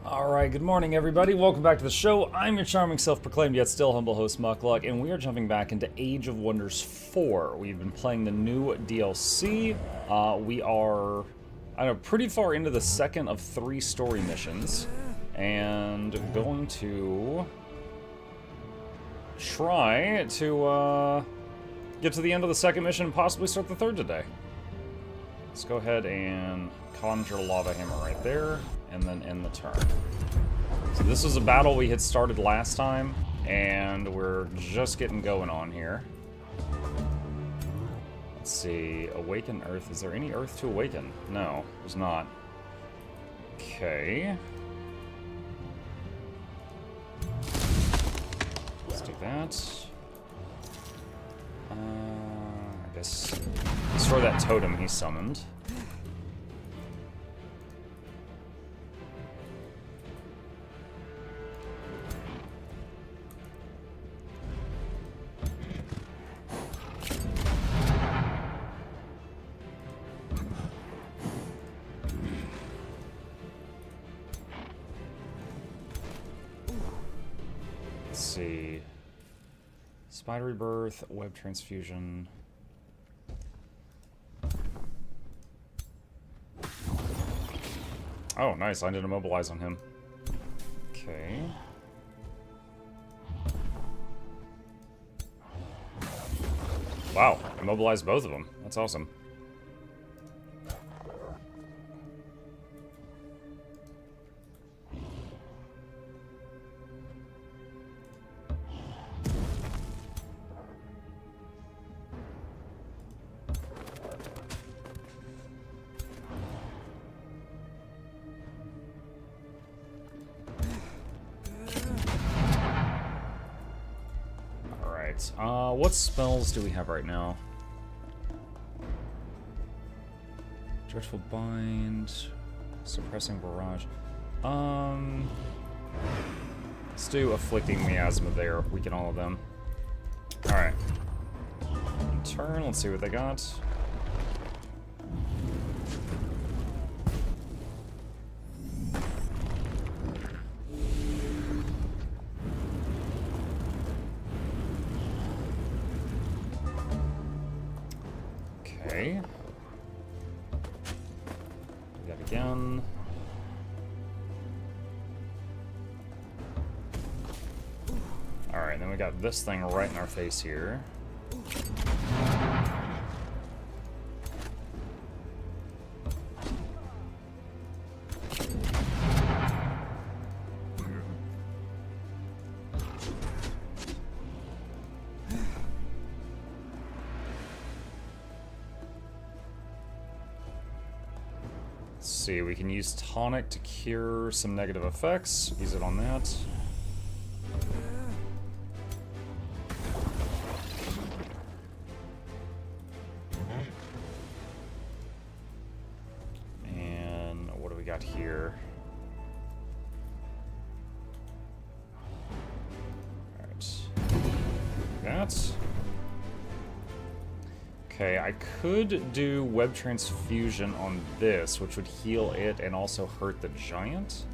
Alright, good morning everybody. Welcome back to the show. I'm your charming, self-proclaimed, yet still humble host, Mukluk, and we are jumping back into Age of Wonders 4. We've been playing the new DLC. We are, I don't know, pretty far into the second of 3 story missions, and going to try to get to the end of the second mission and possibly start the third today. Let's go ahead and conjure lava hammer right there, and then end the turn. So this was a battle we had started last time, and we're just getting going on here. Let's see, awaken Earth. Is there any Earth to awaken? No, there's not. Okay. Let's do that. I guess destroy that totem he summoned. Let's see. Spider rebirth, web transfusion. Oh, nice. I did immobilize on him. Okay. Wow, immobilized both of them. That's awesome. What spells do we have right now? Dreadful Bind, Suppressing Barrage. Let's do Afflicting Miasma there. Weaken all of them. Alright. In turn, let's see what they got. Okay. Do that again. Alright, then we got this thing right in our face here. See, we can use tonic to cure some negative effects. Use it on that. And what do we got here? Alright. That. Okay, I could do web transfusion on this, which would heal it and also hurt the giant.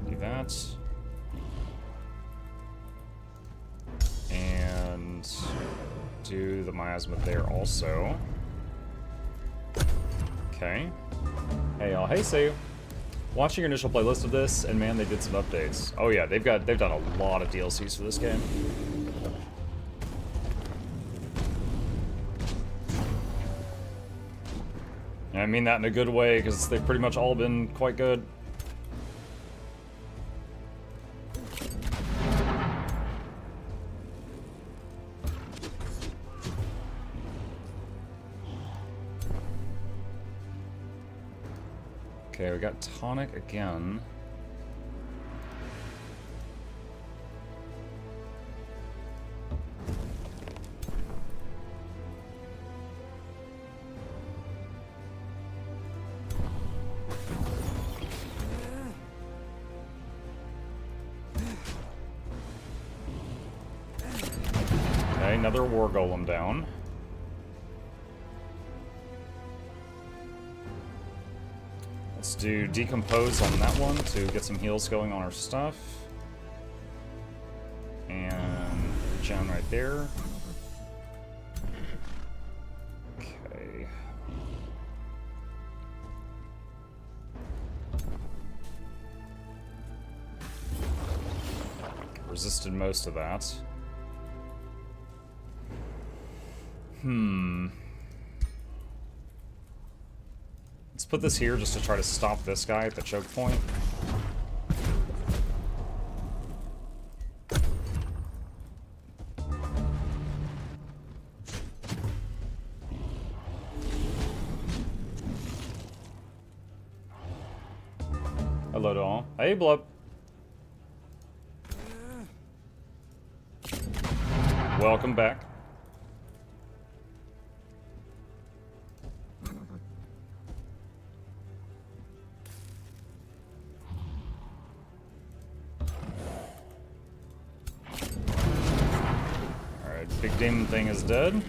Do that. And do the miasma there also. Okay. Hey y'all, hey Sue. Watching your initial playlist of this, and man, they did some updates. Oh yeah, they've done a lot of DLCs for this game. And I mean that in a good way, because they've pretty much all been quite good. Okay, we got tonic again. Okay, another war golem down. Let's do decompose on that one to get some heals going on our stuff. And regen right there. Okay. Resisted most of that. Let's put this here just to try to stop this guy at the choke point. Hello to all. Hey, Blub. Welcome back. Alright, big demon thing is dead.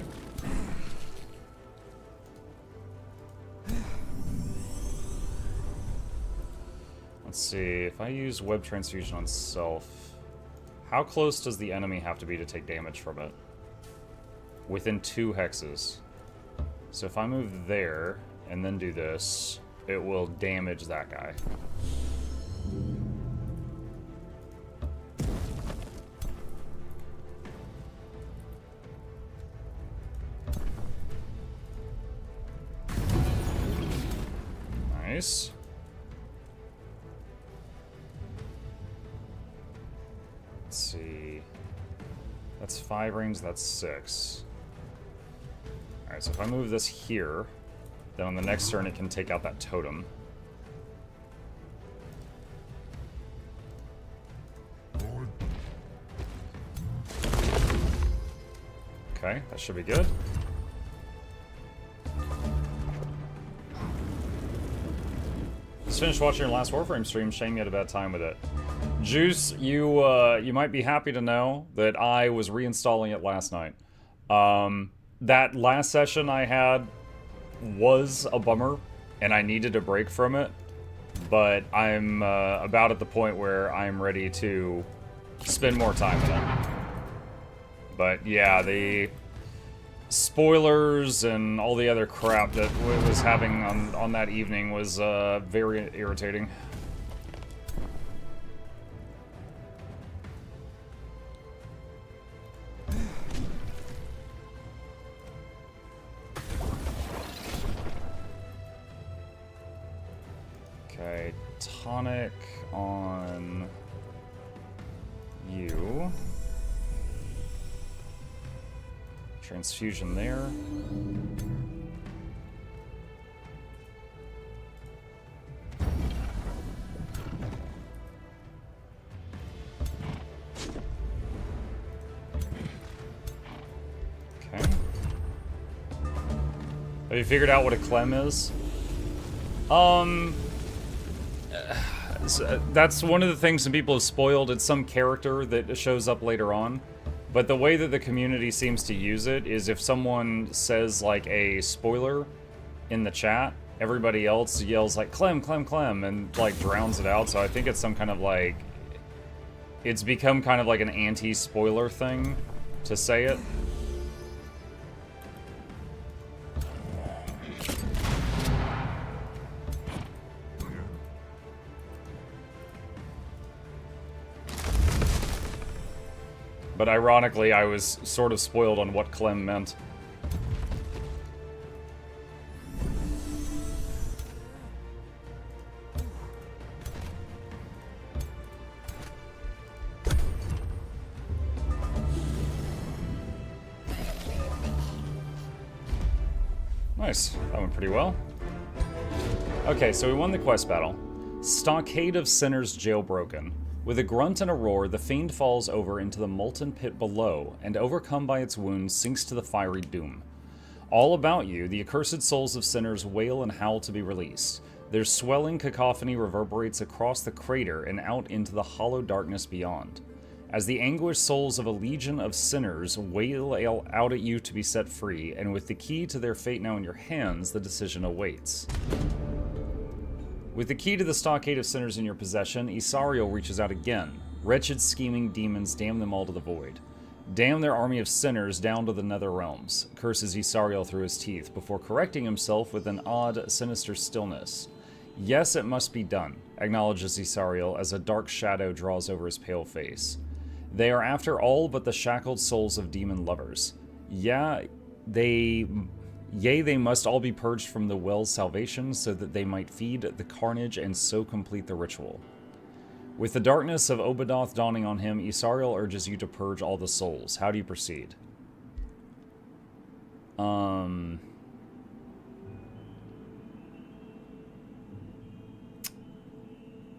Let's see, if I use web transfusion on self, how close does the enemy have to be to take damage from it? Within 2 hexes. So if I move there and then do this, it will damage that guy. Nice. Let's see. That's 5 range, that's 6. Alright, so if I move this here, then on the next turn it can take out that totem. Okay, that should be good. Just finished watching your last Warframe stream. Shame you had a bad time with it. Juice, you might be happy to know that I was reinstalling it last night. That last session I had was a bummer, and I needed a break from it. But I'm about at the point where I'm ready to spend more time in it. But yeah, the spoilers and all the other crap that it was having on that evening was very irritating. Okay, tonic on you. Transfusion there. Okay. Have you figured out what a clem is? That's one of the things some people have spoiled. It's some character that shows up later on. But the way that the community seems to use it is if someone says, like, a spoiler in the chat, everybody else yells, like, Clem, Clem, Clem, and, like, drowns it out. So I think it's some kind of, like... It's become kind of like an anti-spoiler thing to say it. But ironically, I was sort of spoiled on what Clem meant. Nice. That went pretty well. Okay, so we won the quest battle. Stockade of Sinners Jailbroken. With a grunt and a roar, the fiend falls over into the molten pit below, and overcome by its wounds, sinks to the fiery doom. All about you, the accursed souls of sinners wail and howl to be released. Their swelling cacophony reverberates across the crater and out into the hollow darkness beyond. As the anguished souls of a legion of sinners wail out at you to be set free, and with the key to their fate now in your hands, the decision awaits. With the key to the stockade of sinners in your possession, Isariel reaches out again. Wretched, scheming demons, damn them all to the void. Damn their army of sinners down to the nether realms, curses Isariel through his teeth, before correcting himself with an odd, sinister stillness. Yes, it must be done, acknowledges Isariel as a dark shadow draws over his pale face. They are after all but the shackled souls of demon lovers. Yea, they must all be purged from the well's salvation so that they might feed the carnage and so complete the ritual. With the darkness of Obadoth dawning on him, Isariel urges you to purge all the souls. How do you proceed?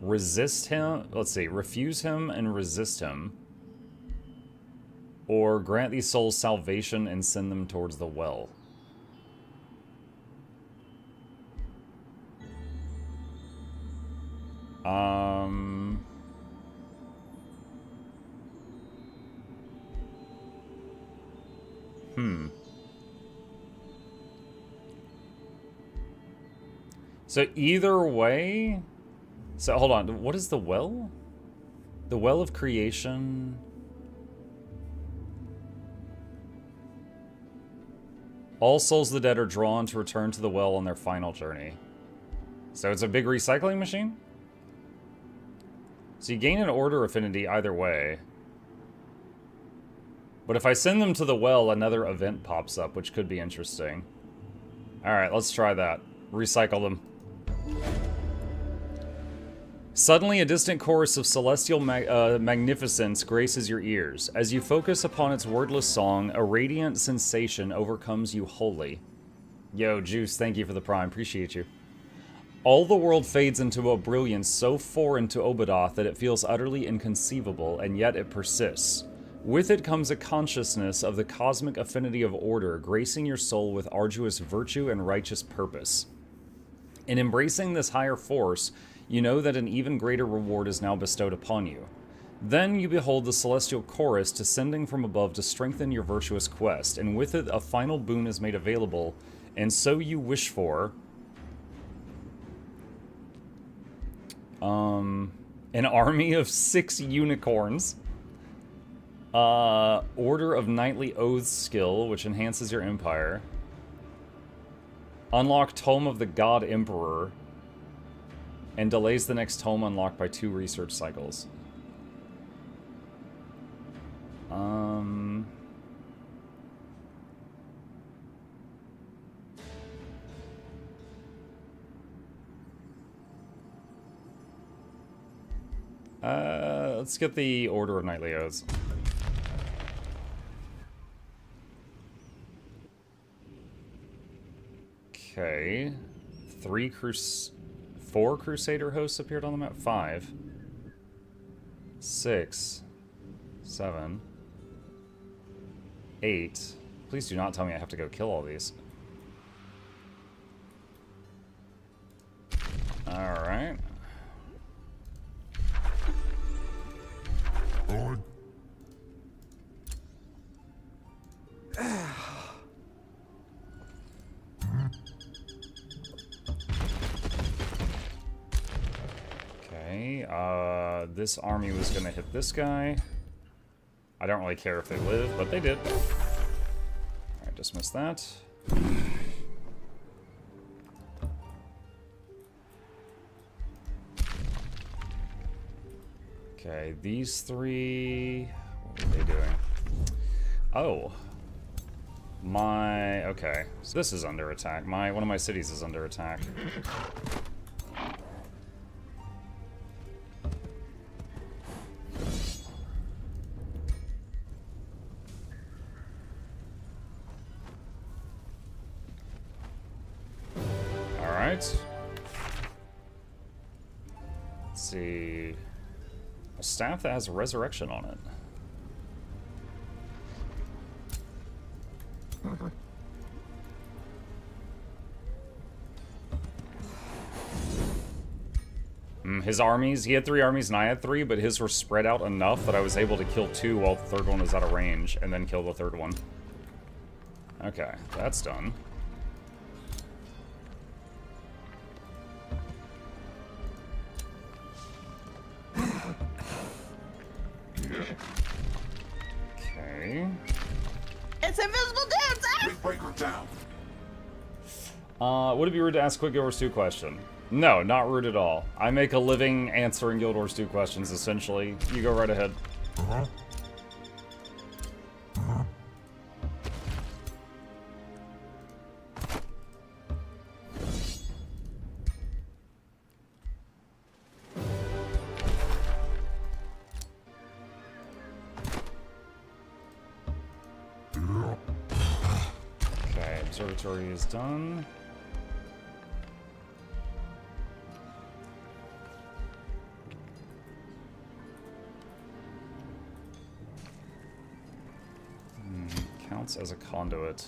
Resist him. Let's see. Refuse him and resist him. Or grant these souls salvation and send them towards the well. So either way... So hold on, what is the well? The well of creation... All souls of the dead are drawn to return to the well on their final journey. So it's a big recycling machine? So you gain an order affinity either way. But if I send them to the well, another event pops up, which could be interesting. Alright, let's try that. Recycle them. Suddenly, a distant chorus of celestial magnificence graces your ears. As you focus upon its wordless song, a radiant sensation overcomes you wholly. Yo, Juice, thank you for the prime. Appreciate you. All the world fades into a brilliance so foreign to Obadoth that it feels utterly inconceivable, and yet it persists. With it comes a consciousness of the cosmic affinity of order, gracing your soul with arduous virtue and righteous purpose. In embracing this higher force, you know that an even greater reward is now bestowed upon you. Then you behold the celestial chorus descending from above to strengthen your virtuous quest, and with it a final boon is made available, and so you wish for... an army of 6 unicorns. Order of Knightly Oaths skill, which enhances your empire. Unlock Tome of the God Emperor. And delays the next tome unlocked by 2 research cycles. Let's get the Order of Knightly Oaths. Okay. 4 Crusader hosts appeared on the map. 5. 6. 7. 8. Please do not tell me I have to go kill all these. Alright. Okay, this army was gonna hit this guy. I don't really care if they live, but they did. Alright, dismiss that. Okay, these 3... What were they doing? Oh. Okay. So this is under attack. One of my cities is under attack. Alright. Let's see... A staff that has resurrection on it. his armies, he had 3 armies and I had 3, but his were spread out enough that I was able to kill 2 while the third one was out of range, and then kill the third one. Okay, that's done. Okay. It's invisible dudes! Breaker down. Would it be rude to ask a quick Guild Wars 2 question? No, not rude at all. I make a living answering Guild Wars 2 questions, essentially. You go right ahead. Okay, observatory is done. Counts as a conduit.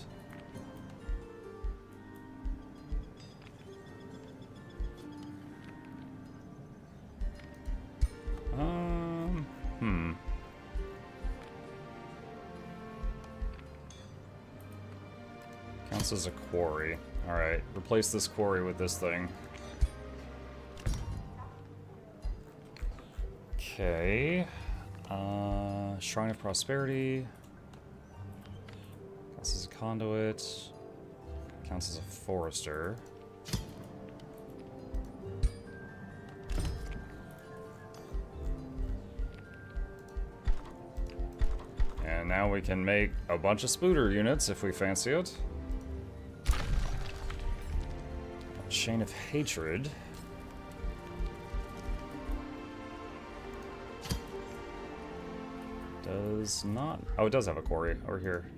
Counts as a quarry. Alright, replace this quarry with this thing. Okay. Shrine of Prosperity. Counts as a conduit. Counts as a forester. And now we can make a bunch of spooter units if we fancy it. Chain of Hatred. Does not... Oh, it does have a quarry over here.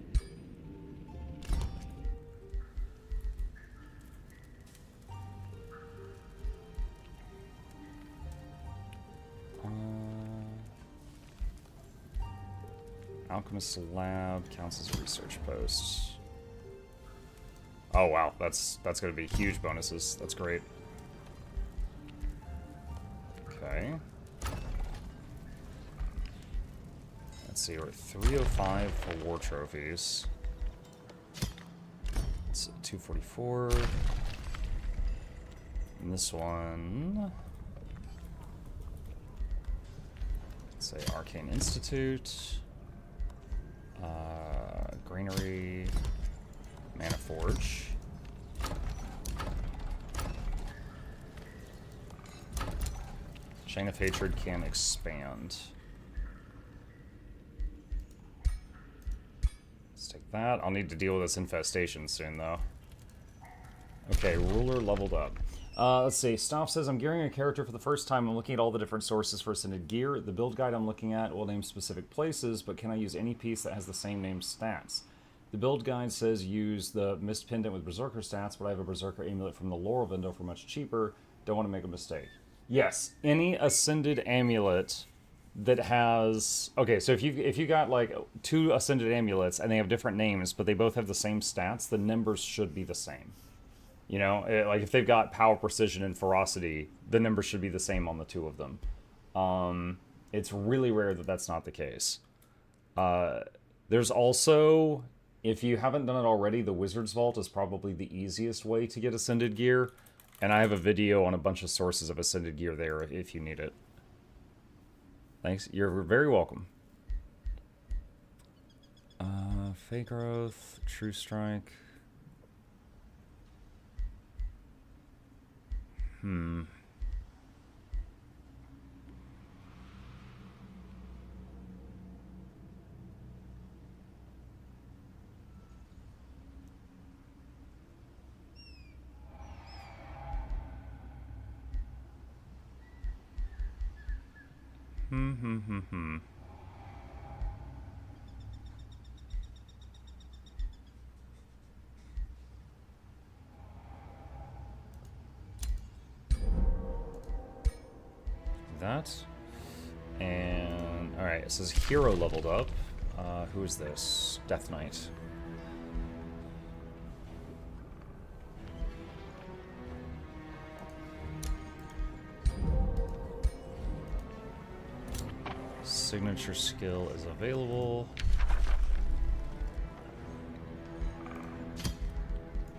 Alchemist Lab counts as a research post. Oh wow, that's going to be huge bonuses. That's great. Okay. Let's see, we're at 305 for war trophies. It's 244. And this one... Let's say Arcane Institute. Granary, Mana Forge. Chain of Hatred can expand. Let's take that. I'll need to deal with this infestation soon, though. Okay, Ruler leveled up. Let's see. Stoff says, I'm gearing a character for the first time. I'm looking at all the different sources for ascended gear. The build guide I'm looking at will name specific places, but can I use any piece that has the same name stats? The build guide says use the Mist Pendant with Berserker stats, but I have a Berserker amulet from the Laurel window for much cheaper. Don't want to make a mistake. Yes, any ascended amulet that has... Okay, so if you got like 2 ascended amulets and they have different names, but they both have the same stats, the numbers should be the same. You know, like if they've got power, precision, and ferocity, the numbers should be the same on the 2 of them. It's really rare that that's not the case. There's also, if you haven't done it already, the Wizard's Vault is probably the easiest way to get Ascended gear. And I have a video on a bunch of sources of Ascended gear there if you need it. Thanks. You're very welcome. Fake Growth, True Strike... That. And, alright, it says hero leveled up. Who is this? Death Knight. signature skill is available.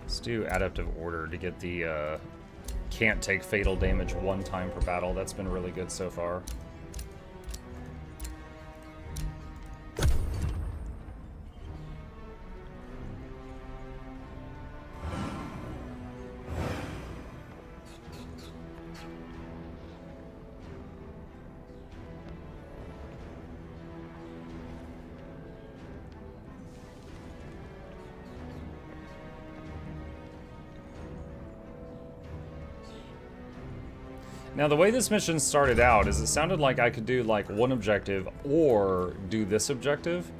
Let's do adaptive order to get the can't take fatal damage one time per battle. That's been really good so far. Now, the way this mission started out is it sounded like I could do, like, one objective or do this objective,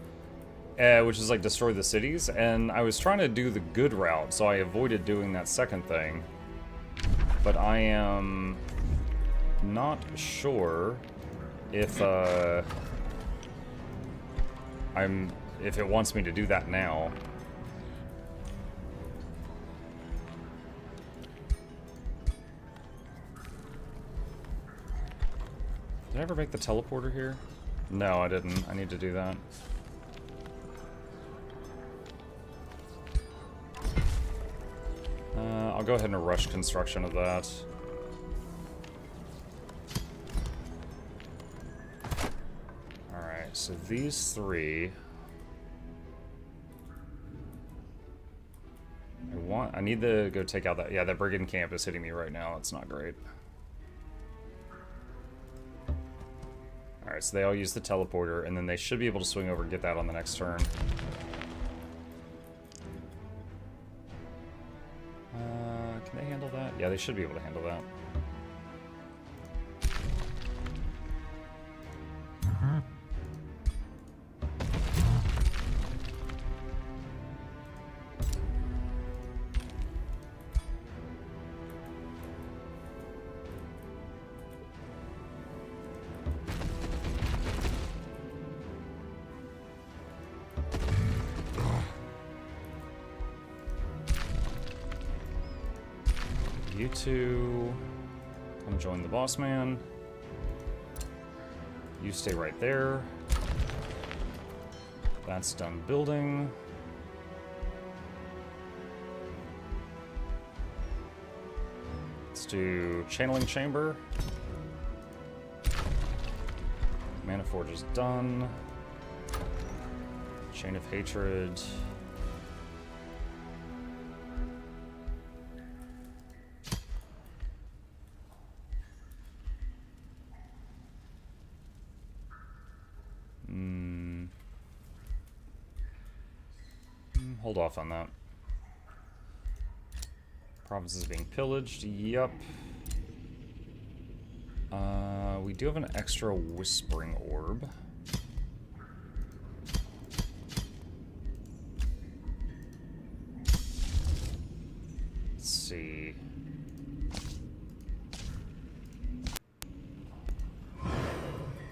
which is, like, destroy the cities, and I was trying to do the good route, so I avoided doing that second thing. But I am not sure if, if it wants me to do that now. Did I ever make the teleporter here? No, I didn't. I need to do that. I'll go ahead and rush construction of that. Alright, so these three... I need to go take out that... Yeah, that brigand camp is hitting me right now. That's not great. Alright, so they all use the teleporter, and then they should be able to swing over and get that on the next turn. Can they handle that? Yeah, they should be able to handle that. You two come join the boss man. You stay right there. That's done building. Let's do channeling chamber. Mana Forge is done. Chain of Hatred. Hold off on that. Province is being pillaged. Yup. We do have an extra Whispering Orb. Let's see.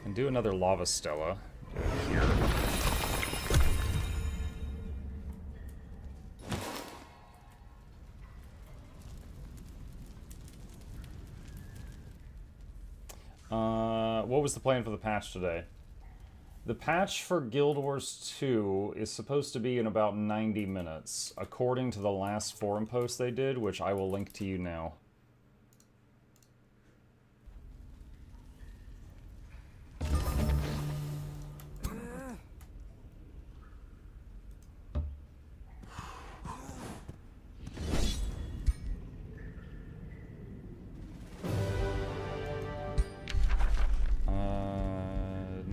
And do another Lava Stella. Do it here. What was the plan for the patch today? The patch for Guild Wars 2 is supposed to be in about 90 minutes, according to the last forum post they did, which I will link to you now.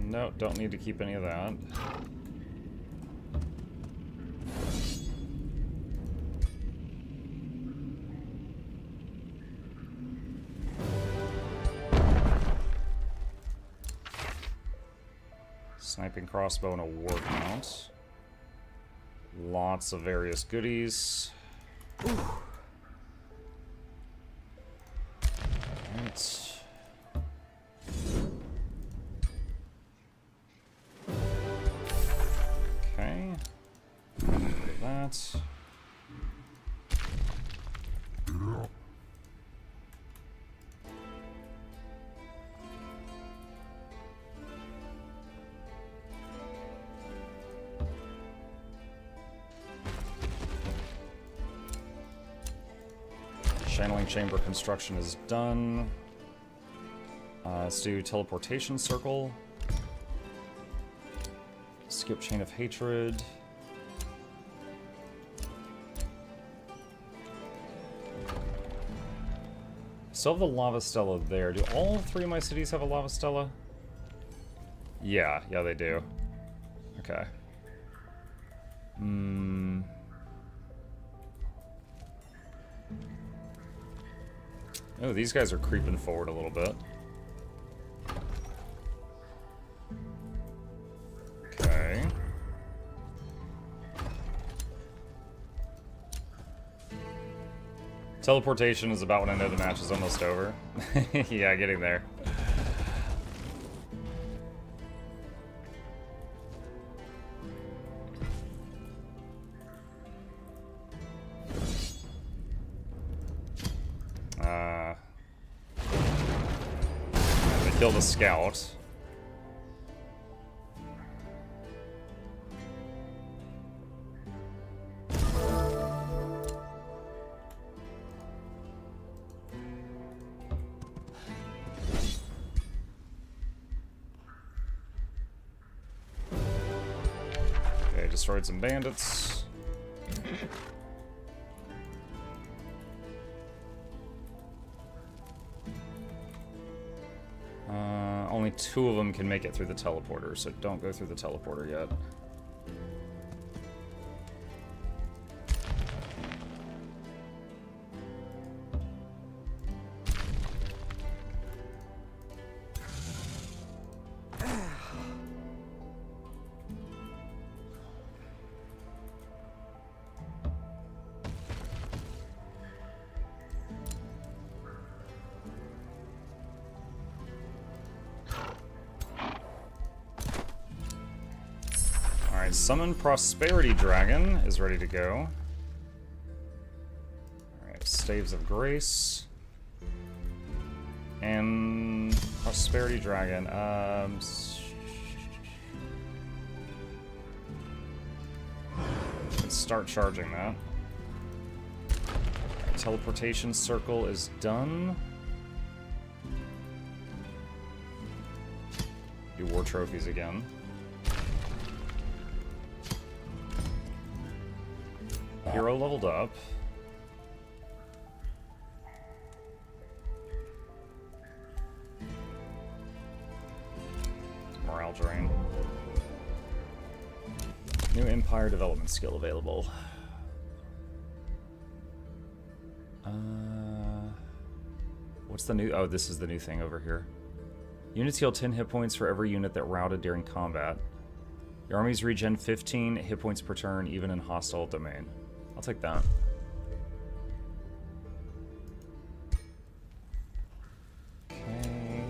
No, don't need to keep any of that. Sniping crossbow and a war mount. Lots of various goodies. Right. Okay. Look at that. Channeling chamber construction is done. Let's do teleportation circle. Skip chain of hatred. Still have the lava stella there. Do all 3 of my cities have a lava stella? Yeah, they do. Okay. Oh, these guys are creeping forward a little bit. Okay. Teleportation is about when I know the match is almost over. Yeah, getting there. They killed a scout. Okay, destroyed some bandits. Only 2 of them can make it through the teleporter, so don't go through the teleporter yet. Summon Prosperity Dragon is ready to go. Alright, Staves of Grace. And Prosperity Dragon. Let's start charging that. Right, teleportation circle is done. Do war trophies again. Hero leveled up. Morale drain. New Empire development skill available. What's the new... Oh, this is the new thing over here. Units heal 10 hit points for every unit that routed during combat. Your armies regen 15 hit points per turn, even in hostile domain. I'll take that. Okay.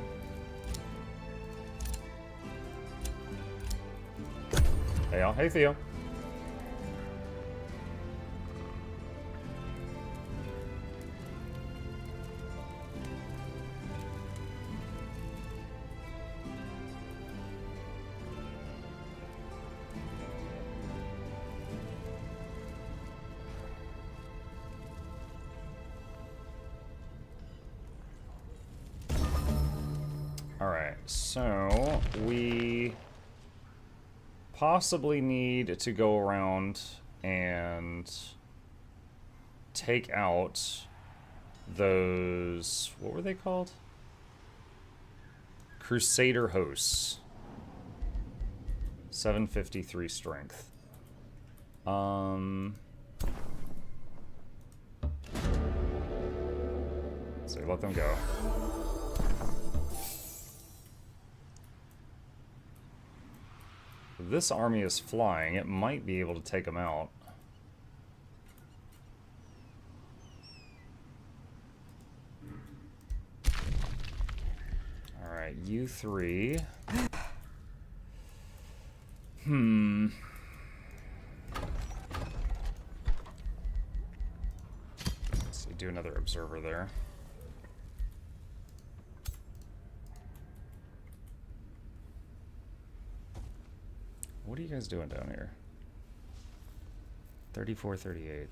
Hey, y'all. Hey, Theo. Alright, so we possibly need to go around and take out those, what were they called? Crusader hosts. 753 strength. So let them go. If this army is flying, it might be able to take them out. Alright, you 3. Let's see, do another observer there. What are you guys doing down here? 34, 38.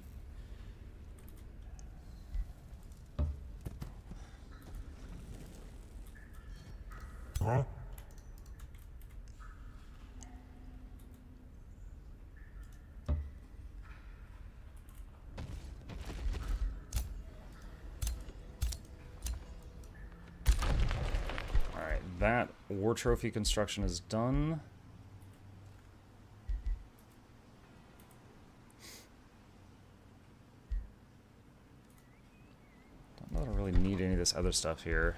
that war trophy construction is done. Don't know that I really need any of this other stuff here.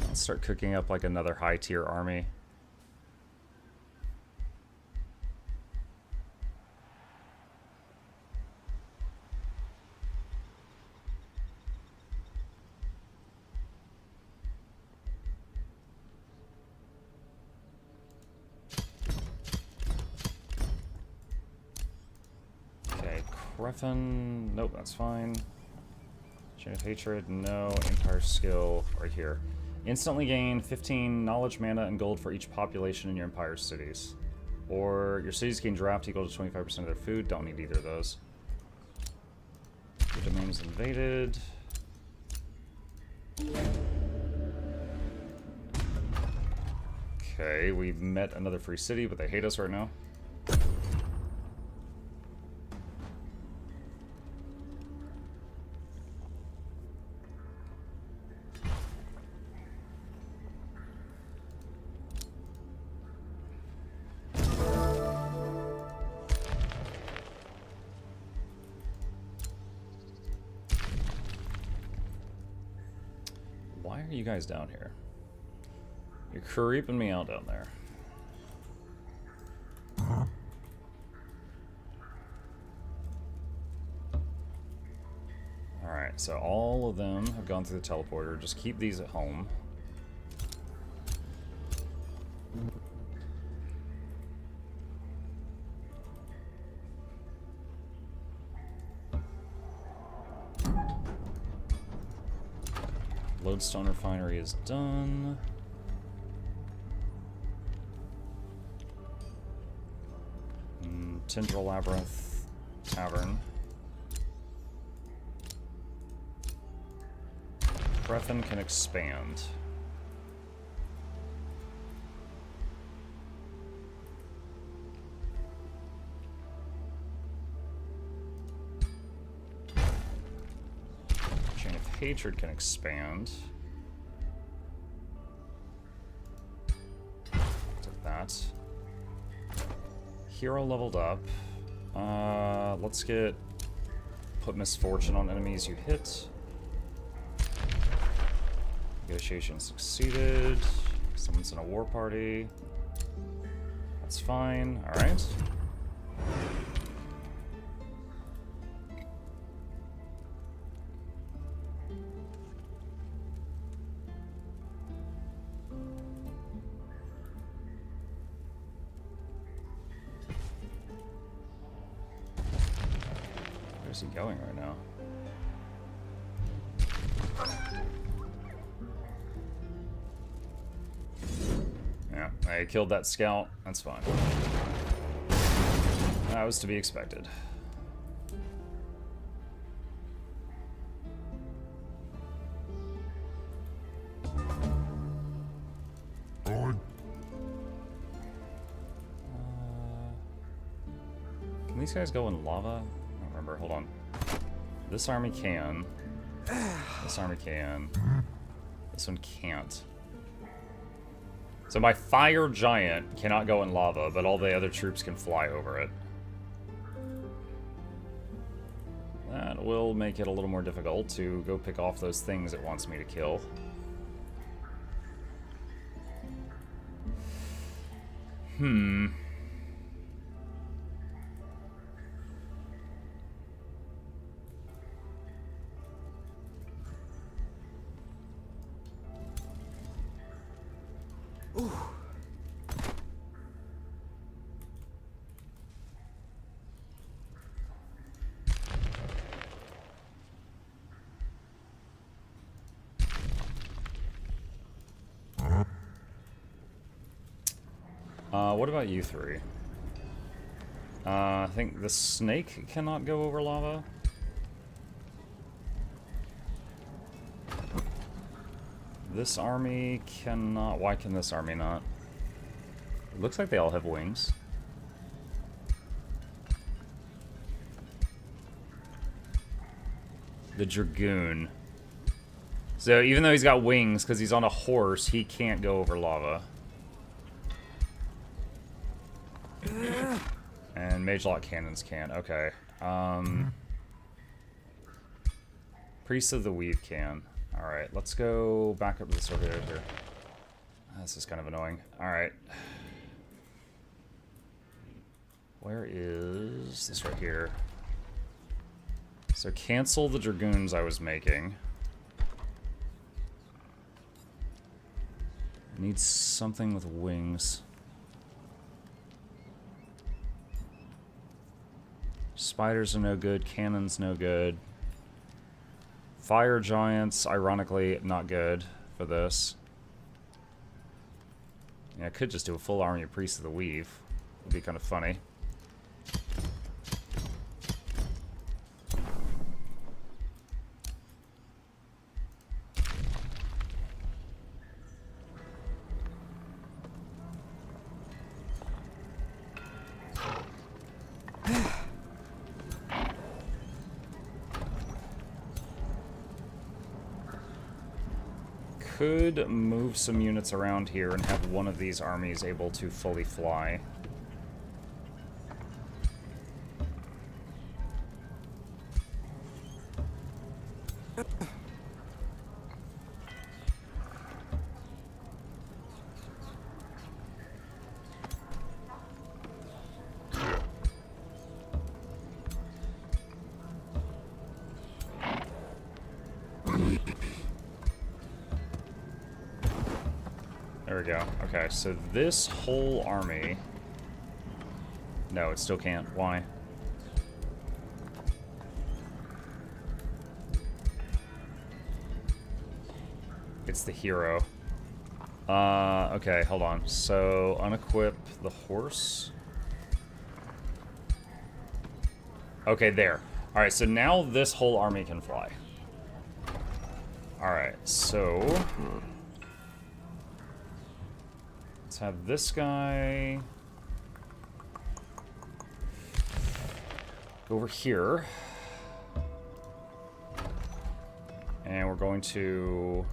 Let's start cooking up like another high tier army. Refin, nope, that's fine. Chain of Hatred, no. Empire Skill, right here. Instantly gain 15 knowledge, mana, and gold for each population in your Empire cities. Or your cities gain draft equal to 25% of their food. Don't need either of those. Your domain is invaded. Okay, we met another free city, but they hate us right now. Why are you guys down here? You're creeping me out down there. Alright, so all of them have gone through the teleporter. Just keep these at home. Lodestone Refinery is done. Tendril Labyrinth Tavern. Breathen can expand. Chain of Hatred can expand. Take that. Hero leveled up. Let's put Misfortune on enemies you hit. Negotiation succeeded. Someone's in a war party. That's fine. Alright. Where's he going right now? Yeah, I killed that scout. That's fine. That was to be expected. Can these guys go in lava? I don't remember. Hold on. This army can. This army can. This one can't. So my fire giant cannot go in lava, but all the other troops can fly over it. That will make it a little more difficult to go pick off those things it wants me to kill. What about you three? I think the snake cannot go over lava. This army cannot. Why can this army not? It looks like they all have wings. The Dragoon. So even though he's got wings, because he's on a horse, he can't go over lava. And mage lock cannons can. Okay. Priest of the Weave can. Alright, let's go back up to the surveyor here. This is kind of annoying. Alright. Where is this right here? So cancel the Dragoons I was making. Need something with wings. Spiders are no good. Cannons no good. Fire giants, ironically, not good for this. Yeah, I could just do a full army of Priests of the Weave. Would be kind of funny. Could move some units around here and have one of these armies able to fully fly. There we go. Okay, so this whole army... No, it still can't. Why? It's the hero. Okay, hold on. So, unequip the horse. Okay, there. Alright, so now this whole army can fly. Alright, so... let's have this guy... go over here. And we're going to...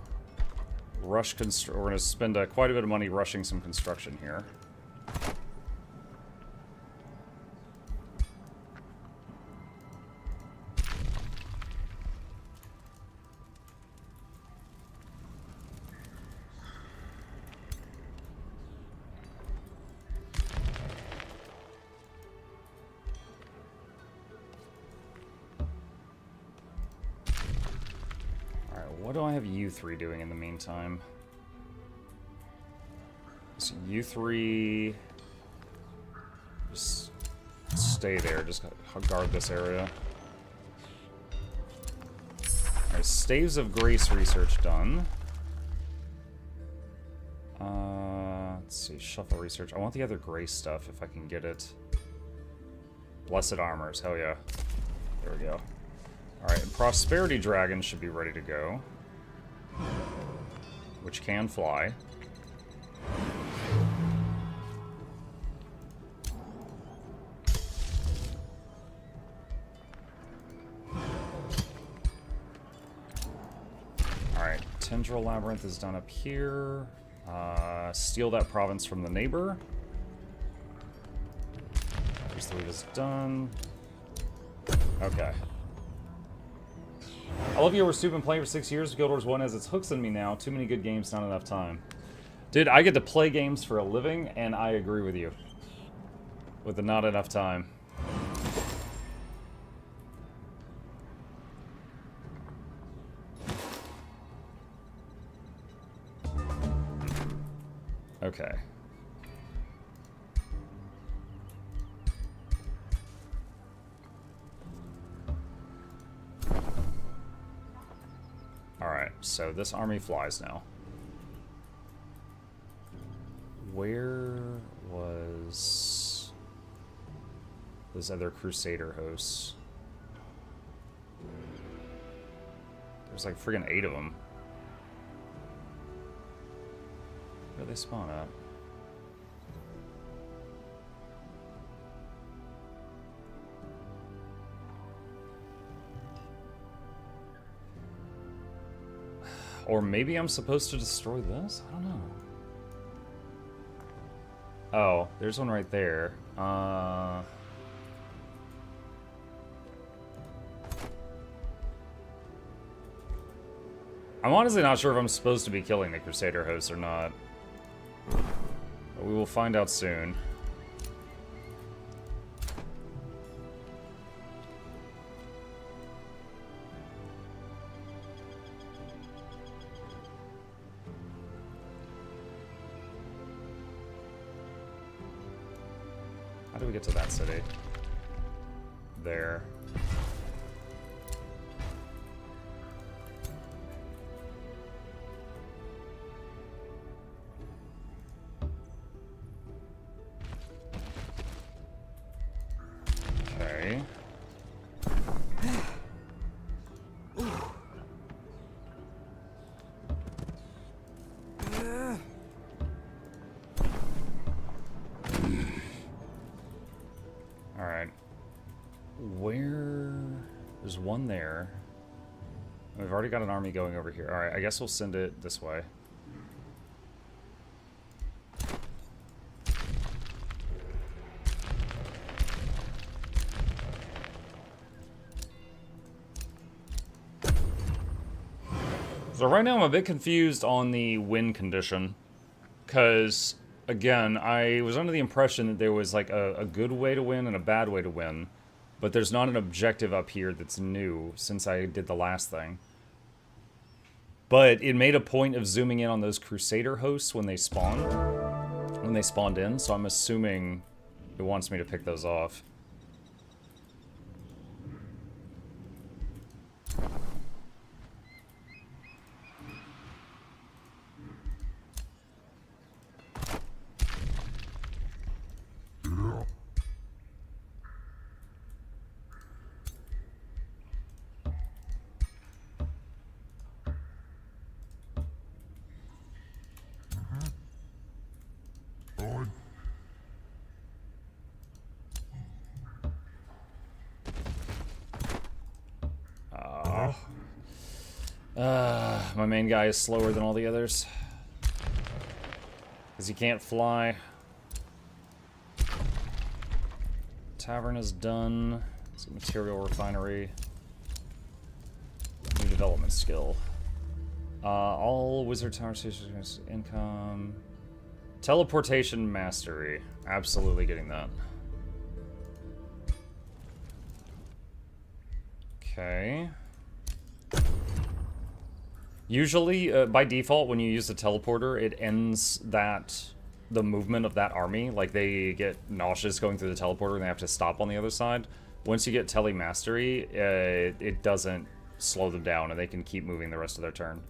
rush we're going to spend quite a bit of money rushing some construction here. What do I have you three doing in the meantime? So you three just stay there, just guard this area. Alright, Staves of Grace research done. Let's see, shuffle research. I want the other grace stuff if I can get it. Blessed Armors, hell yeah. There we go. Alright, and Prosperity Dragon should be ready to go. Which can fly. Alright, Tendril Labyrinth is done up here. Steal that province from the neighbor. Priest of the Weave is done. Okay. I love you over Stu, been playing for 6 years. Guild Wars 1 has its hooks in me now. Too many good games, not enough time. Dude, I get to play games for a living, and I agree with you. With the not enough time. Okay. Alright, so this army flies now. Where was those other Crusader hosts? There's like friggin' 8 of them. Where do they spawn at? Or maybe I'm supposed to destroy this? I don't know. Oh, there's one right there. I'm honestly not sure if I'm supposed to be killing the Crusader hosts or not. But we will find out soon. How do we get to that city? There. Okay. Alright. Where... There's one there. We've already got an army going over here. Alright, I guess we'll send it this way. So right now I'm a bit confused on the win condition. Because, again, I was under the impression that there was like a good way to win and a bad way to win. But there's not an objective up here that's new since I did the last thing. But it made a point of zooming in on those Crusader hosts when they spawned. When they spawned in, so I'm assuming it wants me to pick those off. My main guy is slower than all the others. Because he can't fly. Tavern is done. It's a material refinery. New development skill. All wizard tower stations income. Teleportation mastery. Absolutely getting that. Okay. Usually, by default, when you use the teleporter, it ends the movement of that army. Like, they get nauseous going through the teleporter and they have to stop on the other side. Once you get tele mastery, it doesn't slow them down and they can keep moving the rest of their turn.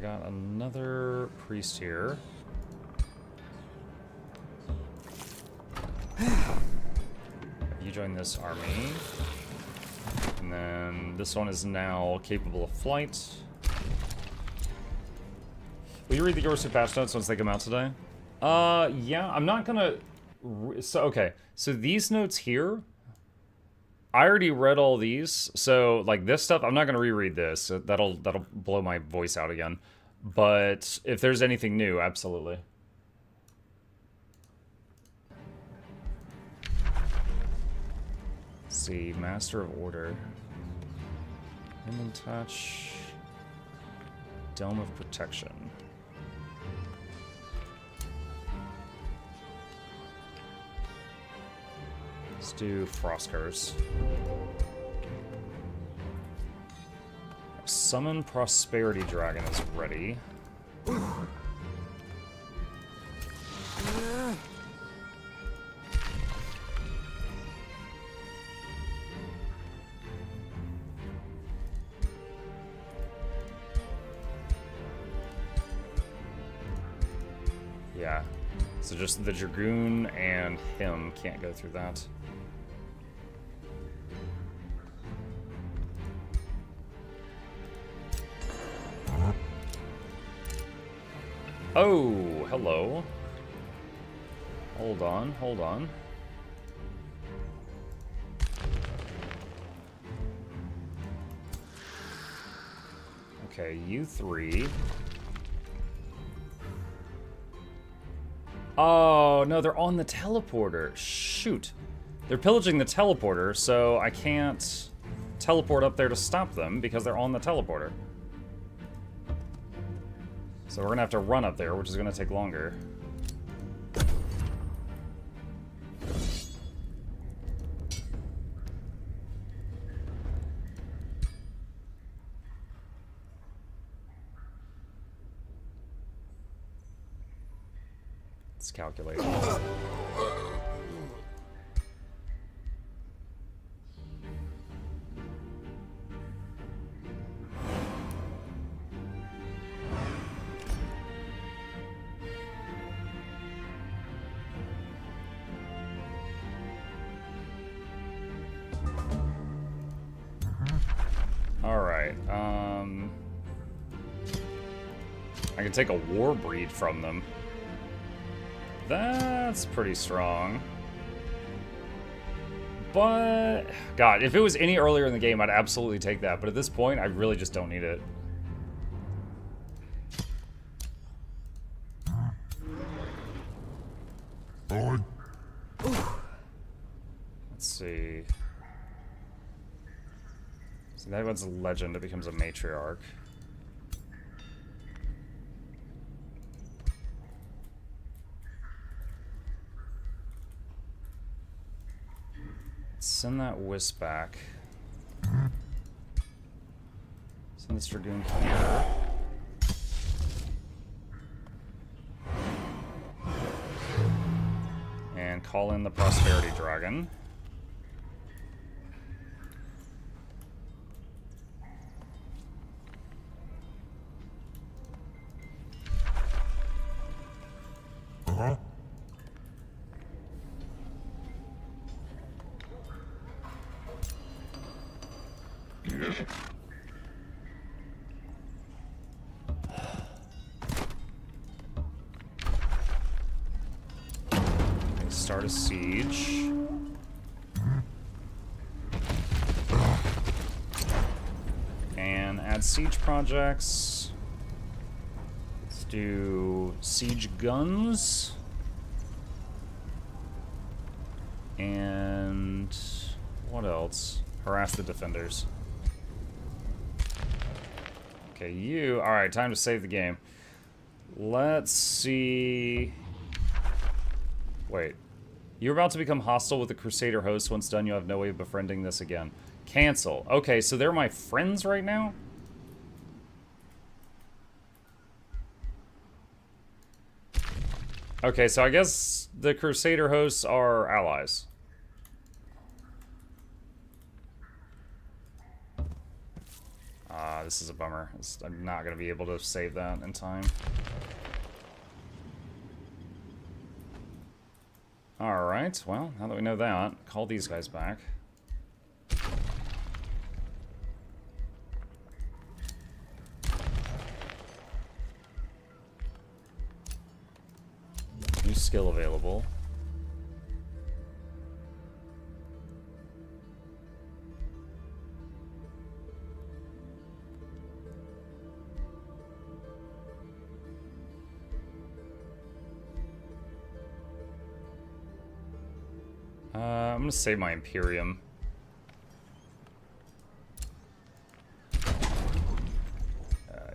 Got another priest here. You join this army. And then this one is now capable of flight. Will you read the Yorsu patch notes once they come out today? Yeah, I'm not gonna... okay, so these notes here, I already read all these, so like this stuff, I'm not gonna reread this. That'll blow my voice out again. But if there's anything new, absolutely. Let's see, Master of Order, Human Touch, Dome of Protection. Let's do Frost Curse. Summon Prosperity Dragon is ready. Yeah. So just the Dragoon and him can't go through that. Oh, hello. Hold on, hold on. Okay, you three. Oh, no, they're on the teleporter. Shoot. They're pillaging the teleporter, so I can't teleport up there to stop them because they're on the teleporter. So we're gonna have to run up there, which is gonna take longer. Let's calculate. Alright, I can take a war breed from them. That's pretty strong. But, God, if it was any earlier in the game, I'd absolutely take that. But at this point, I really just don't need it. Let's see. So that one's a legend. It becomes a matriarch. Send that wisp back. Send this Dragoon here. And call in the Prosperity Dragon. Start a siege. And add siege projects. Let's do siege guns. And what else? Harass the defenders. Okay, you. Alright, time to save the game. Let's see. Wait. You're about to become hostile with the Crusader host. Once done, you have no way of befriending this again. Cancel. Okay, so they're my friends right now? Okay, so I guess the Crusader hosts are allies. This is a bummer. I'm not going to be able to save that in time. Alright, well, now that we know that, call these guys back. New skill available. I'm gonna save my Imperium.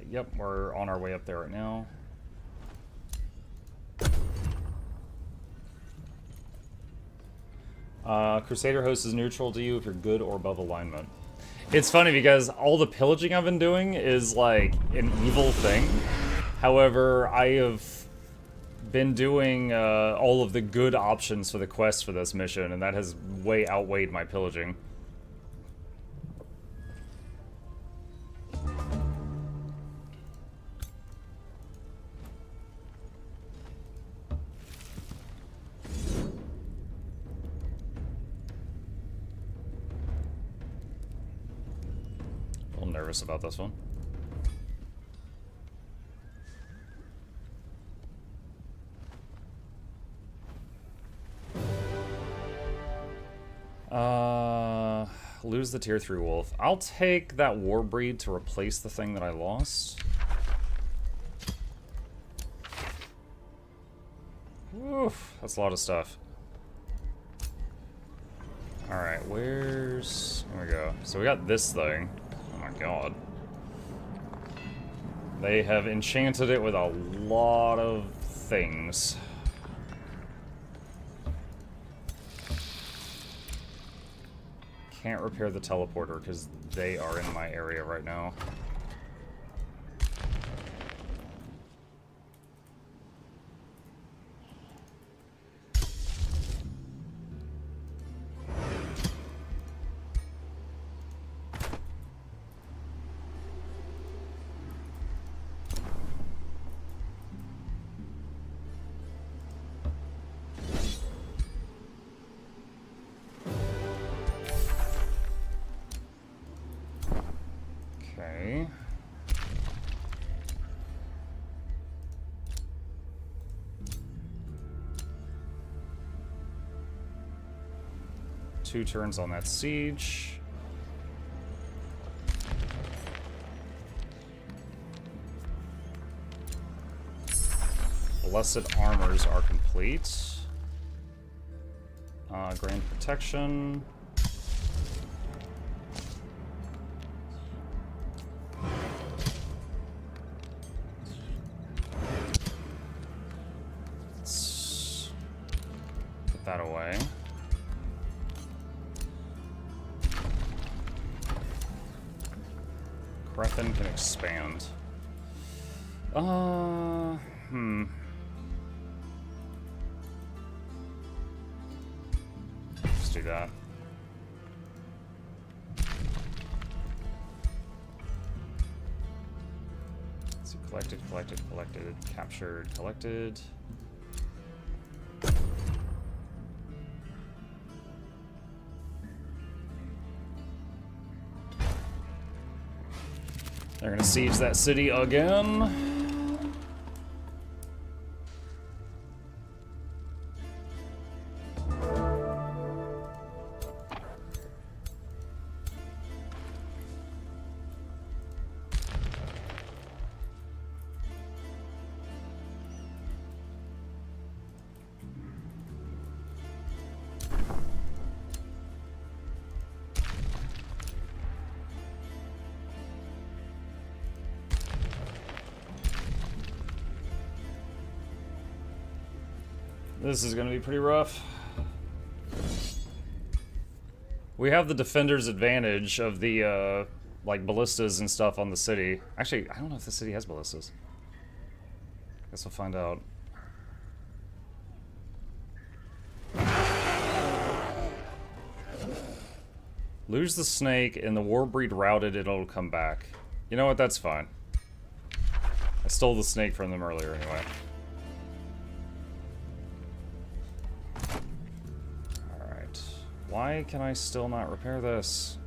Yep, we're on our way up there right now. Crusader host is neutral to you if you're good or above alignment. It's funny because all the pillaging I've been doing is like an evil thing. However, I have been doing all of the good options for the quest for this mission, and that has way outweighed my pillaging. A little nervous about this one. Lose the tier 3 wolf. I'll take that war breed to replace the thing that I lost. Oof, that's a lot of stuff. Alright, where's... There we go. So we got this thing. Oh my god. They have enchanted it with a lot of things. Can't repair the teleporter because they are in my area right now. Okay. Two turns on that siege. Blessed armors are complete. Grand protection. Let's put that away. Crethin can expand. Let's do that. Let's see, collected, captured, collected. They're gonna siege that city again. This is gonna be pretty rough. We have the defender's advantage of the, like, ballistas and stuff on the city. Actually, I don't know if the city has ballistas. Guess we'll find out. Lose the snake, and the warbreed routed, it'll come back. You know what, that's fine. I stole the snake from them earlier anyway. Why can I still not repair this?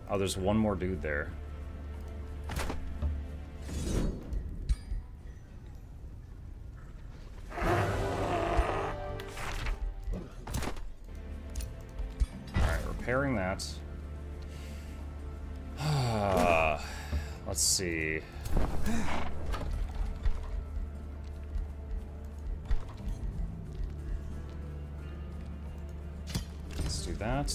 Oh, there's one more dude there. Alright, repairing that. Let's see. Do that.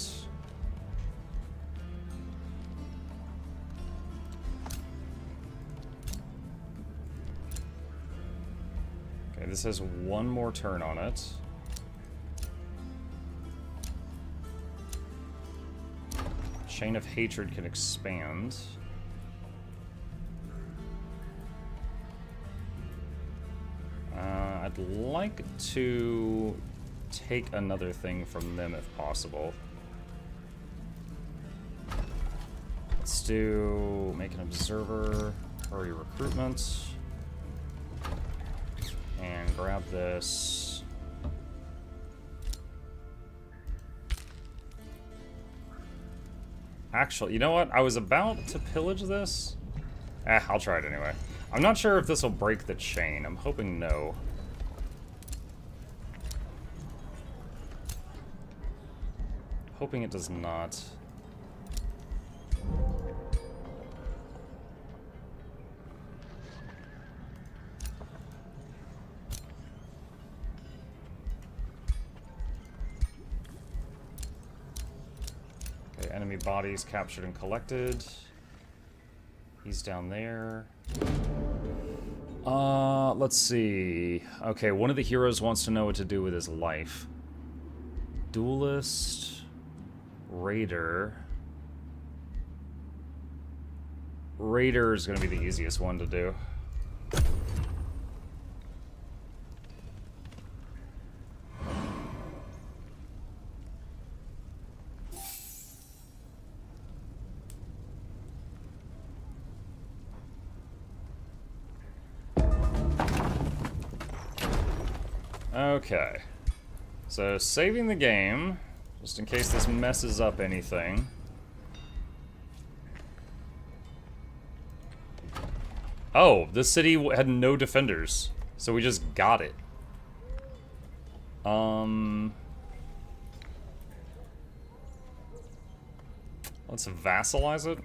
Okay, this has one more turn on it. Chain of Hatred can expand. I'd like to take another thing from them if possible. Let's do make an observer, hurry recruitment, and grab this. Actually, you know what? I was about to pillage this. I'll try it anyway. I'm not sure if this will break the chain. I'm hoping no. Hoping it does not. Okay, enemy bodies captured and collected. He's down there. Let's see. Okay, one of the heroes wants to know what to do with his life. Duelist, Raider. Raider is going to be the easiest one to do. Okay, so saving the game, just in case this messes up anything. Oh, this city had no defenders, so we just got it. Let's vassalize it.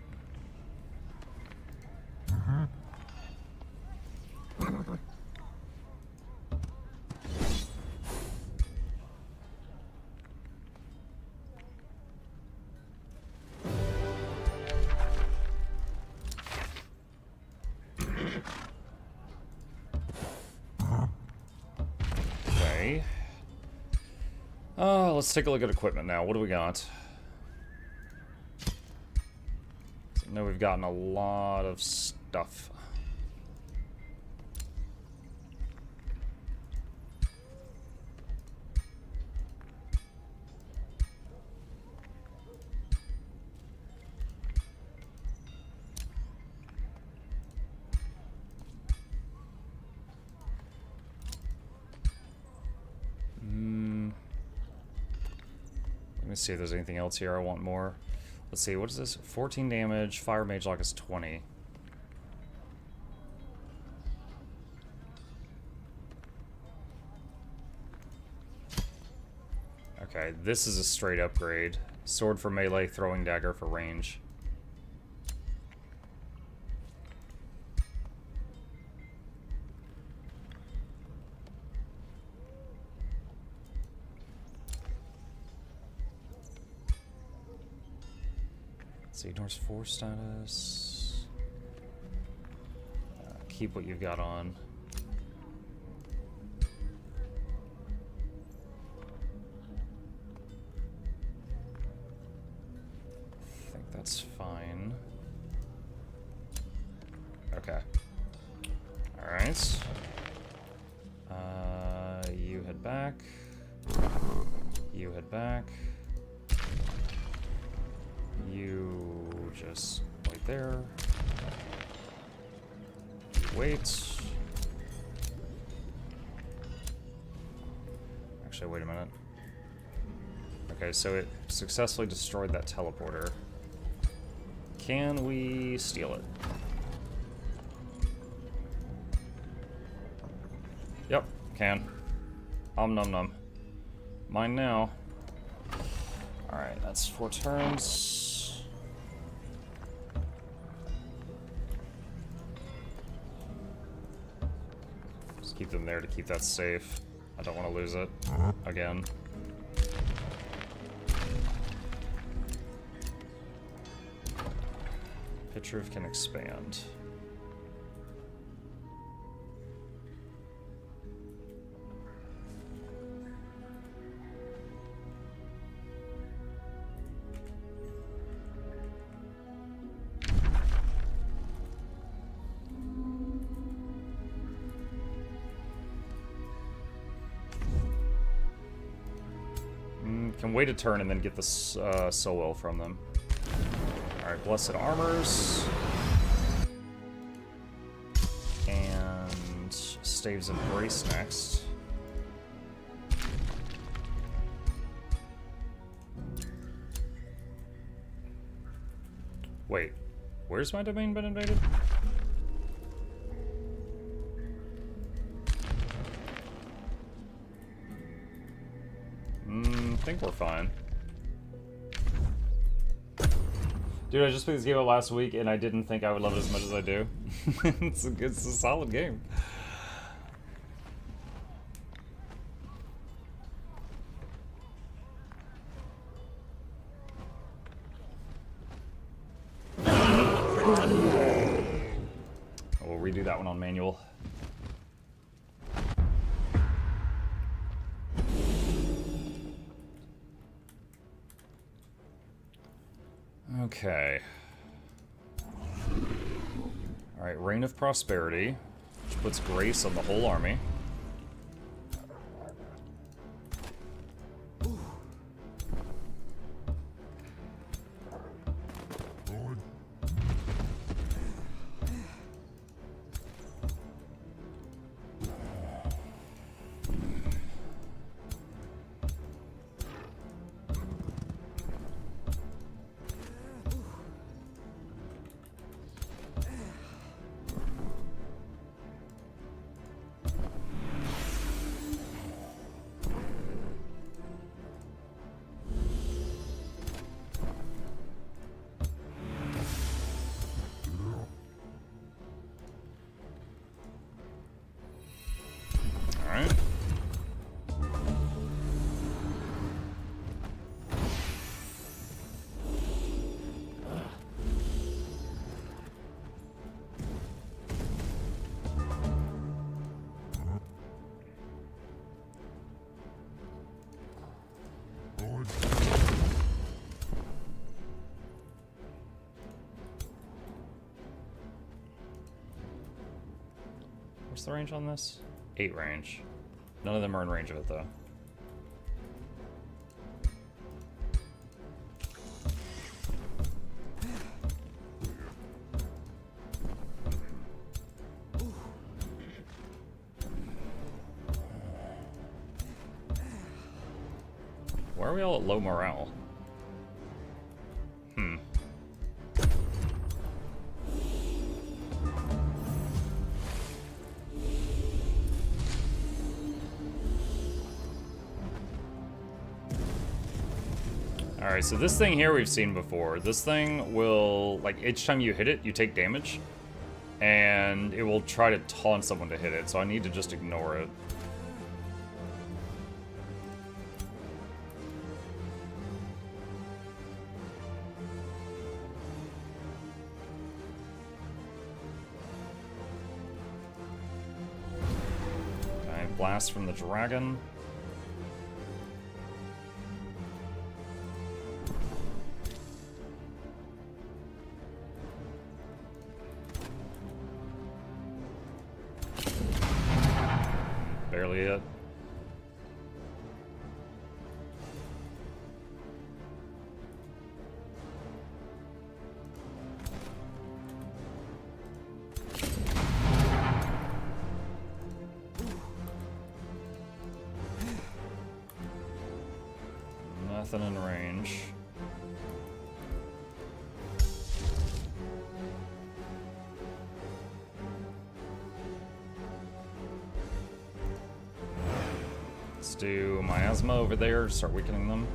Let's take a look at equipment now. What do we got? I know we've gotten a lot of stuff. Let me see if there's anything else here I want more. Let's see, what is this? 14 damage, fire mage lock is 20. Okay, this is a straight upgrade. Sword for melee, throwing dagger for range. See, ignores 4 status. Keep what you've got on. I think that's fine. Okay. Alright. You head back. You head back. You just wait there. Wait. Actually, wait a minute. Okay, so it successfully destroyed that teleporter. Can we steal it? Yep, can. Nom nom. Mine now. Alright, that's 4 turns. Keep them there to keep that safe. I don't want to lose it again. Pitch roof can expand. can wait a turn and then get the soul oil from them. Alright, Blessed Armors. And Staves of Grace next. Wait, where's my domain been invaded? I think we're fine. Dude, I just played this game out last week and I didn't think I would love it as much as I do. It's a solid game. We'll redo that one on manual. Okay. Alright, Reign of Prosperity, which puts grace on the whole army. What's the range on this? 8 range. None of them are in range of it, though. Why are we all at low morale? Alright, so this thing here we've seen before. This thing will, like, each time you hit it, you take damage. And it will try to taunt someone to hit it, so I need to just ignore it. Okay, blast from the dragon. Barely it. Nothing in range. Let's do miasma over there, start weakening them.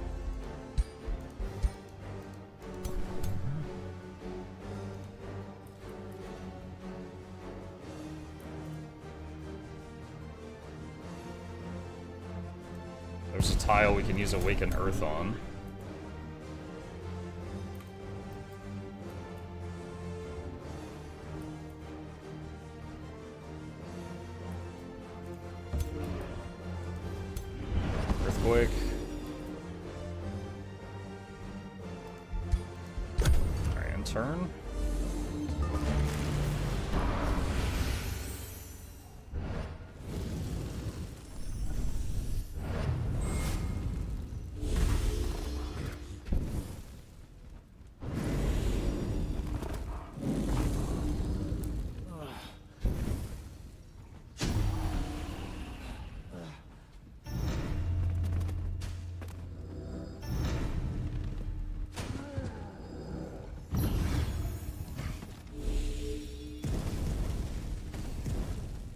There's a tile we can use Awaken Earth on. Earthquake. Alright, end turn.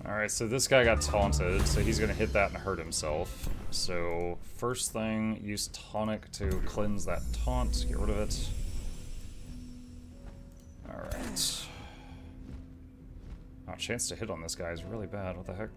Alright, so this guy got taunted, so he's gonna hit that and hurt himself. So, first thing, use tonic to cleanse that taunt, get rid of it. Alright. Oh, chance to hit on this guy is really bad, what the heck?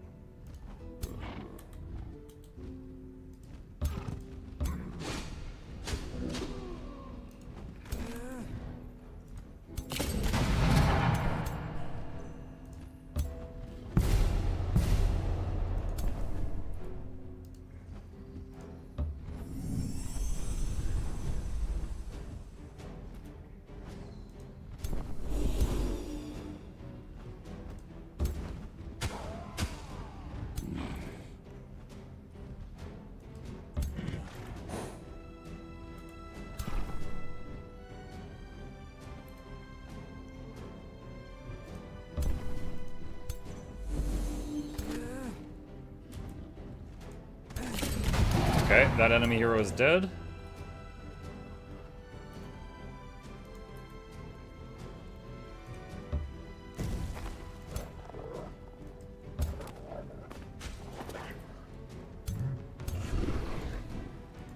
Okay, that enemy hero is dead.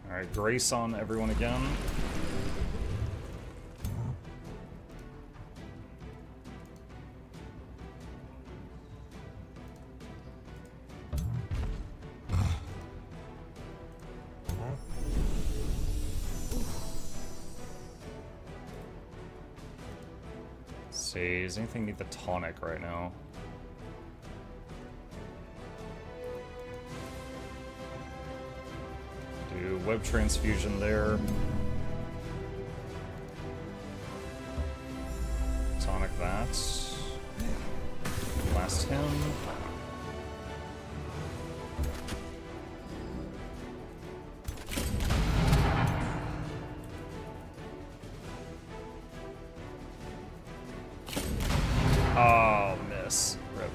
Alright, Grace on everyone again. See, does anything need the tonic right now? Do web transfusion there. Tonic that. Blast him. Oh, miss. Rip.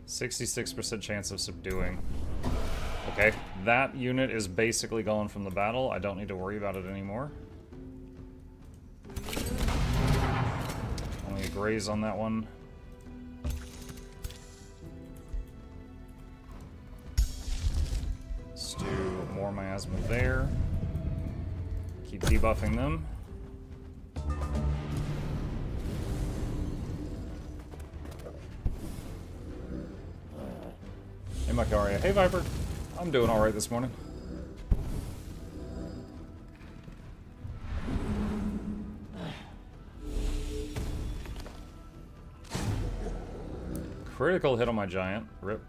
.66% chance of subduing. Okay, that unit is basically gone from the battle. I don't need to worry about it anymore. Only a graze on that one. Let's do more miasma there. Keep debuffing them. Hey Makaria. Hey Viper. I'm doing alright this morning. Critical hit on my giant. Rip.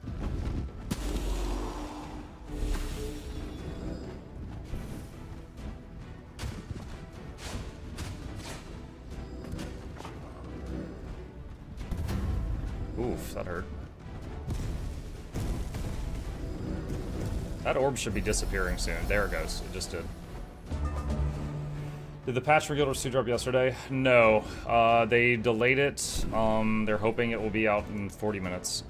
Oof, that hurt. That orb should be disappearing soon. There it goes. It just did. Did the patch for Guild Wars 2 drop yesterday? No. They delayed it. They're hoping it will be out in 40 minutes.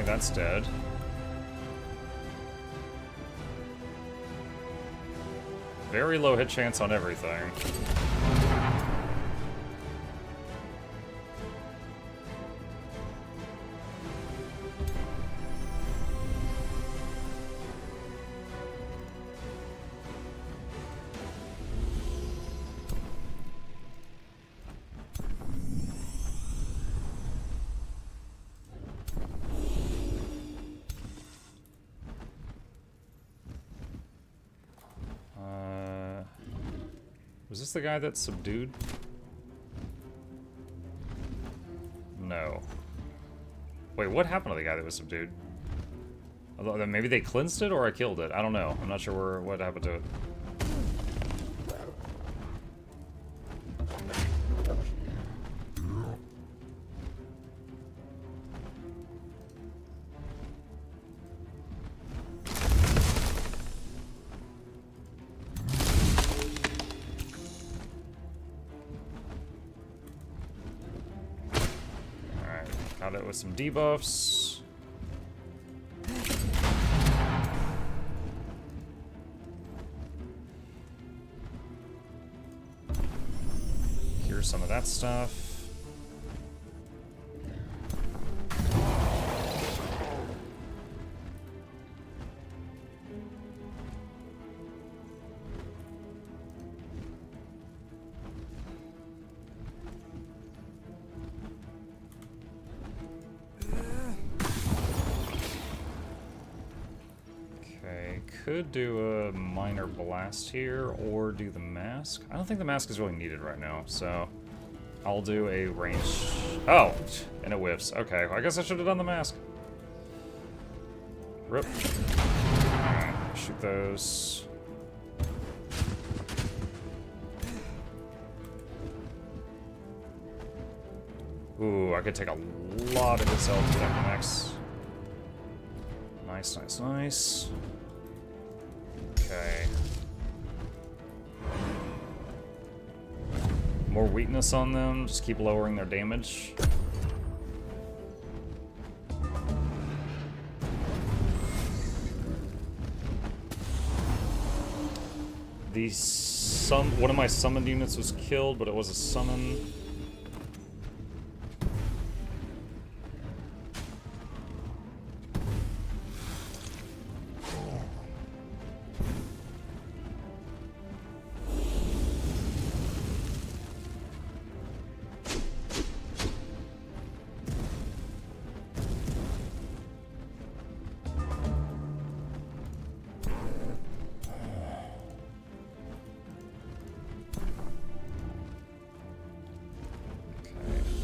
That's dead. Very low hit chance on everything. Was this the guy that subdued? No. Wait, what happened to the guy that was subdued? Although maybe they cleansed it or I killed it. I don't know. I'm not sure what happened to it. Got it with some debuffs. Here's some of that stuff. Could do a minor blast here or do the mask. I don't think the mask is really needed right now, so I'll do a range. Oh, and it whiffs. Okay, well, I guess I should have done the mask. Rip. Alright, shoot those. Ooh, I could take a lot of his health if that connects. Nice, nice, nice. Okay. More weakness on them, just keep lowering their damage. One of my summoned units was killed, but it was a summon.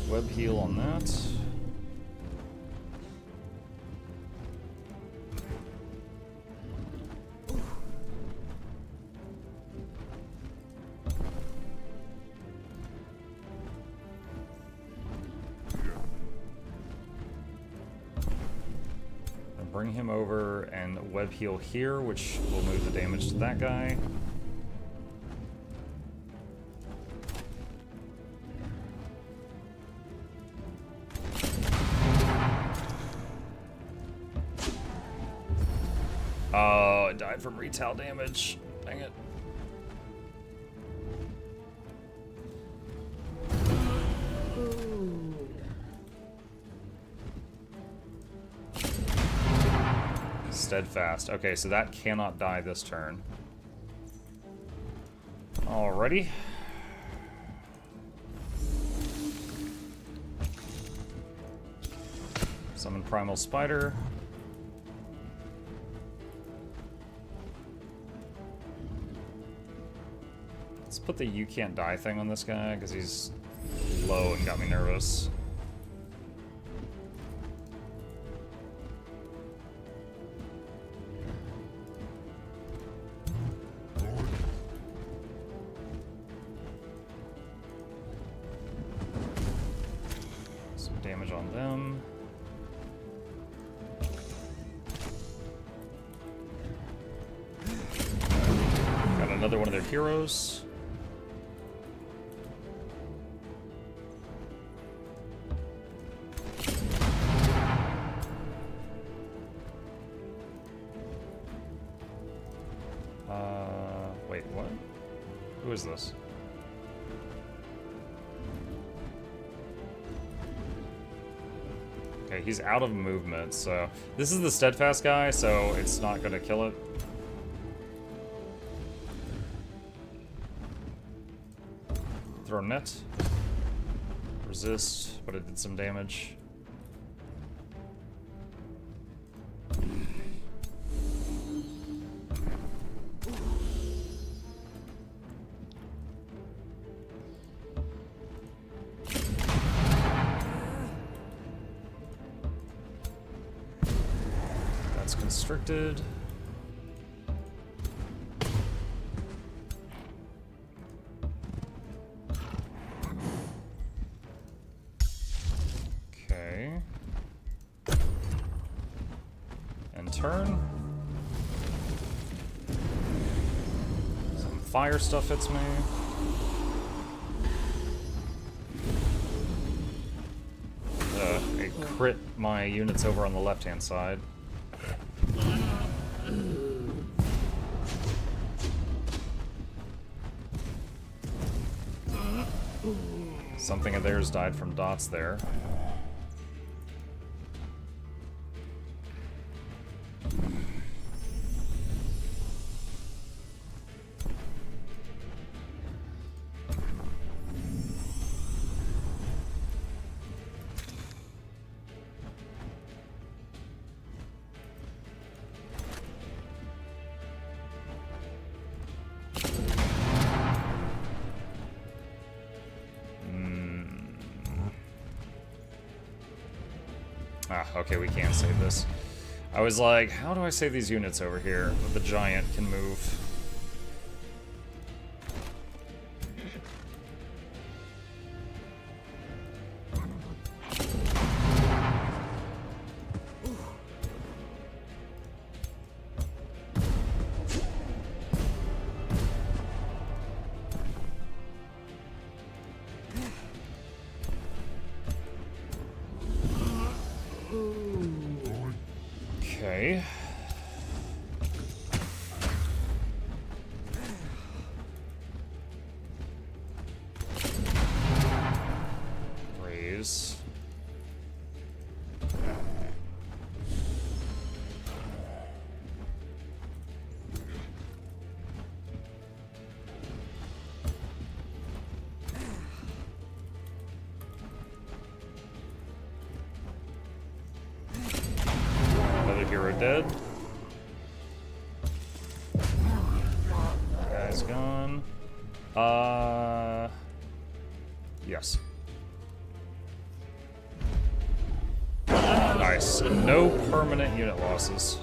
Web heal on that. And bring him over and web heal here, which will move the damage to that guy. Oh, it died from retail damage. Dang it. Steadfast. Okay, so that cannot die this turn. Alrighty. Summon Primal Spider. Let's put the you can't die thing on this guy because he's low and got me nervous. Some damage on them. Got another one of their heroes. Wait, what? Who is this? Okay, he's out of movement, so... This is the Steadfast guy, so it's not gonna kill it. Throw net. Resist, but it did some damage. restricted. Okay. And turn. Some fire stuff hits me. It crit my units over on the left-hand side. Something of theirs died from dots there. Ah, okay, we can't save this. I was like, how do I save these units over here? The giant can move. Okay. Raise. Hero dead. Guy's gone. Yes. Nice. No permanent unit losses.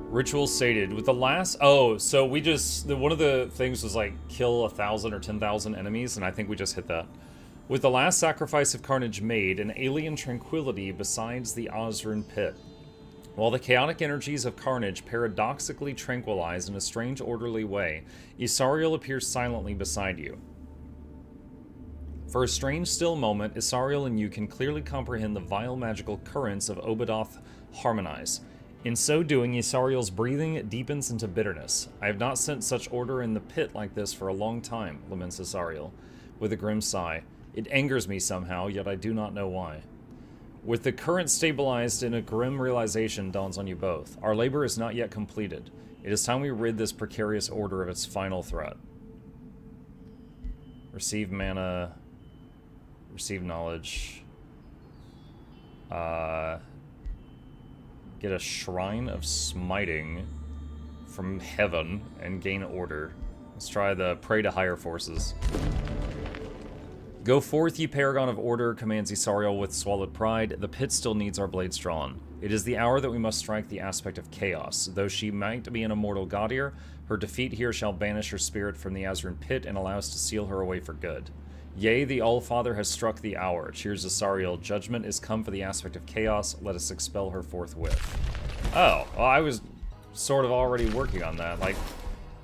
Ritual sated. With the last... Oh, so we just... One of the things was like kill 1,000 or 10,000 enemies, and I think we just hit that. With the last sacrifice of carnage made, an alien tranquility besides the Ozrun pit. While the chaotic energies of carnage paradoxically tranquilize in a strange orderly way, Isariel appears silently beside you. For a strange still moment, Isariel and you can clearly comprehend the vile magical currents of Obadoth harmonize. In so doing, Isariel's breathing deepens into bitterness. I have not sensed such order in the pit like this for a long time, laments Isariel, with a grim sigh. It angers me somehow, yet I do not know why. With the current stabilized in a grim realization dawns on you both. Our labor is not yet completed. It is time we rid this precarious order of its final threat. Receive mana. Receive knowledge. Get a Shrine of Smiting from heaven and gain order. Let's try the Pray to Higher Forces. Go forth, ye Paragon of Order, commands Isariel with swallowed pride. The pit still needs our blades drawn. It is the hour that we must strike the aspect of chaos. Though she might be an immortal god-ear, her defeat here shall banish her spirit from the Ozrun pit and allow us to seal her away for good. Yea, the All-Father has struck the hour. Cheers, Isariel. Judgment is come for the aspect of chaos. Let us expel her forthwith. Oh, well, I was sort of already working on that. Like,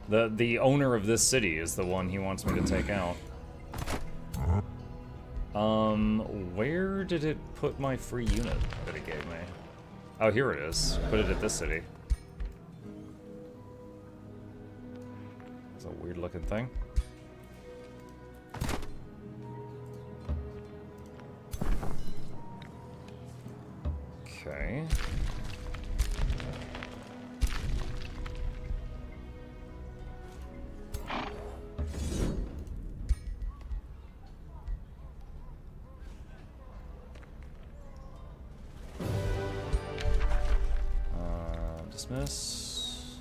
the owner of this city is the one he wants me to take out. Where did it put my free unit that it gave me? Oh, here it is. Put it at this city. It's a weird looking thing. Okay. Dismiss.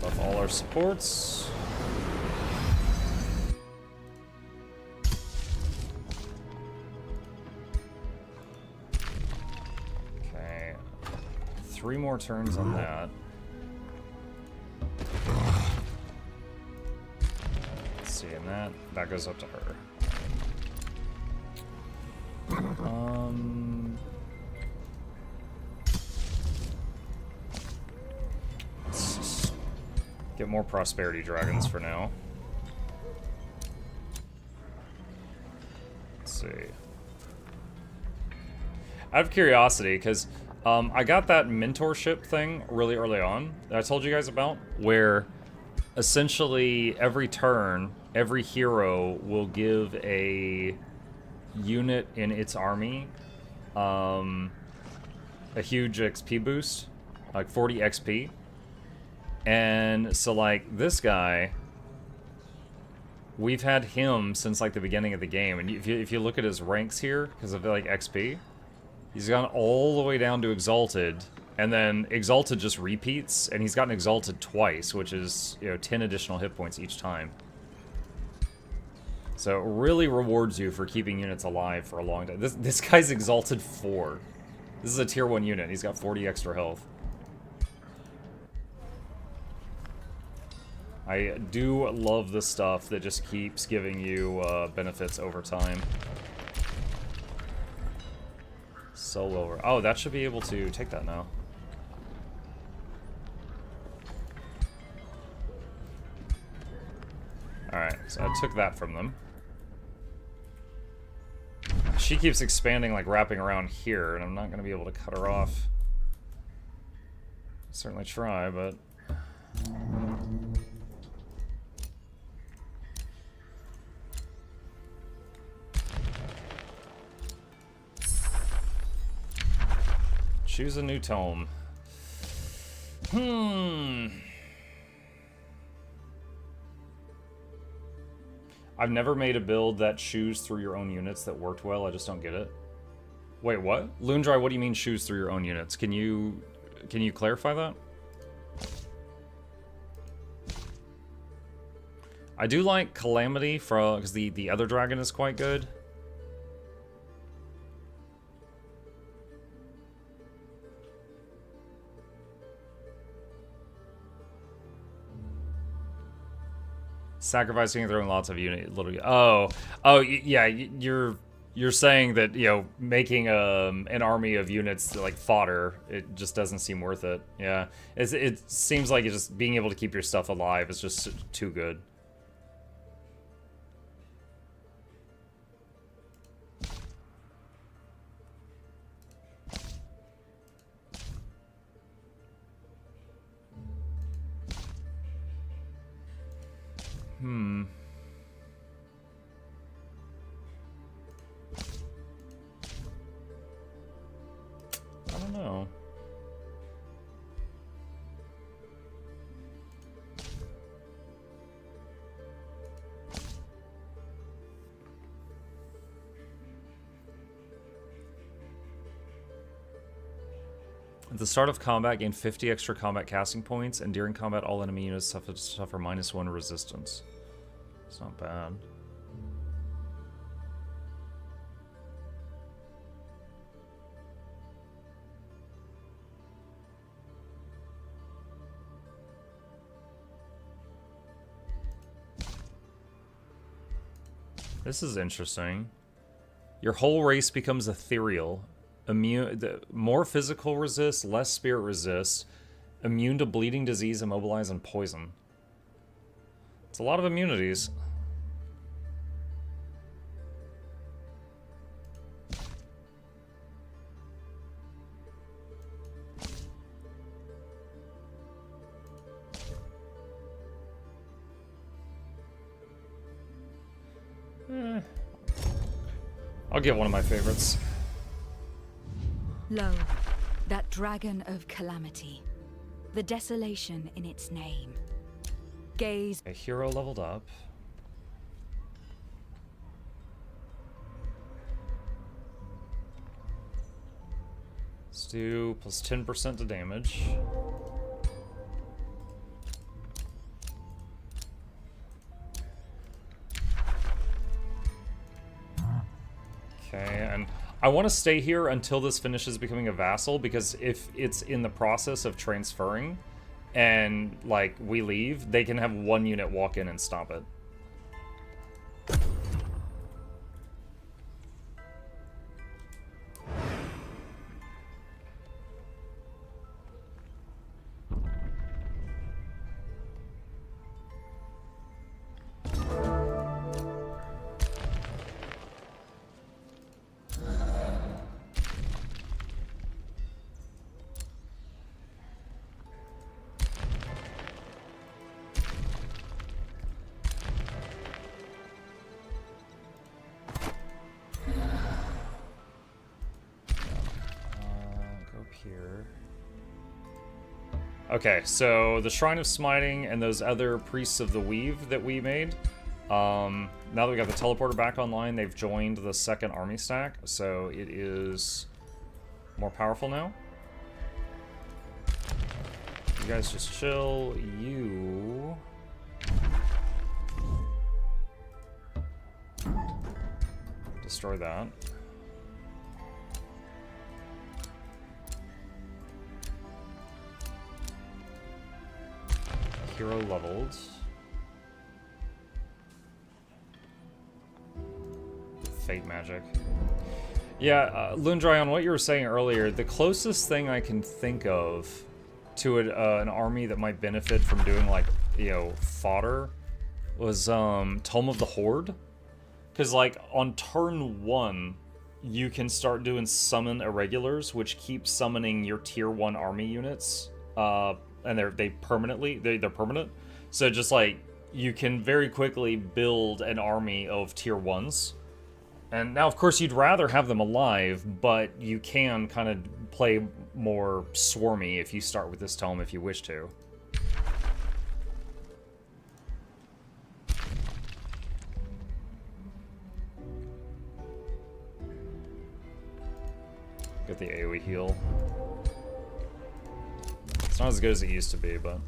Buff all our supports. Okay. 3 more turns on that. Let's see, and that goes up to her. Let's just get more prosperity dragons for now. Let's see. Out of curiosity, because I got that mentorship thing really early on that I told you guys about, where essentially every turn, every hero will give a unit in its army a huge XP boost, like 40 XP. And so like this guy, we've had him since like the beginning of the game, and if you look at his ranks here because of like XP, he's gone all the way down to Exalted, and then Exalted just repeats, and he's gotten Exalted twice, which is, you know, 10 additional hit points each time. So it really rewards you for keeping units alive for a long time. This guy's Exalted 4. This is a tier 1 unit. He's got 40 extra health. I do love the stuff that just keeps giving you benefits over time. Solo over. Oh, that should be able to take that now. Alright, so I took that from them. She keeps expanding, like wrapping around here, and I'm not going to be able to cut her off. Certainly try, but... Choose a new tome. I've never made a build that chews through your own units that worked well. I just don't get it. Wait, what? Loondry, what do you mean chews through your own units? Can you clarify that? I do like Calamity because the other dragon is quite good. Sacrificing and throwing lots of yeah, you're saying that, you know, making an army of units like fodder, it just doesn't seem worth it. Yeah, it seems like it's just being able to keep your stuff alive is just too good. I don't know. At the start of combat, gain 50 extra combat casting points, and during combat, all enemy units suffer -1 resistance. It's not bad. This is interesting. Your whole race becomes ethereal. More physical resist, less spirit resist. Immune to bleeding, disease, immobilize, and poison. It's a lot of immunities. I'll get one of my favorites. Lo, that dragon of calamity. The desolation in its name. Gaze. A hero leveled up. Let's do plus 10% to damage. Okay, and I want to stay here until this finishes becoming a vassal, because if it's in the process of transferring and, like, we leave, they can have one unit walk in and stop it. Okay, so the Shrine of Smiting and those other Priests of the Weave that we made, now that we got the teleporter back online, they've joined the second army stack, so it is more powerful now. You guys just chill. You... destroy that. Hero leveled. Fate magic. Yeah, Lundry, on what you were saying earlier, the closest thing I can think of to an army that might benefit from doing, like, you know, fodder was Tome of the Horde. Because, like, on turn 1, you can start doing summon irregulars, which keep summoning your tier 1 army units. And they're permanent. So just like you can very quickly build an army of tier 1s. And now of course you'd rather have them alive, but you can kind of play more swarmy if you start with this tome if you wish to. Get the AoE heal. It's not as good as it used to be, but...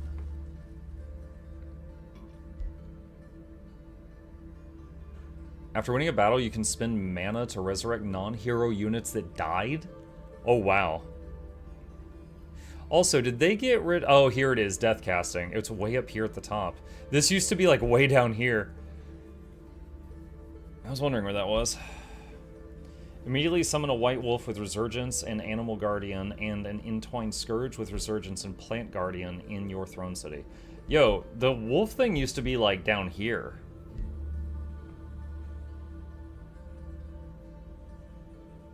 After winning a battle, you can spend mana to resurrect non-hero units that died? Oh, wow. Also, did they get rid... Oh, here it is, death casting. It's way up here at the top. This used to be, like, way down here. I was wondering where that was. Immediately summon a White Wolf with Resurgence and Animal Guardian, and an Entwined Scourge with Resurgence and Plant Guardian in your Throne City. Yo, the wolf thing used to be, like, down here.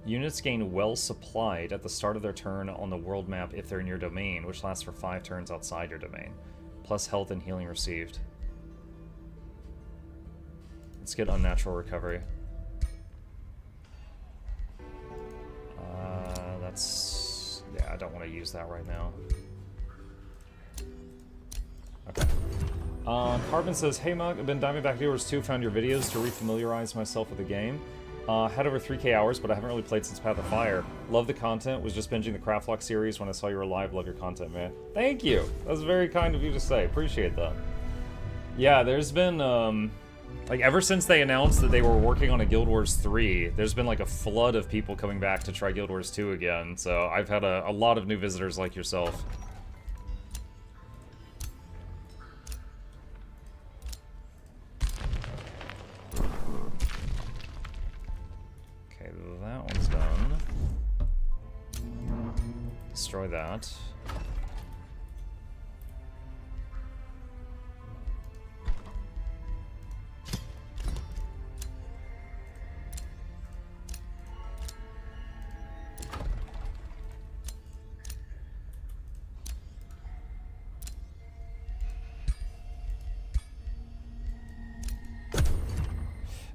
Units gain Well Supplied at the start of their turn on the world map if they're in your domain, which lasts for 5 turns outside your domain. Plus health and healing received. Let's get Unnatural Recovery. Yeah, I don't want to use that right now. Okay. Carbon says, hey Mug, I've been diving back to yours too, found your videos to refamiliarize myself with the game. Had over 3k hours, but I haven't really played since Path of Fire. Love the content, was just binging the Craftlock series when I saw you were live. Love your content, man. Thank you! That was very kind of you to say, appreciate that. Yeah, there's been, like, ever since they announced that they were working on a Guild Wars 3, there's been, like, a flood of people coming back to try Guild Wars 2 again, so I've had a lot of new visitors like yourself. Okay, that one's done. Destroy that.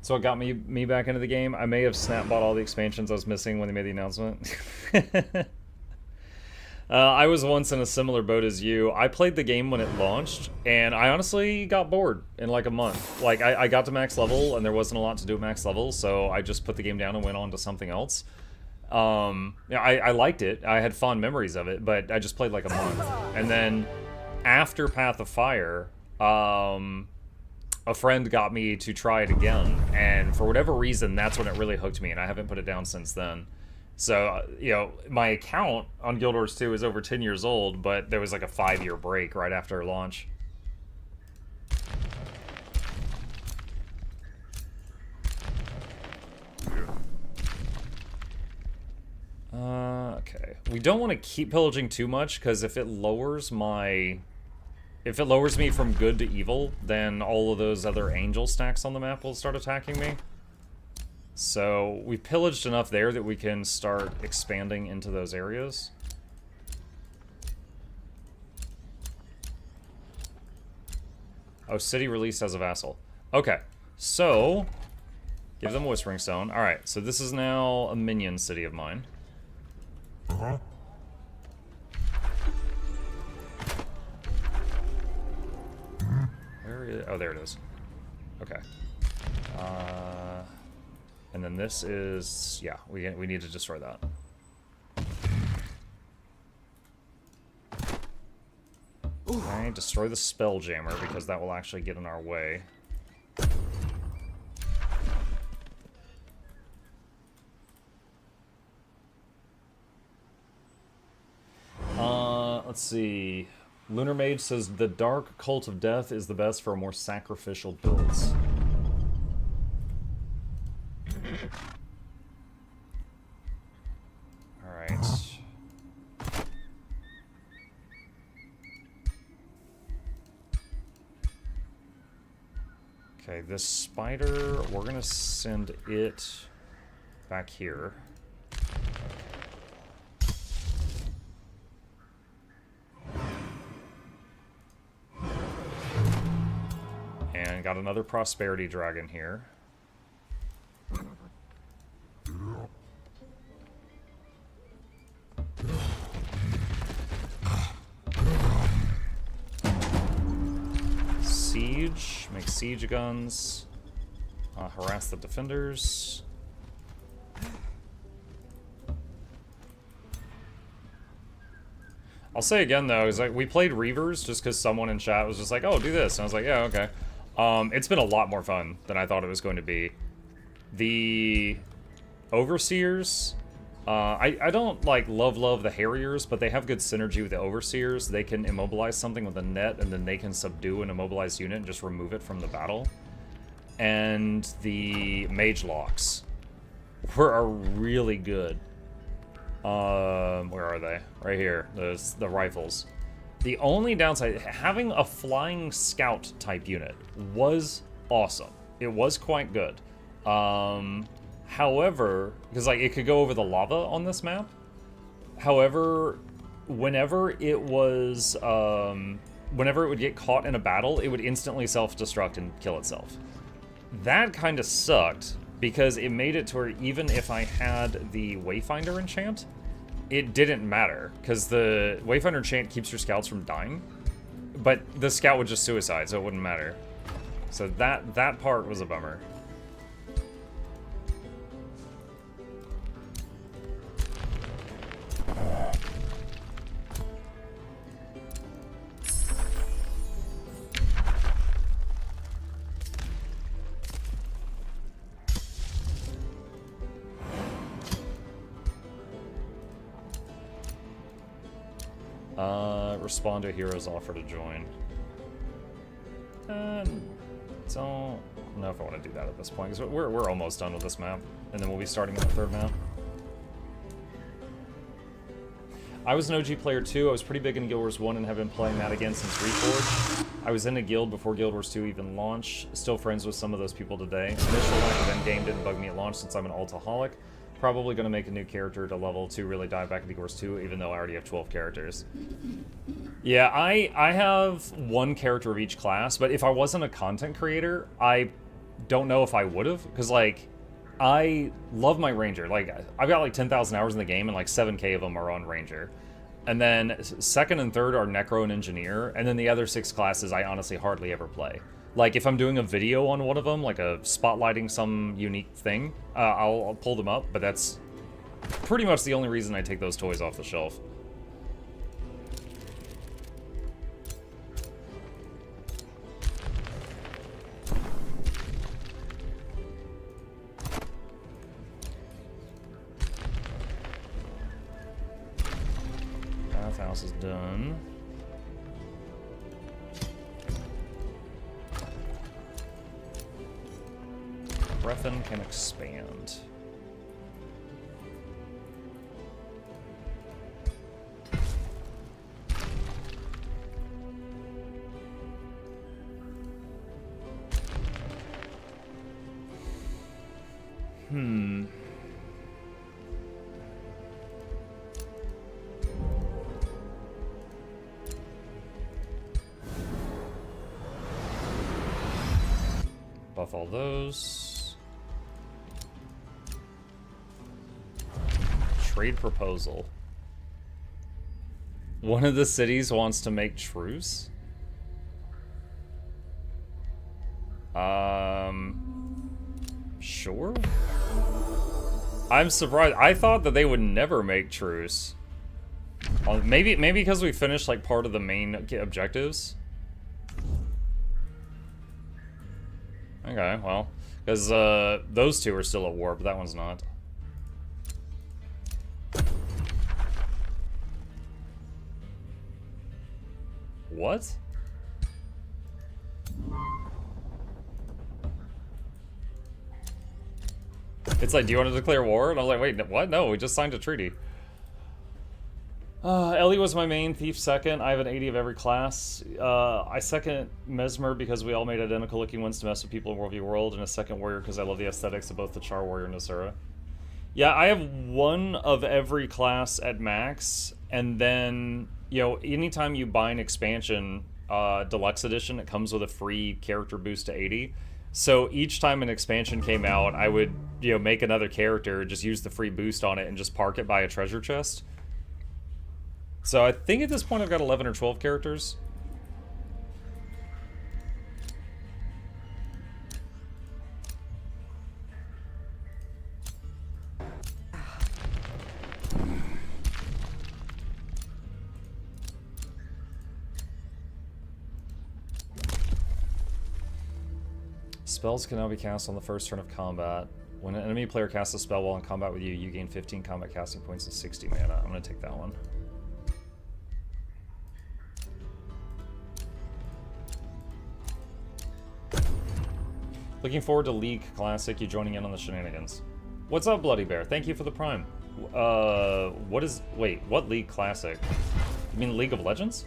So what got me back into the game? I may have snap bought all the expansions I was missing when they made the announcement. I was once in a similar boat as you. I played the game when it launched, and I honestly got bored in like a month. Like, I got to max level, and there wasn't a lot to do at max level, so I just put the game down and went on to something else. Yeah, I liked it. I had fond memories of it, but I just played like a month. And then after Path of Fire, a friend got me to try it again, and for whatever reason, that's when it really hooked me, and I haven't put it down since then. So, you know, my account on Guild Wars 2 is over 10 years old, but there was like a 5-year break right after launch. Okay. We don't want to keep pillaging too much, because if it lowers me from good to evil, then all of those other angel stacks on the map will start attacking me. So we pillaged enough there that we can start expanding into those areas. Oh, city released as a vassal. Okay, so give them Whispering Stone. Alright, so this is now a minion city of mine. Where is, oh, there it is. Okay. And then this is, yeah, we need to destroy that. Okay, destroy the Spelljammer, because that will actually get in our way. Let's see. Lunar Mage says the Dark Cult of Death is the best for more sacrificial builds. Alright. Okay, this spider, we're gonna send it back here. And got another prosperity dragon here. Siege, make siege guns. Harass the defenders. I'll say again though, is like we played Reavers just because someone in chat was just like, "Oh, do this," and I was like, "Yeah, okay." It's been a lot more fun than I thought it was going to be. The Overseers, I don't like love the Harriers, but they have good synergy with the Overseers. They can immobilize something with a net, and then they can subdue an immobilized unit and just remove it from the battle. And the Mage Locks are really good. Where are they? Right here. There's the rifles. The only downside, having a flying scout type unit was awesome. It was quite good. However, because like it could go over the lava on this map. However, whenever it would get caught in a battle, it would instantly self-destruct and kill itself. That kind of sucked because it made it to where even if I had the Wayfinder enchant, it didn't matter, because the Wayfinder enchant keeps your scouts from dying, but the scout would just suicide, so it wouldn't matter. So that part was a bummer. Respond to a hero's offer to join. Don't know if I want to do that at this point, because we're almost done with this map, and then we'll be starting on the third map. I was an OG player too. I was pretty big in Guild Wars 1 and have been playing that again since Reforged. I was in a guild before Guild Wars 2 even launched. Still friends with some of those people today. Initial lack of endgame didn't bug me at launch since I'm an altaholic. Probably going to make a new character to level to really dive back into Guild Wars 2, even though I already have 12 characters. Yeah, I have one character of each class, but if I wasn't a content creator, I don't know if I would have, because, like, I love my Ranger. Like, I've got, like, 10,000 hours in the game, and, like, 7K of them are on Ranger. And then second and third are Necro and Engineer, and then the other 6 classes I honestly hardly ever play. Like, if I'm doing a video on one of them, like a spotlighting some unique thing, I'll pull them up, but that's pretty much the only reason I take those toys off the shelf. Bathhouse is done. Breathen can expand. Buff all those. Trade proposal. One of the cities wants to make truce? Sure? I'm surprised. I thought that they would never make truce. Maybe because we finished like part of the main objectives. Okay, well, because those two are still at war, but that one's not. What? It's like, do you want to declare war? And I was like, wait, what? No, we just signed a treaty. Ellie was my main, Thief second. I have an 80 of every class. I second Mesmer because we all made identical looking ones to mess with people in World v. World, and a second Warrior because I love the aesthetics of both the Char Warrior and Nasura. Yeah, I have one of every class at max, and then, you know, anytime you buy an expansion, Deluxe Edition, it comes with a free character boost to 80. So each time an expansion came out, I would, you know, make another character, just use the free boost on it, and just park it by a treasure chest. So I think at this point I've got 11 or 12 characters. Spells can now be cast on the first turn of combat. When an enemy player casts a spell while in combat with you, you gain 15 combat casting points and 60 mana. I'm going to take that one. Looking forward to League Classic, you joining in on the shenanigans. What's up, Bloody Bear? Thank you for the Prime. Wait, what League Classic? You mean League of Legends?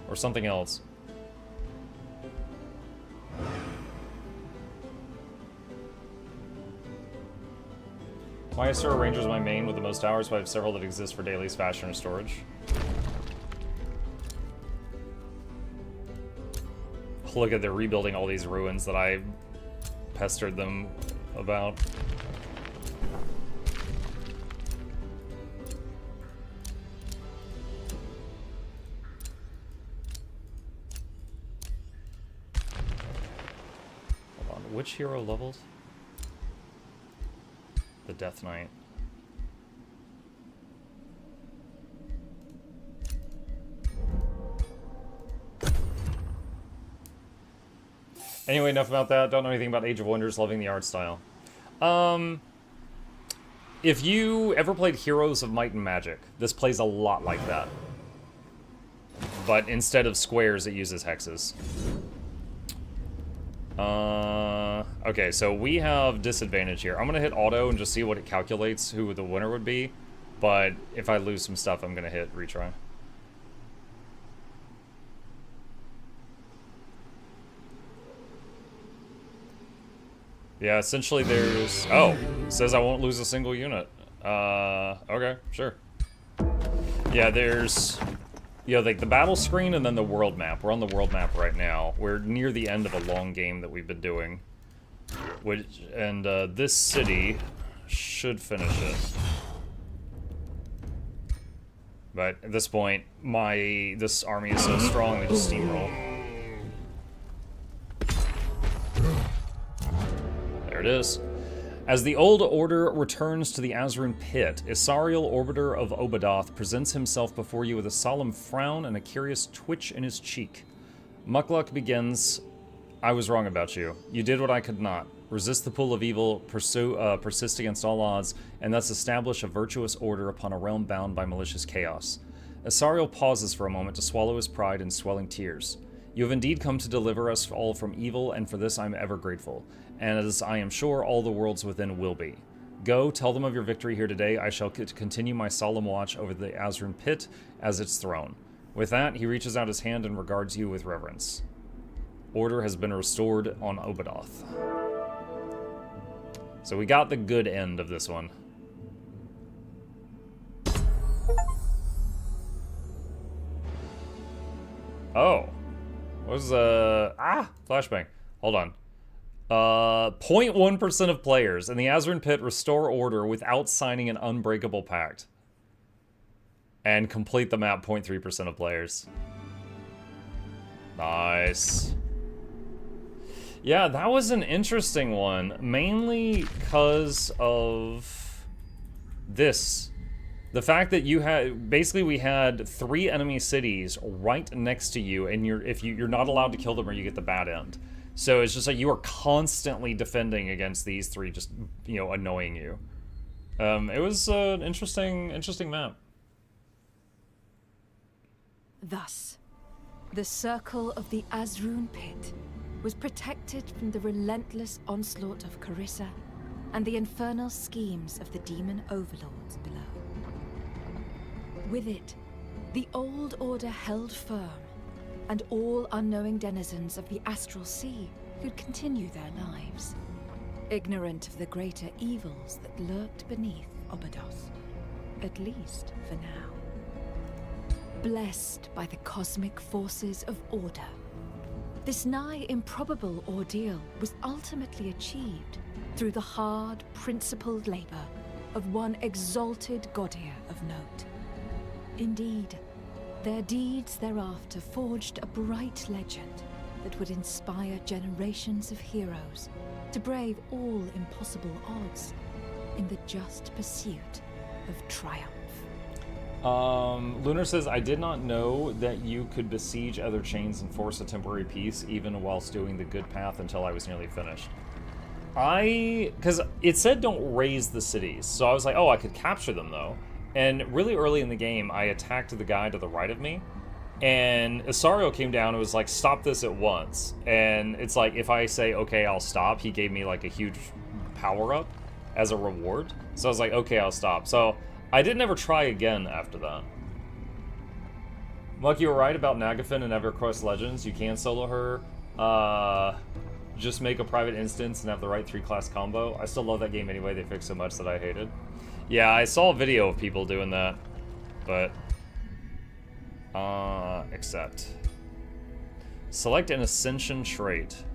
Or something else? Maestro Ranger is my main with the most hours, but I have several that exist for dailies, fashion, or storage. Look at, they're rebuilding all these ruins that I pestered them about. Hold on, which hero leveled? The Death Knight. Anyway, enough about that. Don't know anything about Age of Wonders, loving the art style. If you ever played Heroes of Might and Magic, this plays a lot like that. But instead of squares, it uses hexes. Okay, so we have disadvantage here. I'm gonna hit auto and just see what it calculates who the winner would be. But if I lose some stuff, I'm gonna hit retry. Yeah, essentially there's... Oh, it says I won't lose a single unit. Okay, sure. Yeah, there's... You know, like the battle screen and then the world map. We're on the world map right now. We're near the end of a long game that we've been doing. And this city should finish it. But at this point, this army is so strong, they just steamroll. There it is. As the Old Order returns to the Azrun Pit, Isariel, Orbiter of Obadoth, presents himself before you with a solemn frown and a curious twitch in his cheek. Mukluk begins, I was wrong about you. You did what I could not. Resist the pull of evil, persist against all odds, and thus establish a virtuous order upon a realm bound by malicious chaos. Isariel pauses for a moment to swallow his pride in swelling tears. You have indeed come to deliver us all from evil, and for this I am ever grateful, and as I am sure all the worlds within will be. Go, tell them of your victory here today. I shall continue my solemn watch over the Azrun Pit as its throne. With that, he reaches out his hand and regards you with reverence. Order has been restored on Obadoth. So we got the good end of this one. Oh. What was flashbang. Hold on. 0.1% of players in the Azrun Pit restore order without signing an unbreakable pact. And complete the map, 0.3% of players. Nice. Yeah, that was an interesting one, mainly because of this. The fact that you had, basically we had 3 enemy cities right next to you, and you're not allowed to kill them or you get the bad end. So it's just like you are constantly defending against these 3 just, you know, annoying you. It was an interesting map. Thus, the circle of the Azrun Pit was protected from the relentless onslaught of Carissa and the infernal schemes of the demon overlords below. With it, the Old Order held firm, and all unknowing denizens of the Astral Sea could continue their lives, ignorant of the greater evils that lurked beneath Obadoth, at least for now. Blessed by the cosmic forces of order, this nigh improbable ordeal was ultimately achieved through the hard, principled labor of one exalted Godir of note. Indeed, their deeds thereafter forged a bright legend that would inspire generations of heroes to brave all impossible odds in the just pursuit of triumph. Lunar says, I did not know that you could besiege other chains and force a temporary peace even whilst doing the good path until I was nearly finished. Because it said don't raise the cities, so I was like, oh, I could capture them though. And really early in the game, I attacked the guy to the right of me, and Isariel came down and was like, stop this at once. And it's like, if I say, okay, I'll stop, he gave me like a huge power-up as a reward. So I was like, okay, I'll stop. So I didn't ever try again after that. Muck, you were right about Nagafin and EverQuest Legends. You can solo her. Just make a private instance and have the right 3-class combo. I still love that game anyway. They fixed so much that I hated. Yeah, I saw a video of people doing that, but accept. Select an ascension trait.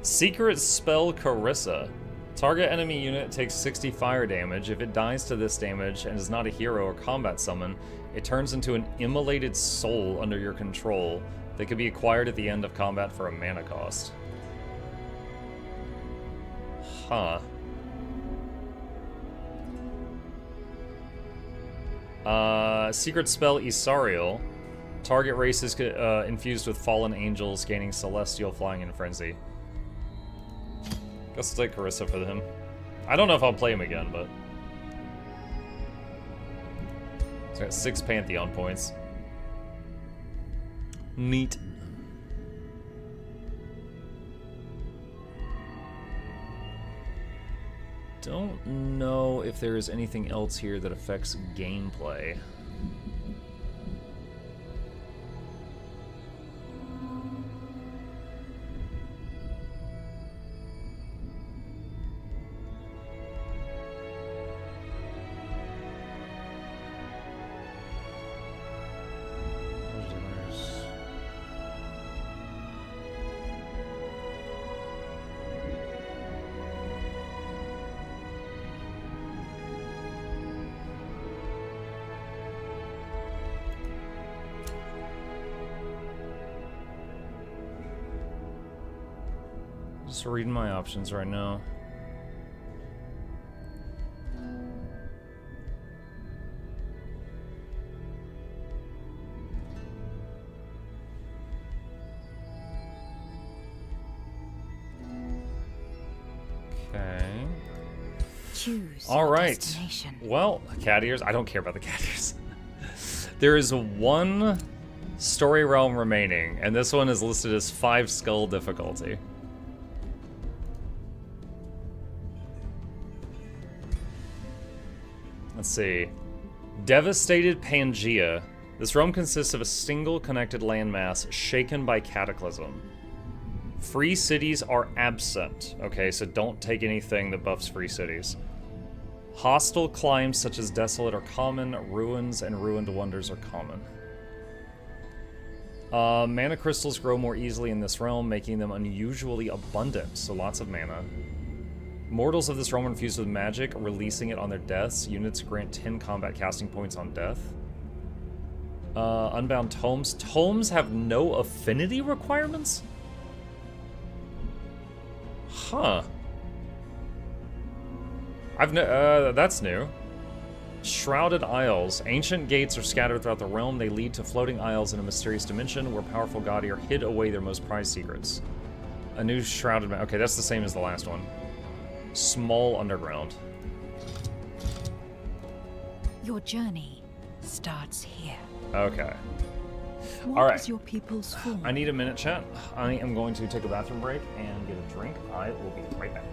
Secret spell Carissa. Target enemy unit takes 60 fire damage. If it dies to this damage and is not a hero or combat summon, it turns into an immolated soul under your control that can be acquired at the end of combat for a mana cost. Huh. Secret spell Isariel. Target race is infused with fallen angels, gaining celestial flying and frenzy. Guess I'll take Carissa for him. I don't know if I'll play him again, but he's got 6 Pantheon points. Neat. Don't know if there is anything else here that affects gameplay. Just reading my options right now. Okay. Choose All your right. destination. Well, cat ears. I don't care about the cat ears. There is one story realm remaining, and this one is listed as 5 skull difficulty. Let's see. Devastated Pangaea. This realm consists of a single connected landmass shaken by cataclysm. Free cities are absent. Okay, so don't take anything that buffs free cities. Hostile climes such as Desolate are common. Ruins and Ruined Wonders are common. Mana crystals grow more easily in this realm, making them unusually abundant, so lots of mana. Mortals of this realm are infused with magic, releasing it on their deaths. Units grant 10 combat casting points on death. Unbound Tomes. Tomes have no affinity requirements? Huh. That's new. Shrouded Isles. Ancient gates are scattered throughout the realm. They lead to floating isles in a mysterious dimension where powerful Gaudier hid away their most prized secrets. A new shrouded... Okay, that's the same as the last one. Small underground. Your journey starts here. Okay. What All right. is your people's form? I need a minute, chat. I am going to take a bathroom break and get a drink. I will be right back.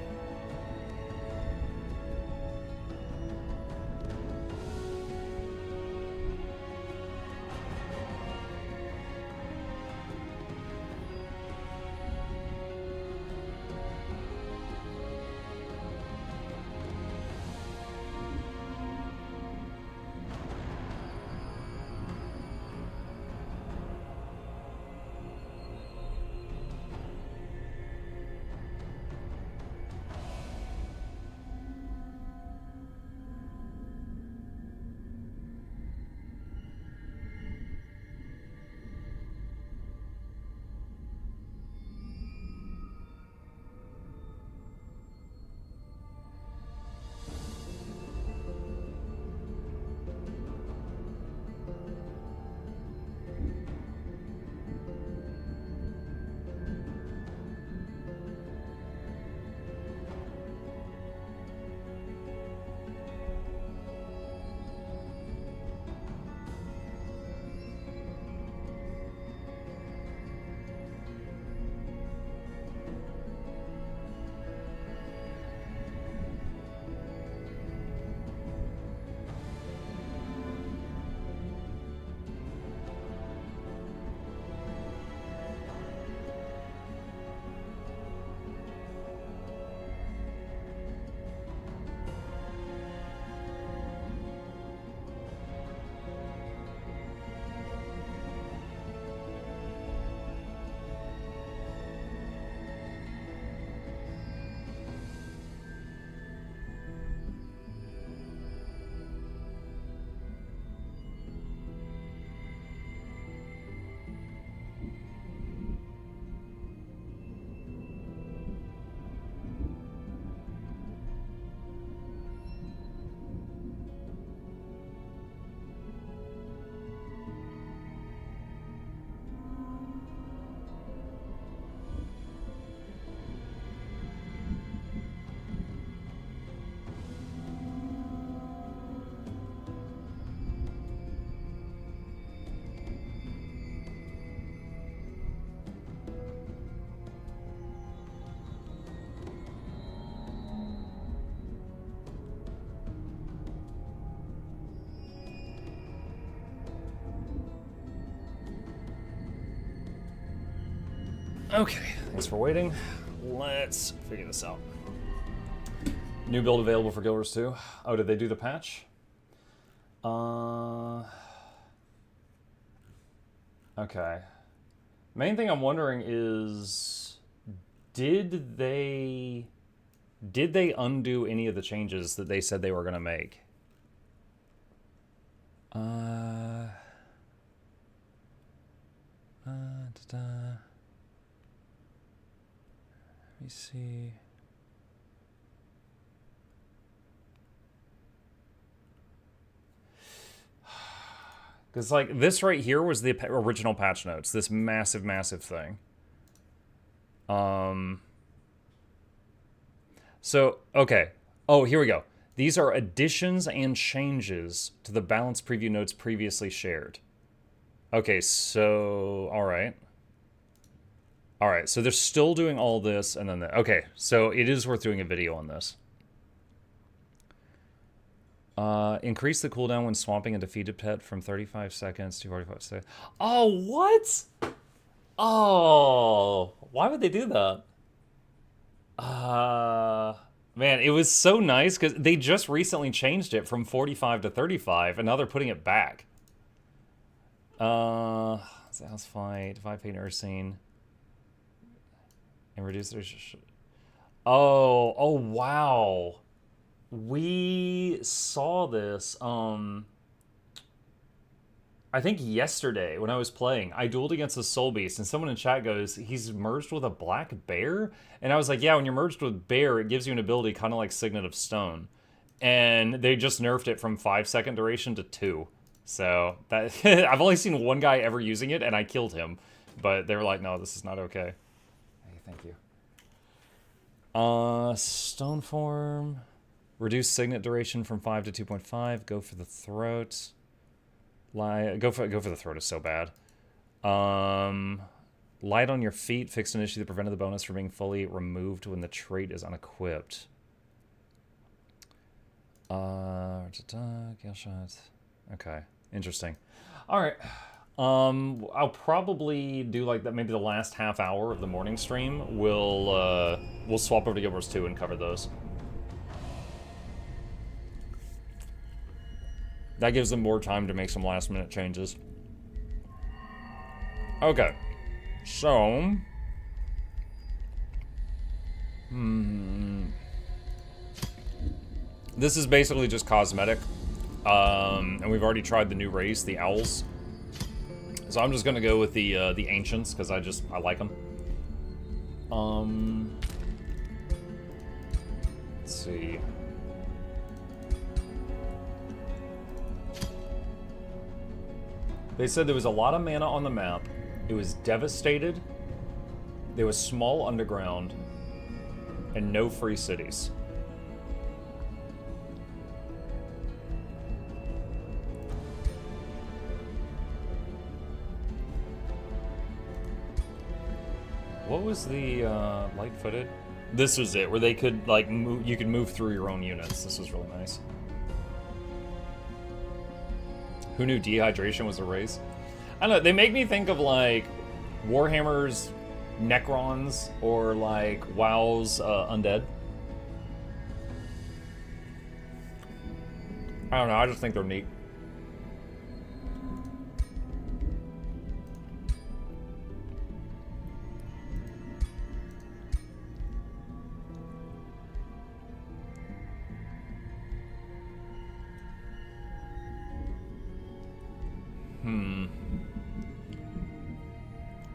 Okay, thanks for waiting. Let's figure this out. New build available for Guilders too. Oh, did they do the patch? Okay. Main thing I'm wondering is, did they undo any of the changes that they said they were gonna make? me see. Because, like, this right here was the original patch notes. This massive, massive thing. So, okay. Oh, here we go. These are additions and changes to the balance preview notes previously shared. Okay, so, all right. All right, so they're still doing all this, and then okay, so it is worth doing a video on this. Increase the cooldown when swapping a defeated pet from 35 seconds to 45 seconds. Oh, what? Oh, why would they do that? Man, it was so nice because they just recently changed it from 45 to 35, and now they're putting it back. House fight, 5 nursing, and reduce their. Oh, wow. We saw this, I think yesterday when I was playing. I dueled against a Soul Beast, and someone in chat goes, he's merged with a black bear? And I was like, yeah, when you're merged with bear, it gives you an ability kind of like Signet of Stone. And they just nerfed it from 5-second duration to 2. So, that I've only seen one guy ever using it, and I killed him. But they were like, no, this is not okay. Hey, thank you. Stone form. Reduce Signet duration from 5 to 2.5. Go for the throat. Go for the throat is so bad. Light on your feet. Fixed an issue that prevented the bonus from being fully removed when the trait is unequipped. Gale shot. Okay, interesting. All right. I'll probably do like that. Maybe the last half hour of the morning stream. We'll swap over to Guild Wars 2 and cover those. That gives them more time to make some last-minute changes. Okay. So... This is basically just cosmetic. And we've already tried the new race, the Owls. So I'm just gonna go with the Ancients, because I like them. Let's see... They said there was a lot of mana on the map. It was devastated. There was small underground. And no free cities. What was the light-footed? This was it, where they could like move. You could move through your own units. This was really nice. Who knew dehydration was a race? I don't know, they make me think of like Warhammer's Necrons or like WoW's Undead. I don't know, I just think they're neat.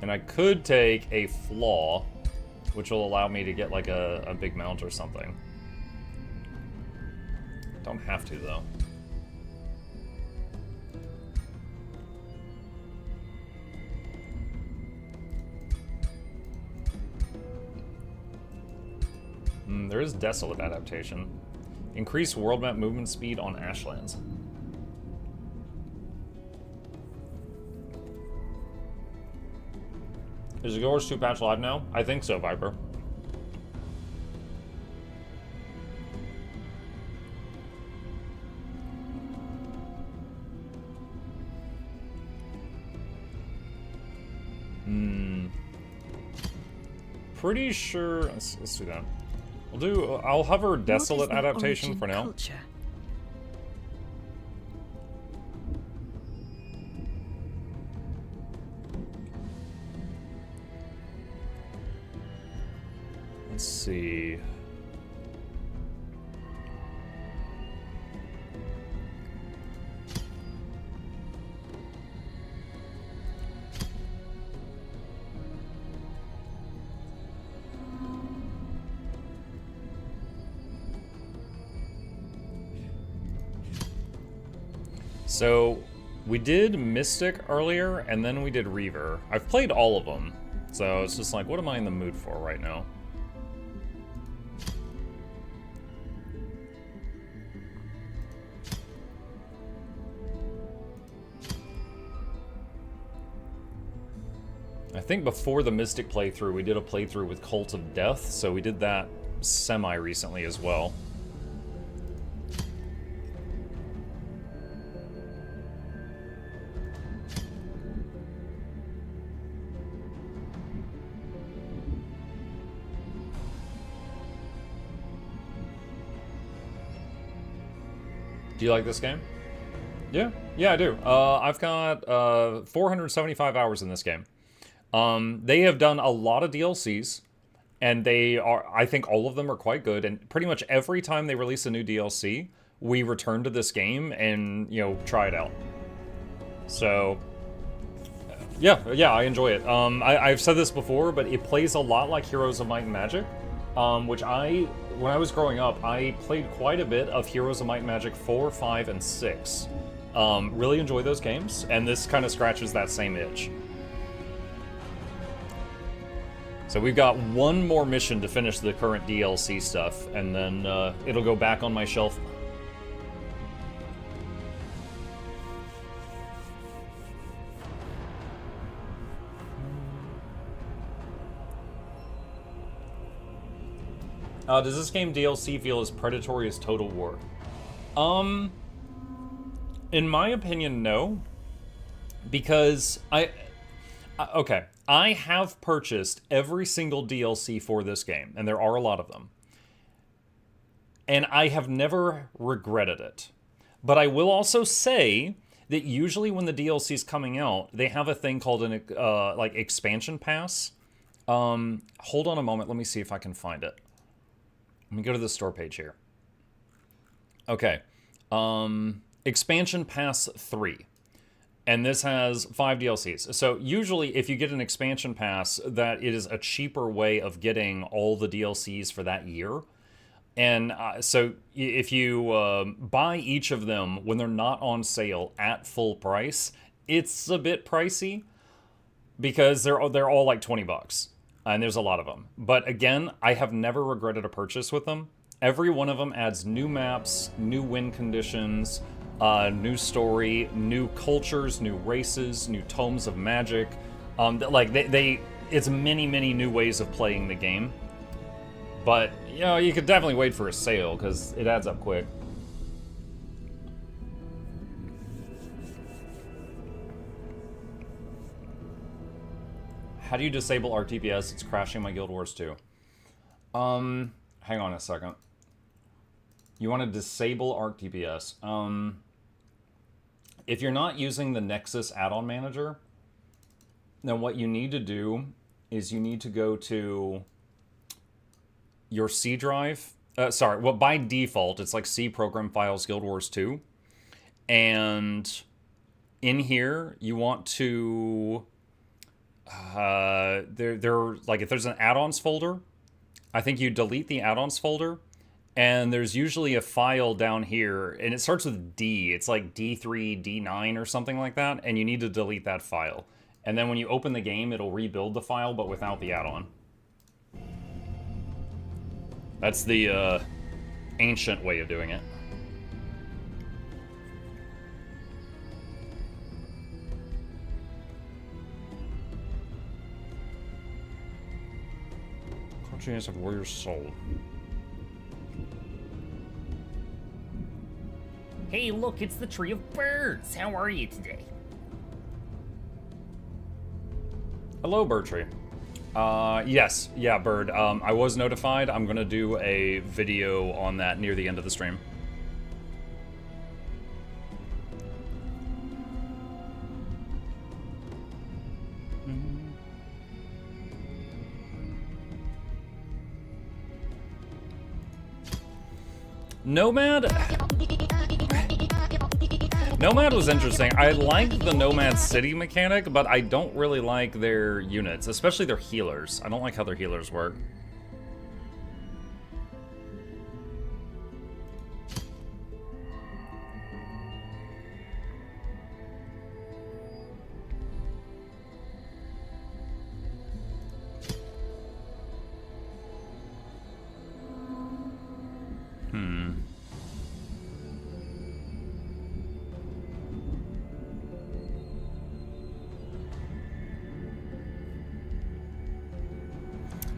And I could take a flaw, which will allow me to get like a big mount or something. Don't have to though. There is Desolate adaptation. Increase world map movement speed on Ashlands. Is the Guild Wars 2 patch live now? I think so, Viper. Pretty sure. Let's do that. I'll hover Desolate adaptation for now. Culture? Let's see. So, we did Mystic earlier, and then we did Reaver. I've played all of them, so it's just like, what am I in the mood for right now? I think before the Mystic playthrough, we did a playthrough with Cult of Death, so we did that semi-recently as well. Do you like this game? Yeah, I do. I've got 475 hours in this game. They have done a lot of DLCs, and I think all of them are quite good, and pretty much every time they release a new DLC, we return to this game and, you know, try it out. So, yeah, I enjoy it. I've said this before, but it plays a lot like Heroes of Might and Magic, which when I was growing up, I played quite a bit of Heroes of Might and Magic 4, 5, and 6. Really enjoy those games, and this kind of scratches that same itch. So we've got one more mission to finish the current DLC stuff, and then it'll go back on my shelf. Does this game DLC feel as predatory as Total War? In my opinion, no. Because okay, I have purchased every single DLC for this game, and there are a lot of them. And I have never regretted it. But I will also say that usually when the DLC is coming out, they have a thing called an like expansion pass. Hold on a moment, let me see if I can find it. Let me go to the store page here. Okay. Expansion Pass 3. And this has 5 DLCs. So usually if you get an expansion pass, that it is a cheaper way of getting all the DLCs for that year. And so if you buy each of them when they're not on sale at full price, it's a bit pricey because they're all like 20 bucks. And there's a lot of them. But again, I have never regretted a purchase with them. Every one of them adds new maps, new win conditions, new story, new cultures, new races, new tomes of magic. It's many new ways of playing the game. But, you know, you could definitely wait for a sale, because it adds up quick. How do you disable RTPS? It's crashing my Guild Wars 2. Hang on a second. You want to disable ArcTPS. If you're not using the Nexus add-on manager, then what you need to do is you need to go to your C drive. Well, by default, it's like C Program Files Guild Wars 2. And in here, you want to... like, if there's an add-ons folder, I think you delete the add-ons folder, and there's usually a file down here, and it starts with D. It's like D3, D9 or something like that, and you need to delete that file. And then when you open the game, it'll rebuild the file, but without the add-on. That's the ancient way of doing it. Chance of Warrior's Soul. Hey, look, it's the Tree of Birds. How are you today? Hello, Birdtree. Yes, yeah, Bird. I was notified. I'm gonna do a video on that near the end of the stream. Nomad was interesting. I liked the Nomad City mechanic, but I don't really like their units, especially their healers. I don't like how their healers work.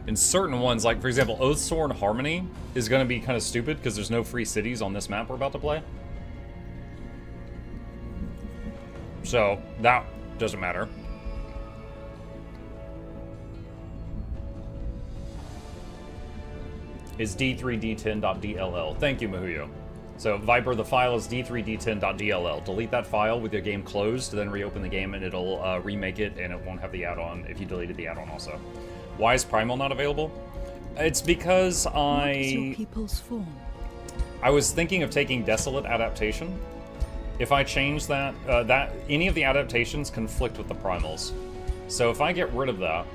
In certain ones, like for example, Oathsworn Harmony is going to be kind of stupid because there's no free cities on this map we're about to play. So that doesn't matter. Is d3d10.dll. Thank you, Mahuyo. So Viper, the file is d3d10.dll. Delete that file with your game closed, then reopen the game and it'll remake it, and it won't have the add-on if you deleted the add-on also. Why is Primal not available? It's because What is your people's form? I was thinking of taking Desolate Adaptation. If I change that, any of the adaptations conflict with the Primals. So if I get rid of that,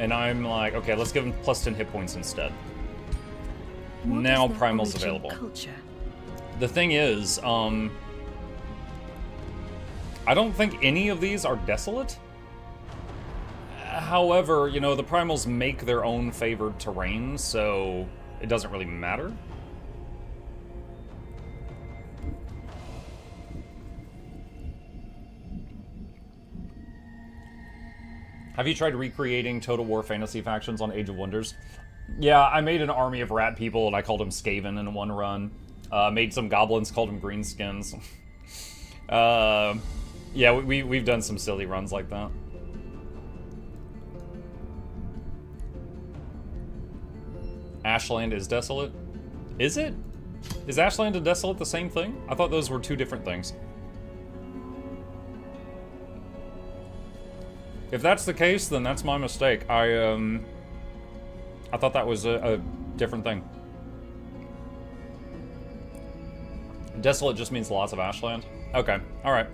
and I'm like, okay, let's give him plus 10 hit points instead. What Now is their Primal's origin available. Culture? The thing is, I don't think any of these are Desolate. However, you know, the Primals make their own favored terrain, so it doesn't really matter. Have you tried recreating Total War fantasy factions on Age of Wonders? Yeah, I made an army of rat people and I called them Skaven in one run. Made some goblins, called them Greenskins. Yeah, we've done some silly runs like that. Ashland is Desolate? Is it? Is Ashland and Desolate the same thing? I thought those were two different things. If that's the case, then that's my mistake. I thought that was a different thing. Desolate just means lots of Ashland. Okay, alright.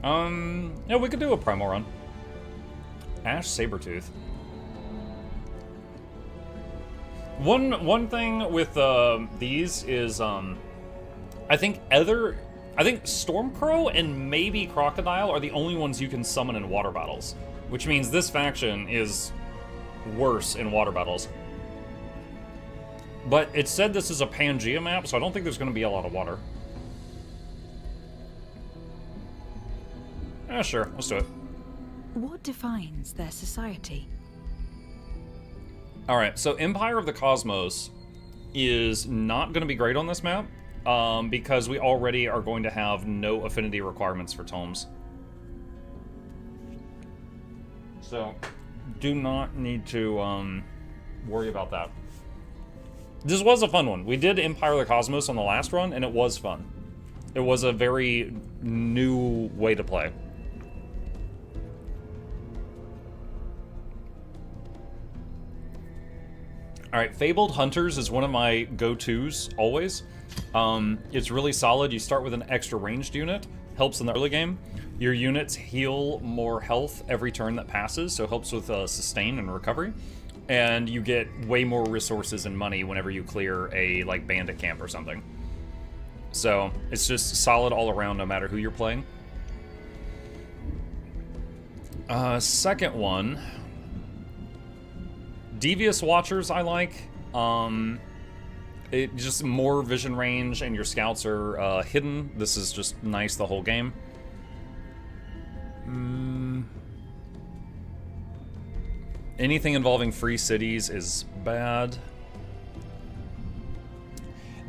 Yeah, we could do a Primal run. Ash Sabertooth. One thing with these is I think Stormcrow and maybe Crocodile are the only ones you can summon in water battles, which means this faction is worse in water battles. But it said this is a Pangea map, so I don't think there's going to be a lot of water. Sure, let's do it. What defines their society? Alright, so Empire of the Cosmos is not going to be great on this map, because we already are going to have no affinity requirements for tomes. So, do not need to worry about that. This was a fun one. We did Empire of the Cosmos on the last run, and it was fun. It was a very new way to play. Alright, Fabled Hunters is one of my go-tos, always. It's really solid. You start with an extra ranged unit, helps in the early game. Your units heal more health every turn that passes, so it helps with sustain and recovery. And you get way more resources and money whenever you clear a, like, bandit camp or something. So, it's just solid all around, no matter who you're playing. Second one... Devious Watchers I like. It just more vision range and your scouts are hidden. This is just nice the whole game. Anything involving free cities is bad.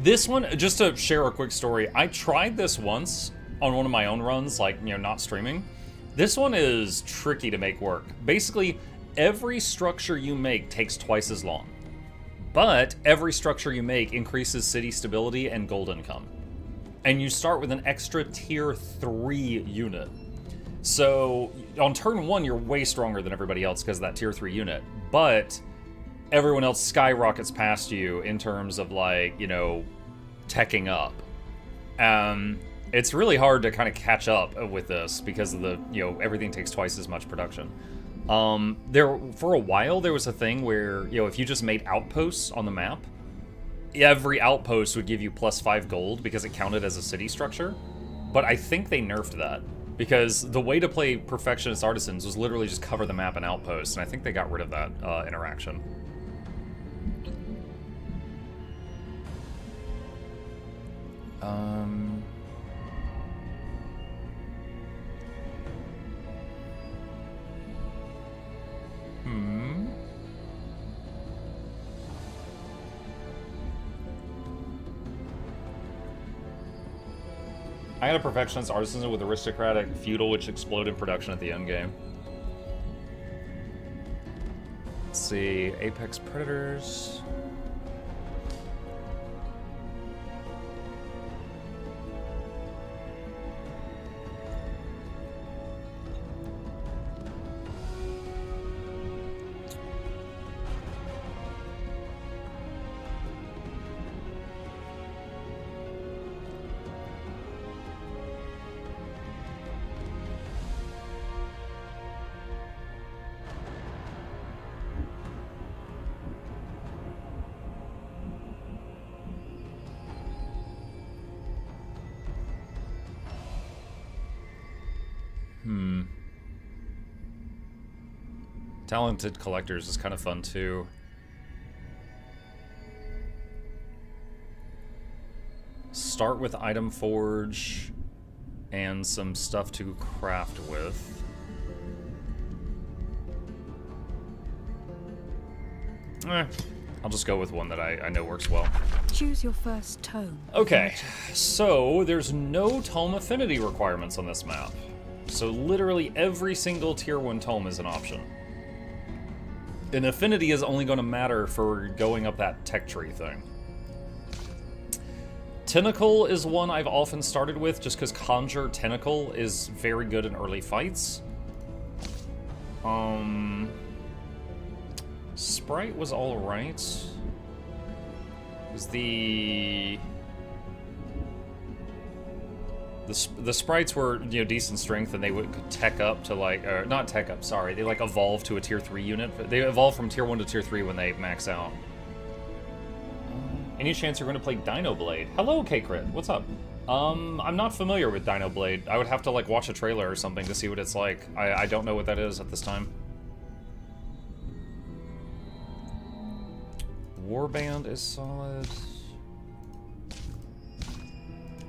This one, just to share a quick story, I tried this once on one of my own runs, like, you know, not streaming. This one is tricky to make work. Basically, every structure you make takes twice as long, but every structure you make increases city stability and gold income. And you start with an extra tier 3 unit. So on turn 1, you're way stronger than everybody else because of that tier 3 unit, but everyone else skyrockets past you in terms of, like, you know, teching up. It's really hard to kind of catch up with this because of the, you know, everything takes twice as much production. For a while, there was a thing where, you know, if you just made outposts on the map, every outpost would give you plus 5 gold because it counted as a city structure. But I think they nerfed that because the way to play Perfectionist Artisans was literally just cover the map in outposts, and I think they got rid of that interaction. I had a perfectionist artisan with aristocratic feudal, which exploded production at the end game. Let's see, Apex Predators. Talented Collectors is kind of fun too. Start with Item Forge and some stuff to craft with. I'll just go with one that I know works well. Choose your first tome. Okay, so there's no tome affinity requirements on this map. So literally every single tier 1 tome is an option. And affinity is only going to matter for going up that tech tree thing. Tentacle is one I've often started with just because Conjure Tentacle is very good in early fights. Sprite was alright. Was the sprites were, you know, decent strength, and they would tech up to like, or not tech up, sorry, they like evolve to a tier 3 unit. They evolve from tier 1 to tier 3 when they max out. Any chance you're going to play Dino Blade? Hello, K-Crit, what's up? I'm not familiar with Dino Blade. I would have to like watch a trailer or something to see what it's like. I don't know what that is at this time. Warband is solid.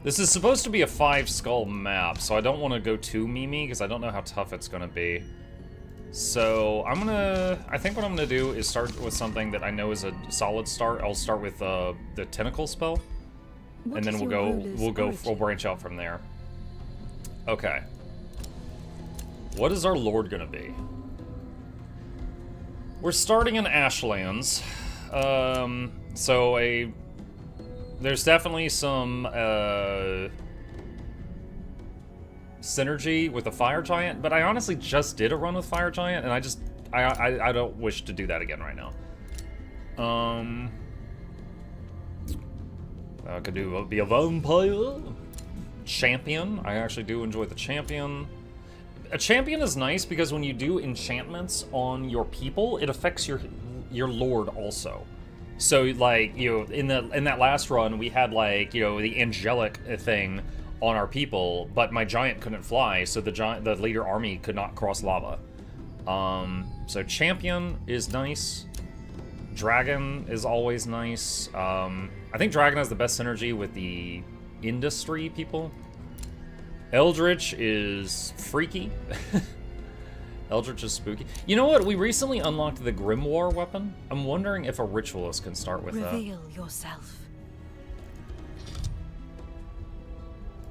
This is supposed to be a 5-skull map, so I don't want to go too memey because I don't know how tough it's going to be. So I think what I'm going to do is start with something that I know is a solid start. I'll start with the tentacle spell, and then we'll branch out from there. Okay. What is our lord going to be? We're starting in Ashlands. There's definitely some synergy with the Fire Giant, but I honestly just did a run with Fire Giant, and I don't wish to do that again right now. I could be a vampire. Champion. I actually do enjoy the champion. A champion is nice because when you do enchantments on your people, it affects your lord also. So, like, you know, in that last run, we had, like, you know, the angelic thing on our people, but my giant couldn't fly, so the leader army could not cross lava. So champion is nice. Dragon is always nice. I think Dragon has the best synergy with the industry people. Eldritch is freaky. Eldritch is spooky. You know what? We recently unlocked the Grimoire weapon. I'm wondering if a ritualist can start with that. Reveal yourself.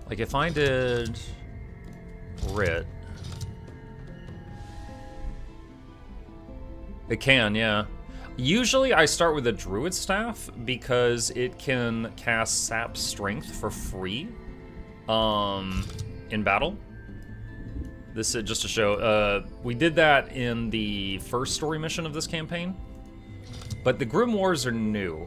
Like if I did Rit. It can, yeah. Usually I start with a Druid Staff because it can cast Sap Strength for free in battle. This is just to show, we did that in the first story mission of this campaign, but the Grimoires are new.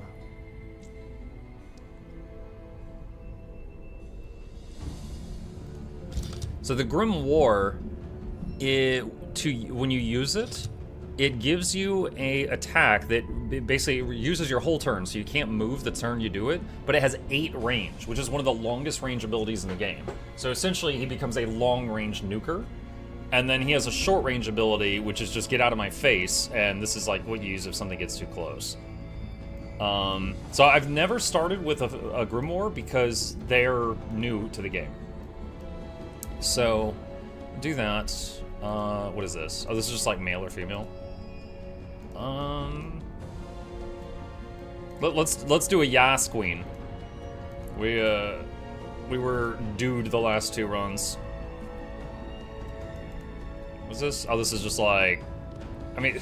So the Grimoire, when you use it, it gives you a attack that basically uses your whole turn, so you can't move the turn you do it, but it has 8 range, which is one of the longest range abilities in the game. So essentially, he becomes a long-range nuker, and then he has a short-range ability, which is just get out of my face, and this is like what you use if something gets too close. So I've never started with a Grimoire because they're new to the game. So, do that. What is this? Oh, this is just like male or female. Let's do a Yas Queen. We were dude the last 2 runs. What's this? Oh, this is just like, I mean,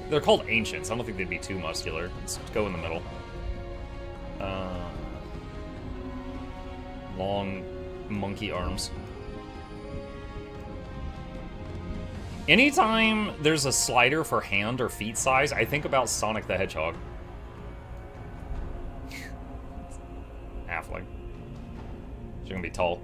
they're called ancients. I don't think they'd be too muscular. Let's go in the middle. Long monkey arms. Anytime there's a slider for hand or feet size, I think about Sonic the Hedgehog. Halfling. She's gonna be tall.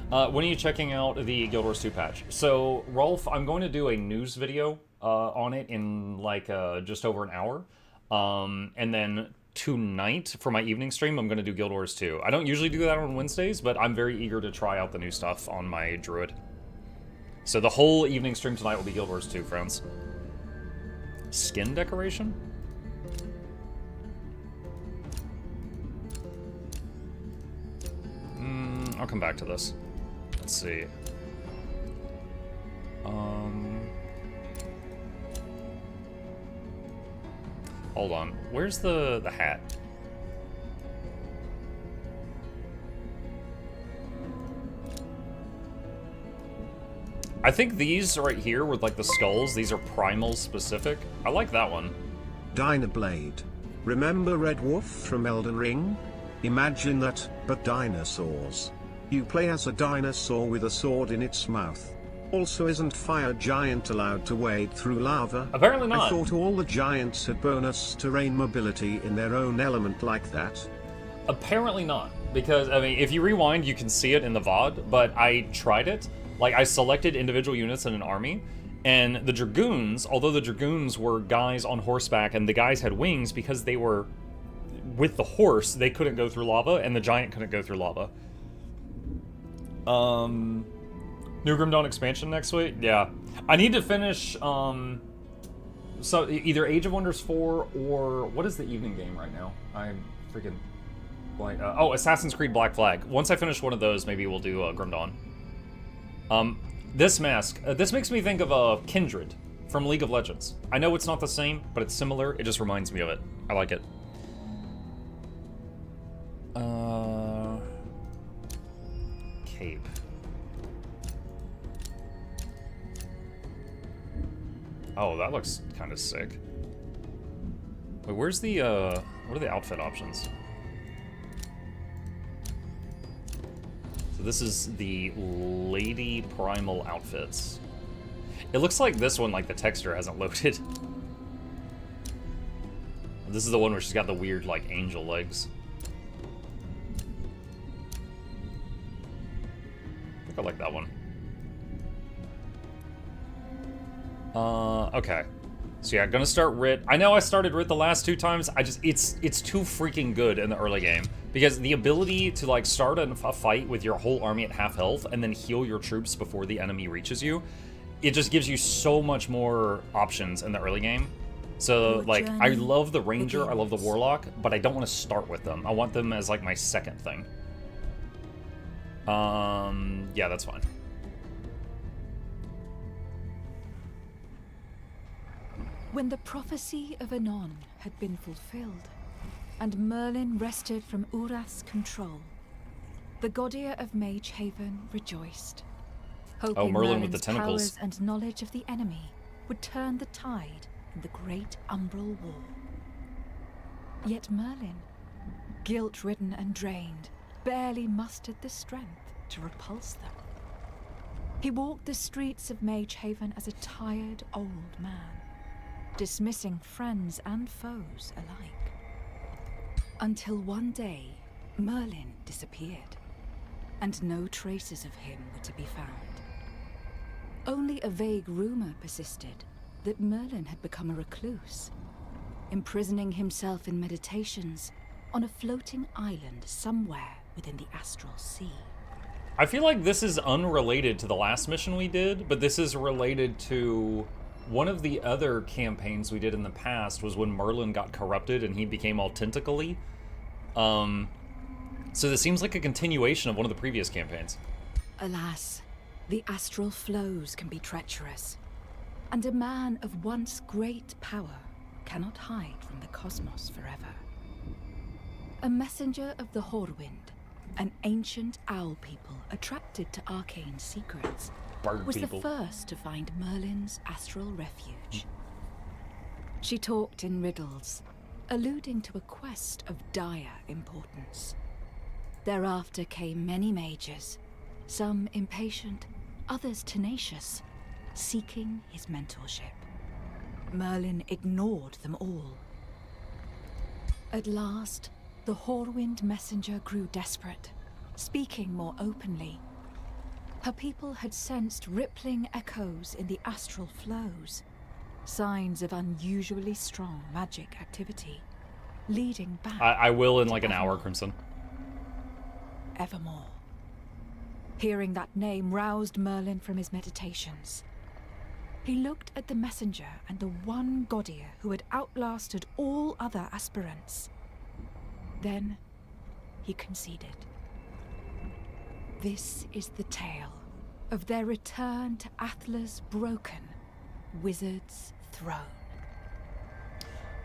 When are you checking out the Guild Wars 2 patch? So, Rolf, I'm going to do a news video on it in like just over an hour. And then tonight, for my evening stream, I'm going to do Guild Wars 2. I don't usually do that on Wednesdays, but I'm very eager to try out the new stuff on my Druid. So the whole evening stream tonight will be Guild Wars 2, friends. Skin decoration? I'll come back to this. Let's see. Hold on. Where's the hat? I think these right here with like the skulls, these are primal specific. I like that one. Dynablade. Remember Red Wolf from Elden Ring? Imagine that, but dinosaurs. You play as a dinosaur with a sword in its mouth. Also, isn't Fire Giant allowed to wade through lava? Apparently not. I thought all the giants had bonus terrain mobility in their own element like that. Apparently not. Because, I mean, if you rewind, you can see it in the VOD, but I tried it. Like, I selected individual units in an army, and the Dragoons, although the Dragoons were guys on horseback and the guys had wings because they were with the horse, they couldn't go through lava, and the giant couldn't go through lava. New Grim Dawn expansion next week? Yeah. I need to finish, so either Age of Wonders 4 or, what is the evening game right now? I'm freaking blank. Oh, Assassin's Creed Black Flag. Once I finish one of those, maybe we'll do Grim Dawn. This mask, this makes me think of Kindred from League of Legends. I know it's not the same, but it's similar. It just reminds me of it. I like it. Cape. Oh, that looks kind of sick. Wait, where's the, what are the outfit options? So this is the Lady Primal outfits. It looks like this one, like the texture hasn't loaded. This is the one where she's got the weird, like, angel legs. I think I like that one. Okay. So yeah, gonna start Rit. I know I started Rit the last 2 times. It's too freaking good in the early game. Because the ability to, like, start a fight with your whole army at half health and then heal your troops before the enemy reaches you, it just gives you so much more options in the early game. So, like, I love the Ranger, I love the Warlock, but I don't want to start with them. I want them as, like, my second thing. Yeah, that's fine. When the prophecy of Anon had been fulfilled, and Merlin wrested from Urath's control, the Godia of Mage Haven rejoiced, hoping Merlin with Merlin's the tentacles. powers and knowledge of the enemy would turn the tide in the great Umbral War. Yet Merlin, guilt-ridden and drained, barely mustered the strength to repulse them. He walked the streets of Mage Haven as a tired old man, dismissing friends and foes alike. Until one day, Merlin disappeared, and no traces of him were to be found. Only a vague rumor persisted that Merlin had become a recluse, imprisoning himself in meditations on a floating island somewhere within the astral sea. I feel like this is unrelated to the last mission we did, but this is related to One of the other campaigns we did in the past was when Merlin got corrupted and he became all tentacle-y. So this seems like a continuation of one of the previous campaigns. Alas, the astral flows can be treacherous, and a man of once great power cannot hide from the cosmos forever. A messenger of the Horwind, an ancient owl people attracted to arcane secrets, Bird was people. the first to find Merlin's astral refuge. She talked in riddles, alluding to a quest of dire importance. Thereafter came many mages, some impatient, others tenacious, seeking his mentorship. Merlin ignored them all. At last, the Horwind messenger grew desperate, speaking more openly. Her people had sensed rippling echoes in the astral flows, signs of unusually strong magic activity, leading back. I will in like to an hour, Evermore. Crimson. Evermore. Hearing that name roused Merlin from his meditations. He looked at the messenger and the one Godier who had outlasted all other aspirants. Then he conceded. This is the tale of their return to Athla's broken wizard's throne.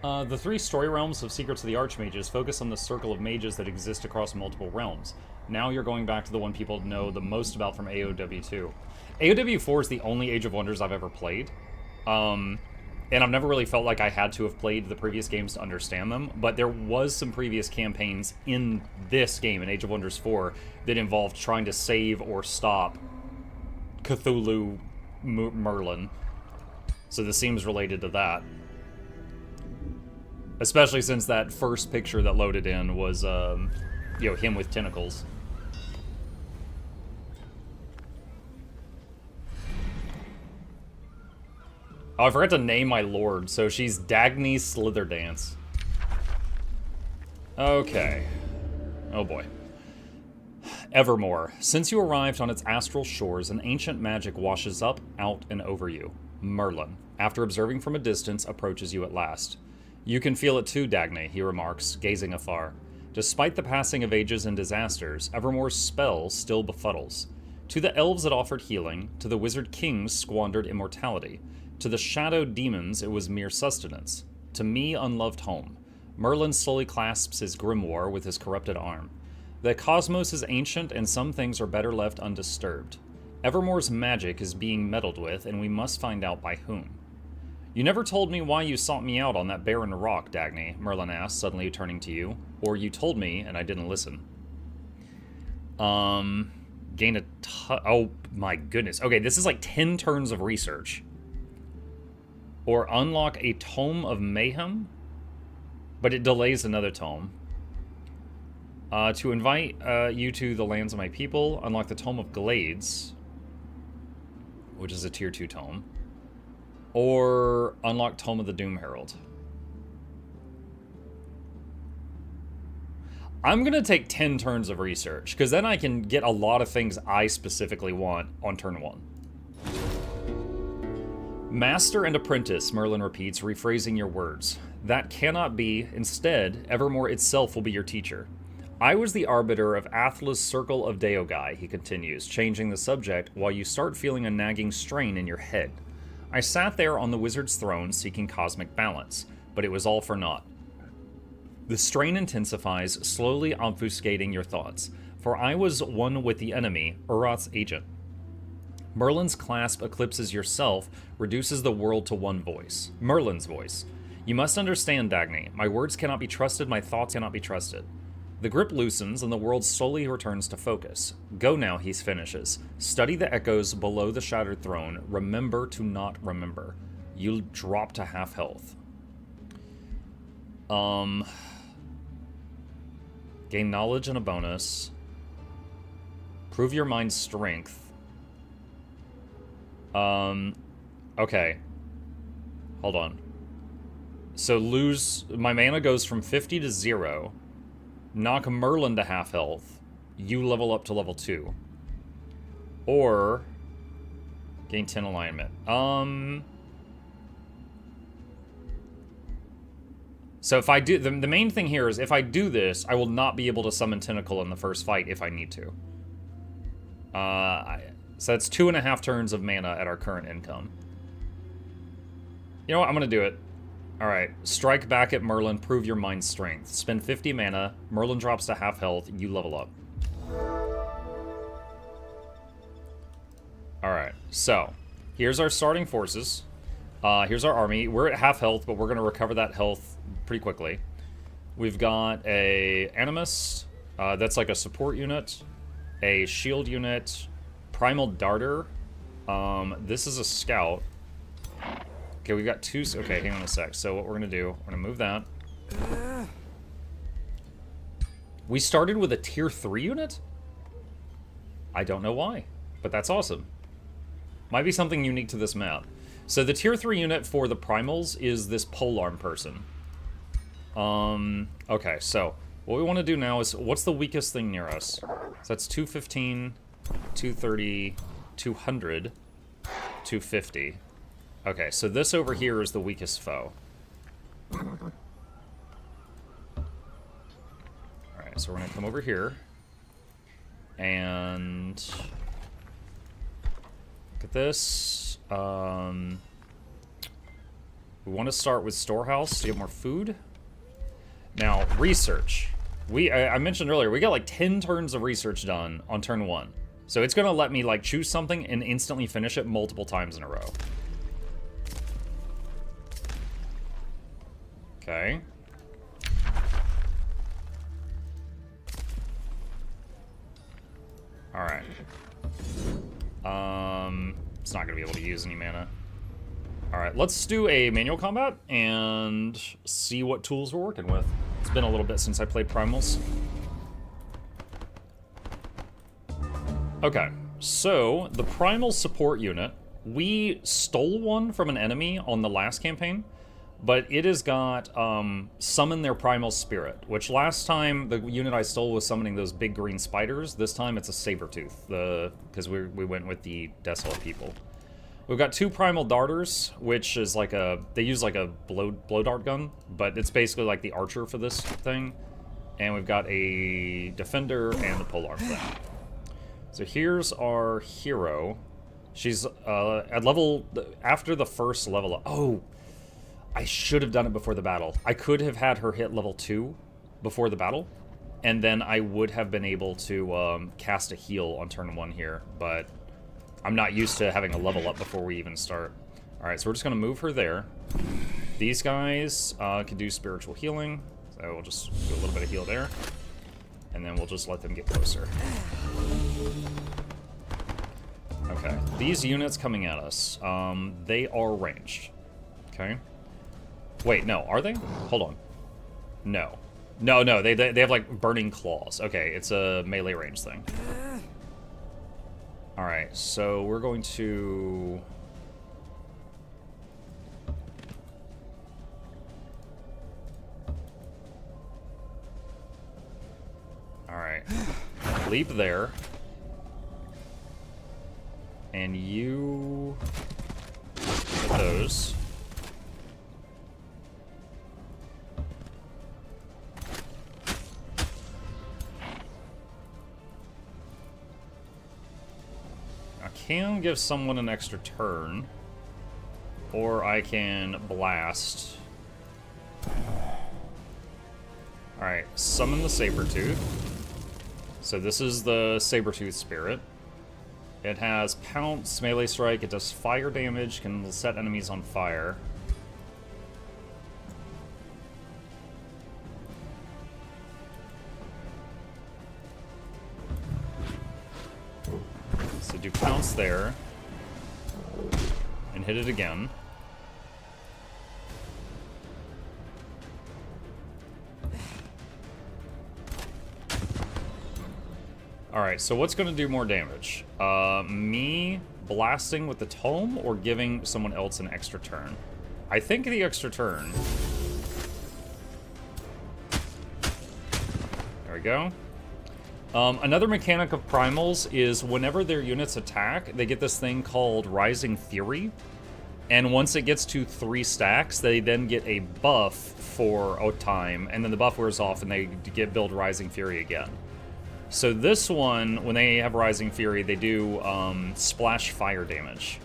The 3 story realms of Secrets of the Archmages focus on the circle of mages that exist across multiple realms. Now you're going back to the one people know the most about from AoW2. AoW4 is the only Age of Wonders I've ever played. And I've never really felt like I had to have played the previous games to understand them, but there was some previous campaigns in this game, in Age of Wonders 4, that involved trying to save or stop Cthulhu Merlin. So this seems related to that. Especially since that first picture that loaded in was, you know, him with tentacles. Oh, I forgot to name my lord, so she's Dagny Slitherdance. Okay. Oh boy. Evermore. Since you arrived on its astral shores, an ancient magic washes up, out, and over you. Merlin, after observing from a distance, approaches you at last. You can feel it too, Dagny, he remarks, gazing afar. Despite the passing of ages and disasters, Evermore's spell still befuddles. To the elves it offered healing, to the wizard kings squandered immortality. To the shadow demons it was mere sustenance. To me, unloved home. Merlin slowly clasps his grimoire with his corrupted arm. The cosmos is ancient and some things are better left undisturbed. Evermore's magic is being meddled with, and we must find out by whom. You never told me why you sought me out on that barren rock, Dagny, Merlin asked, suddenly turning to you. Or you told me, and I didn't listen. Gain a oh my goodness. Okay, this is like 10 turns of research. Or unlock a Tome of Mayhem, but it delays another tome. To invite you to the lands of my people, unlock the Tome of Glades, which is a tier 2 tome. Or unlock Tome of the Doom Herald. I'm going to take 10 turns of research, because then I can get a lot of things I specifically want on turn 1. Master and apprentice, Merlin repeats, rephrasing your words. That cannot be. Instead, Evermore itself will be your teacher. I was the arbiter of Athla's Circle of Deogai, he continues, changing the subject while you start feeling a nagging strain in your head. I sat there on the wizard's throne seeking cosmic balance, but it was all for naught. The strain intensifies, slowly obfuscating your thoughts, for I was one with the enemy, Urot's agent. Merlin's clasp eclipses yourself, reduces the world to one voice. Merlin's voice. You must understand, Dagny. My words cannot be trusted, my thoughts cannot be trusted. The grip loosens, and the world slowly returns to focus. Go now, he finishes. Study the echoes below the shattered throne. Remember to not remember. You'll drop to half health. Gain knowledge and a bonus. Prove your mind's strength. Okay. Hold on. So lose... My mana goes from 50 to 0. Knock Merlin to half health. You level up to level 2. Or... gain 10 alignment. So if I do, the main thing here is if I do this, I will not be able to summon Tentacle in the first fight if I need to. So that's 2.5 turns of mana at our current income. You know what? I'm going to do it. Alright. Strike back at Merlin. Prove your mind strength. Spend 50 mana. Merlin drops to half health. You level up. Alright. So, here's our starting forces. Here's our army. We're at half health, but we're going to recover that health pretty quickly. We've got a Animus. That's like a support unit. A shield unit. Primal Darter. This is a scout. Okay, we've got 2... Okay, hang on a sec. So what we're going to do, we're going to move that. We started with a tier 3 unit? I don't know why, but that's awesome. Might be something unique to this map. So the tier 3 unit for the primals is this polearm person. Okay, so what we want to do now is, what's the weakest thing near us? So that's 215, 230, 200, 250. Okay, so this over here is the weakest foe. Alright, so we're going to come over here. And... look at this. We want to start with Storehouse to get more food. Now, research. I mentioned earlier, we got like 10 turns of research done on turn 1. So it's going to let me like choose something and instantly finish it multiple times in a row. Okay. Alright. It's not going to be able to use any mana. Alright, let's do a manual combat and see what tools we're working with. It's been a little bit since I played Primals. Okay, so the Primal support unit, we stole one from an enemy on the last campaign, but it has got summon their primal spirit, which last time the unit I stole was summoning those big green spiders. This time it's a Sabertooth, because we went with the Desolate people. We've got 2 primal darters, which is like they use like a blow dart gun, but it's basically like the archer for this thing. And we've got a defender and the polearm thing. So here's our hero. She's at level, after the first level up. Oh, I should have done it before the battle. I could have had her hit level 2 before the battle, and then I would have been able to cast a heal on turn 1 here, but I'm not used to having a level up before we even start. Alright, so we're just going to move her there. These guys can do spiritual healing, so we'll just do a little bit of heal there, and then we'll just let them get closer. Okay, these units coming at us, they are ranged. Okay. Wait, no, are they? Hold on. No. No, they have, like, burning claws. Okay, it's a melee range thing. Alright, so we're going to... Alright. Leap there. And you... hit those. Can give someone an extra turn, or I can blast. Alright, summon the Sabertooth. So this is the Sabertooth spirit. It has Pounce, Melee Strike, it does fire damage, can set enemies on fire. So do Pounce there, and hit it again. Alright, so what's going to do more damage? Me blasting with the tome or giving someone else an extra turn? I think the extra turn. There we go. Another mechanic of primals is whenever their units attack, they get this thing called Rising Fury. And once it gets to 3 stacks, they then get a buff for a time, and then the buff wears off and they get build Rising Fury again. So this one, when they have Rising Fury, they do splash fire damage.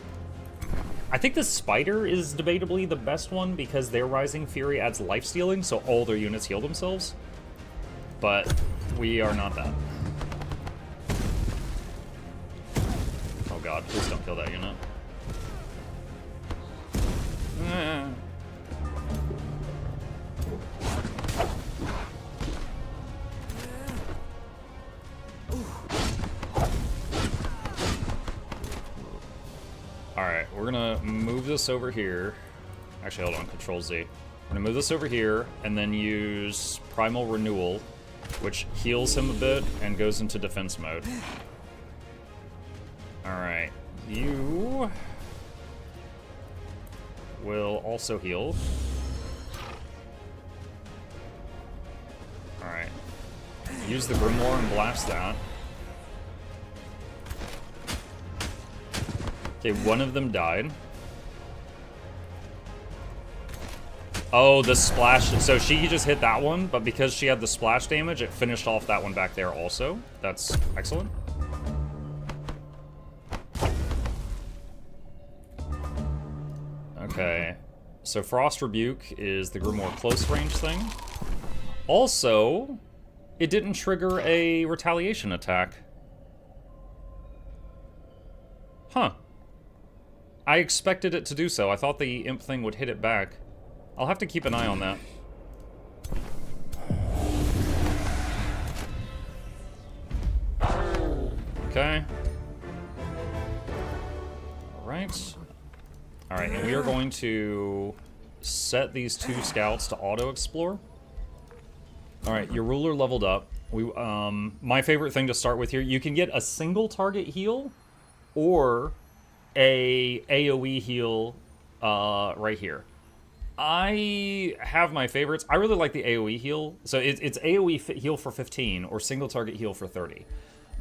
I think the Spider is debatably the best one because their Rising Fury adds life stealing, so all their units heal themselves. But we are not that. Oh god, please don't kill that unit. Alright, we're gonna move this over here. Actually, hold on, Control Z. We're gonna move this over here, and then use Primal Renewal, which heals him a bit and goes into defense mode. Alright, you will also heal. Alright. Use the Grimoire and blast that. Okay, one of them died. Oh, the splash. So she just hit that one, but because she had the splash damage, it finished off that one back there also. That's excellent. Okay. So Frost Rebuke is the Grimoire close range thing. Also, it didn't trigger a retaliation attack. Huh. I expected it to do so. I thought the imp thing would hit it back. I'll have to keep an eye on that. Okay. Alright. Alright, and we are going to set these 2 scouts to auto-explore. Alright, your ruler leveled up. My favorite thing to start with here, you can get a single target heal or a AoE heal right here. I have my favorites. I really like the AoE heal. So it's AoE heal for 15 or single target heal for 30.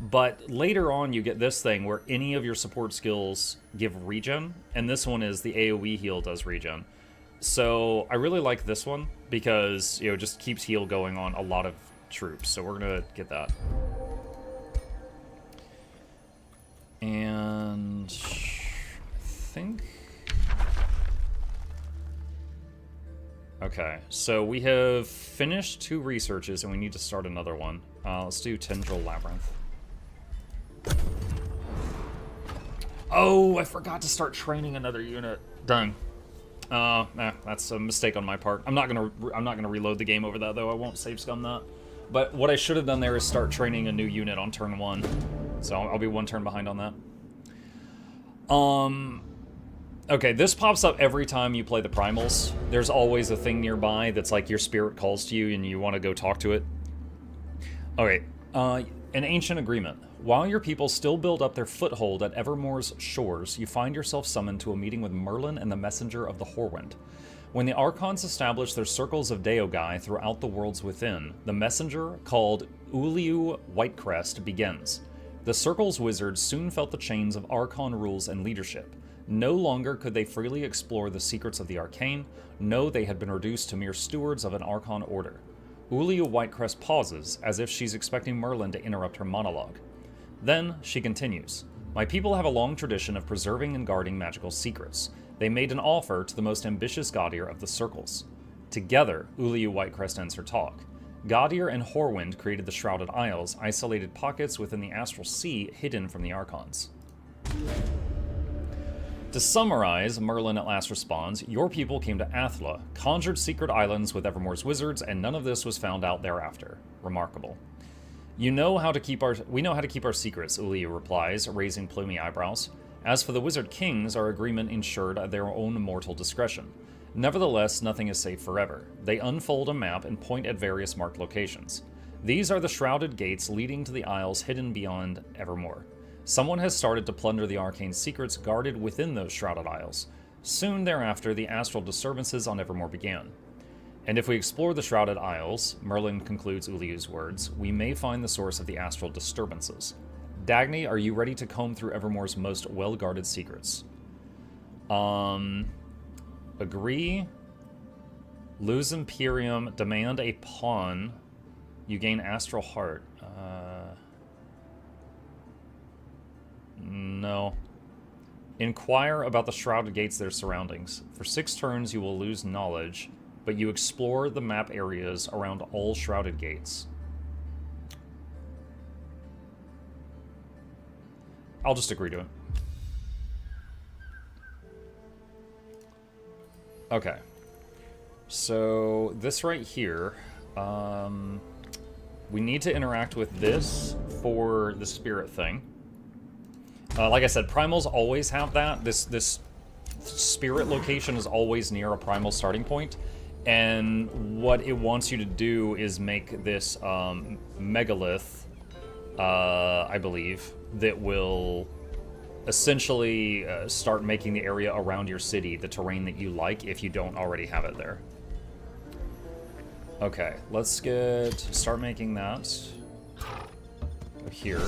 But later on you get this thing where any of your support skills give regen, and this one is the AoE heal does regen. So I really like this one because, you know, it just keeps heal going on a lot of troops. So we're gonna get that. And I think... Okay, so we have finished 2 researches and we need to start another one. Let's do Tendril Labyrinth. Oh, I forgot to start training another unit. Done. That's a mistake on my part. I'm not gonna reload the game over that though. I won't save scum that. But what I should have done there is start training a new unit on turn 1. So I'll be 1 turn behind on that. Okay, this pops up every time you play the primals. There's always a thing nearby that's like your spirit calls to you and you want to go talk to it. Okay, an ancient agreement. While your people still build up their foothold at Evermore's shores, you find yourself summoned to a meeting with Merlin and the Messenger of the Horwind. When the Archons establish their circles of Deogai throughout the worlds within, the messenger, called Uliu Whitecrest, begins. The Circle's wizards soon felt the chains of Archon rules and leadership. No longer could they freely explore the secrets of the arcane. No, they had been reduced to mere stewards of an Archon order. Uliu Whitecrest pauses, as if she's expecting Merlin to interrupt her monologue. Then, she continues. My people have a long tradition of preserving and guarding magical secrets. They made an offer to the most ambitious Gaudir of the Circles. Together, Uliu Whitecrest ends her talk. Gaudir and Horwind created the Shrouded Isles, isolated pockets within the Astral Sea hidden from the Archons. To summarize, Merlin at last responds, your people came to Athla, conjured secret islands with Evermore's wizards, and none of this was found out thereafter. Remarkable. We know how to keep our secrets, Uliu replies, raising plumy eyebrows. As for the Wizard Kings, our agreement ensured their own mortal discretion. Nevertheless, nothing is safe forever. They unfold a map and point at various marked locations. These are the shrouded gates leading to the isles hidden beyond Evermore. Someone has started to plunder the arcane secrets guarded within those shrouded isles. Soon thereafter, the astral disturbances on Evermore began. And if we explore the shrouded isles, Merlin concludes Uliu's words, we may find the source of the astral disturbances. Dagny, are you ready to comb through Evermore's most well-guarded secrets? Agree. Lose Imperium. Demand a pawn. You gain Astral Heart. No. Inquire about the Shrouded Gates, their surroundings. For 6 turns, you will lose knowledge, but you explore the map areas around all Shrouded Gates. I'll just agree to it. Okay. So, this right here, we need to interact with this for the spirit thing. Like I said, primals always have that. This spirit location is always near a primal starting point, and what it wants you to do is make this megalith, I believe, that will essentially start making the area around your city the terrain that you like if you don't already have it there. Okay, let's start making that here.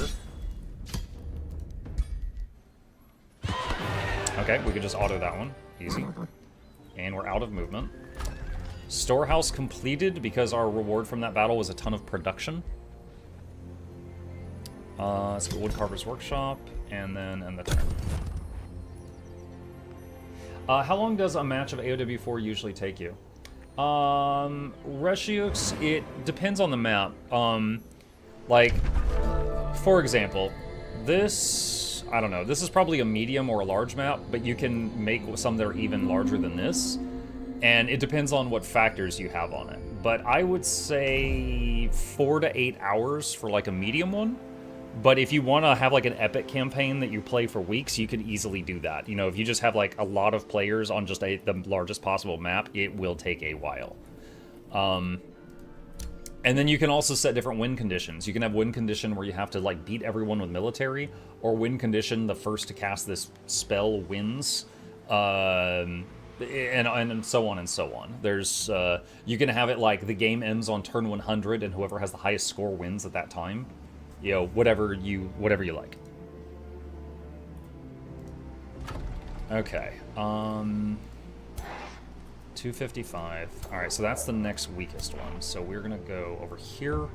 Okay, we could just auto that one. Easy. And we're out of movement. Storehouse completed because our reward from that battle was a ton of production. Let's go Woodcarver's Workshop, and then end the turn. How long does a match of AoW4 usually take you? Reshiux, it depends on the map. Like, for example, this, I don't know, this is probably a medium or a large map, but you can make some that are even larger than this. And it depends on what factors you have on it. But I would say 4 to 8 hours for like a medium one. But if you want to have like an epic campaign that you play for weeks, you can easily do that. You know, if you just have like a lot of players on just the largest possible map, it will take a while. And then you can also set different win conditions. You can have win condition where you have to like beat everyone with military, or win condition the first to cast this spell wins, and so on and so on. There's you can have it like the game ends on turn 100 and whoever has the highest score wins at that time. You know, whatever you like. Okay. 255. All right, so that's the next weakest one. So we're gonna go over here,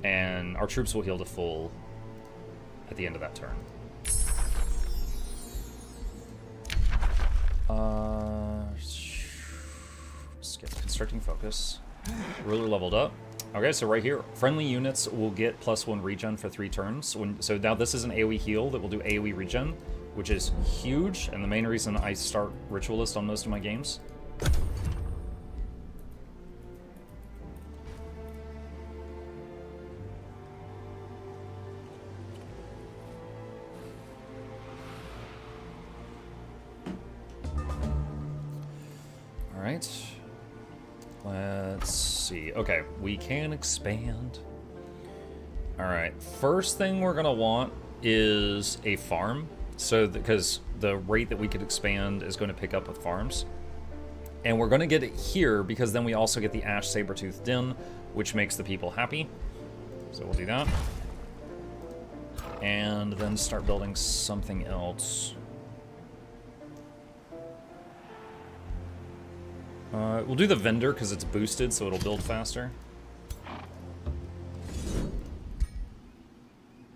and our troops will heal to full at the end of that turn. Skip Constricting Focus. Ruler leveled up. Okay, so right here, friendly units will get +1 regen for 3 turns. So now this is an AoE heal that will do AoE regen, which is huge, and the main reason I start Ritualist on most of my games. All right. Let's see. Okay, we can expand. All right, first thing we're gonna want is a farm. So, because the rate that we could expand is going to pick up with farms. And we're gonna get it here because then we also get the Ash Sabertooth Den, which makes the people happy. So we'll do that. And then start building something else. We'll do the vendor because it's boosted, so it'll build faster.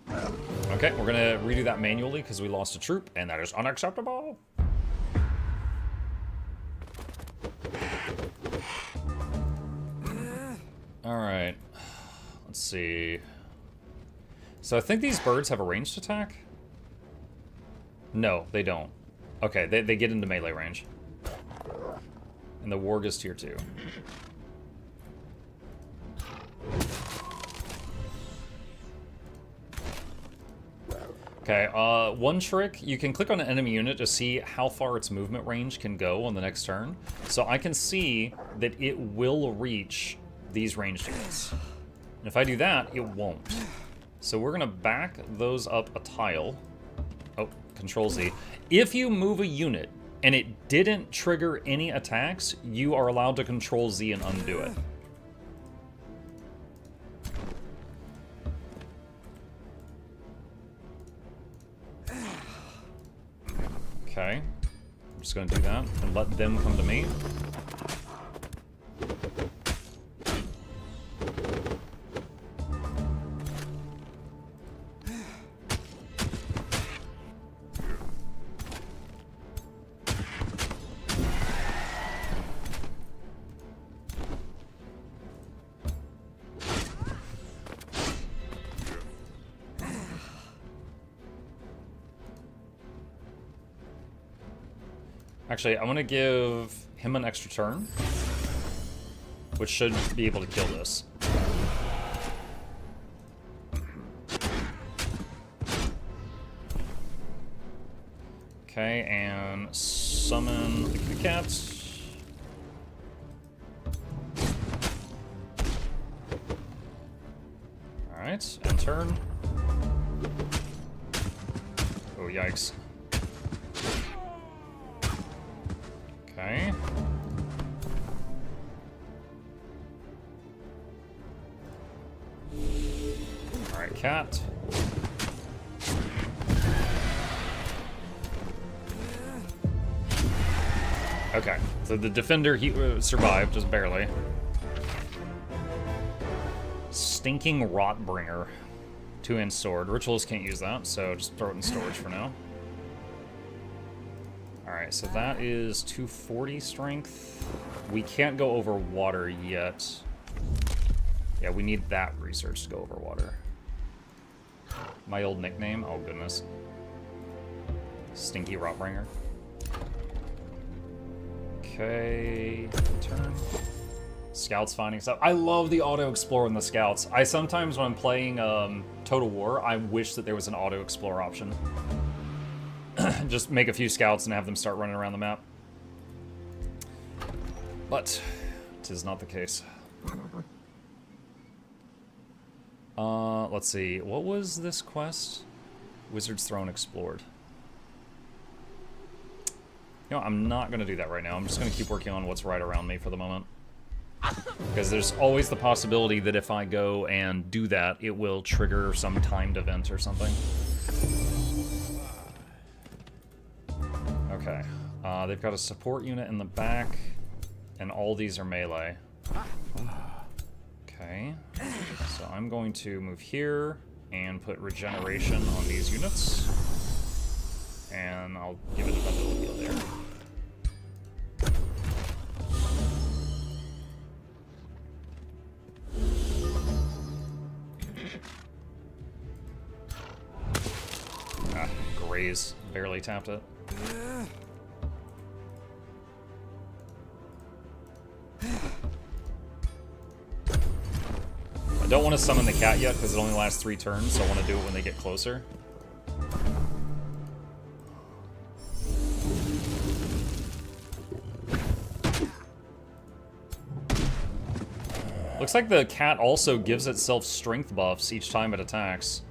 Okay, we're gonna redo that manually because we lost a troop, and that is unacceptable. Alright, let's see. So I think these birds have a ranged attack? No, they don't. Okay, they get into melee range. And the warg is tier 2. Okay, one trick, you can click on an enemy unit to see how far its movement range can go on the next turn. So I can see that it will reach these ranged units. And if I do that, it won't. So we're gonna back those up a tile. Oh, Control Z. If you move a unit and it didn't trigger any attacks, you are allowed to Control Z and undo it. Okay. I'm just gonna do that and let them come to me. Actually, I want to give him an extra turn, which should be able to kill this. Okay, and summon the kitty cat. Alright, and turn. Oh, yikes. Okay. Alright, cat. Okay, so the defender, he survived, just barely. Stinking Rotbringer. 2-inch sword. Rituals can't use that, so just throw it in storage for now. Alright, so that is 240 strength. We can't go over water yet. Yeah, we need that research to go over water. My old nickname? Oh, goodness. Stinky Rotbringer. Okay, turn. Scouts finding stuff. I love the auto-explore in the scouts. I sometimes, when I'm playing Total War, I wish that there was an auto-explore option. Just make a few scouts and have them start running around the map. But, 'tis not the case. Let's see. What was this quest? Wizard's Throne explored. You know, I'm not going to do that right now. I'm just going to keep working on what's right around me for the moment. Because there's always the possibility that if I go and do that, it will trigger some timed event or something. Okay. They've got a support unit in the back, and all these are melee. Okay. So I'm going to move here and put regeneration on these units. And I'll give it a bundle heal there. Ah, graze. Barely tapped it. I don't want to summon the cat yet because it only lasts 3 turns, so I want to do it when they get closer. Looks like the cat also gives itself strength buffs each time it attacks.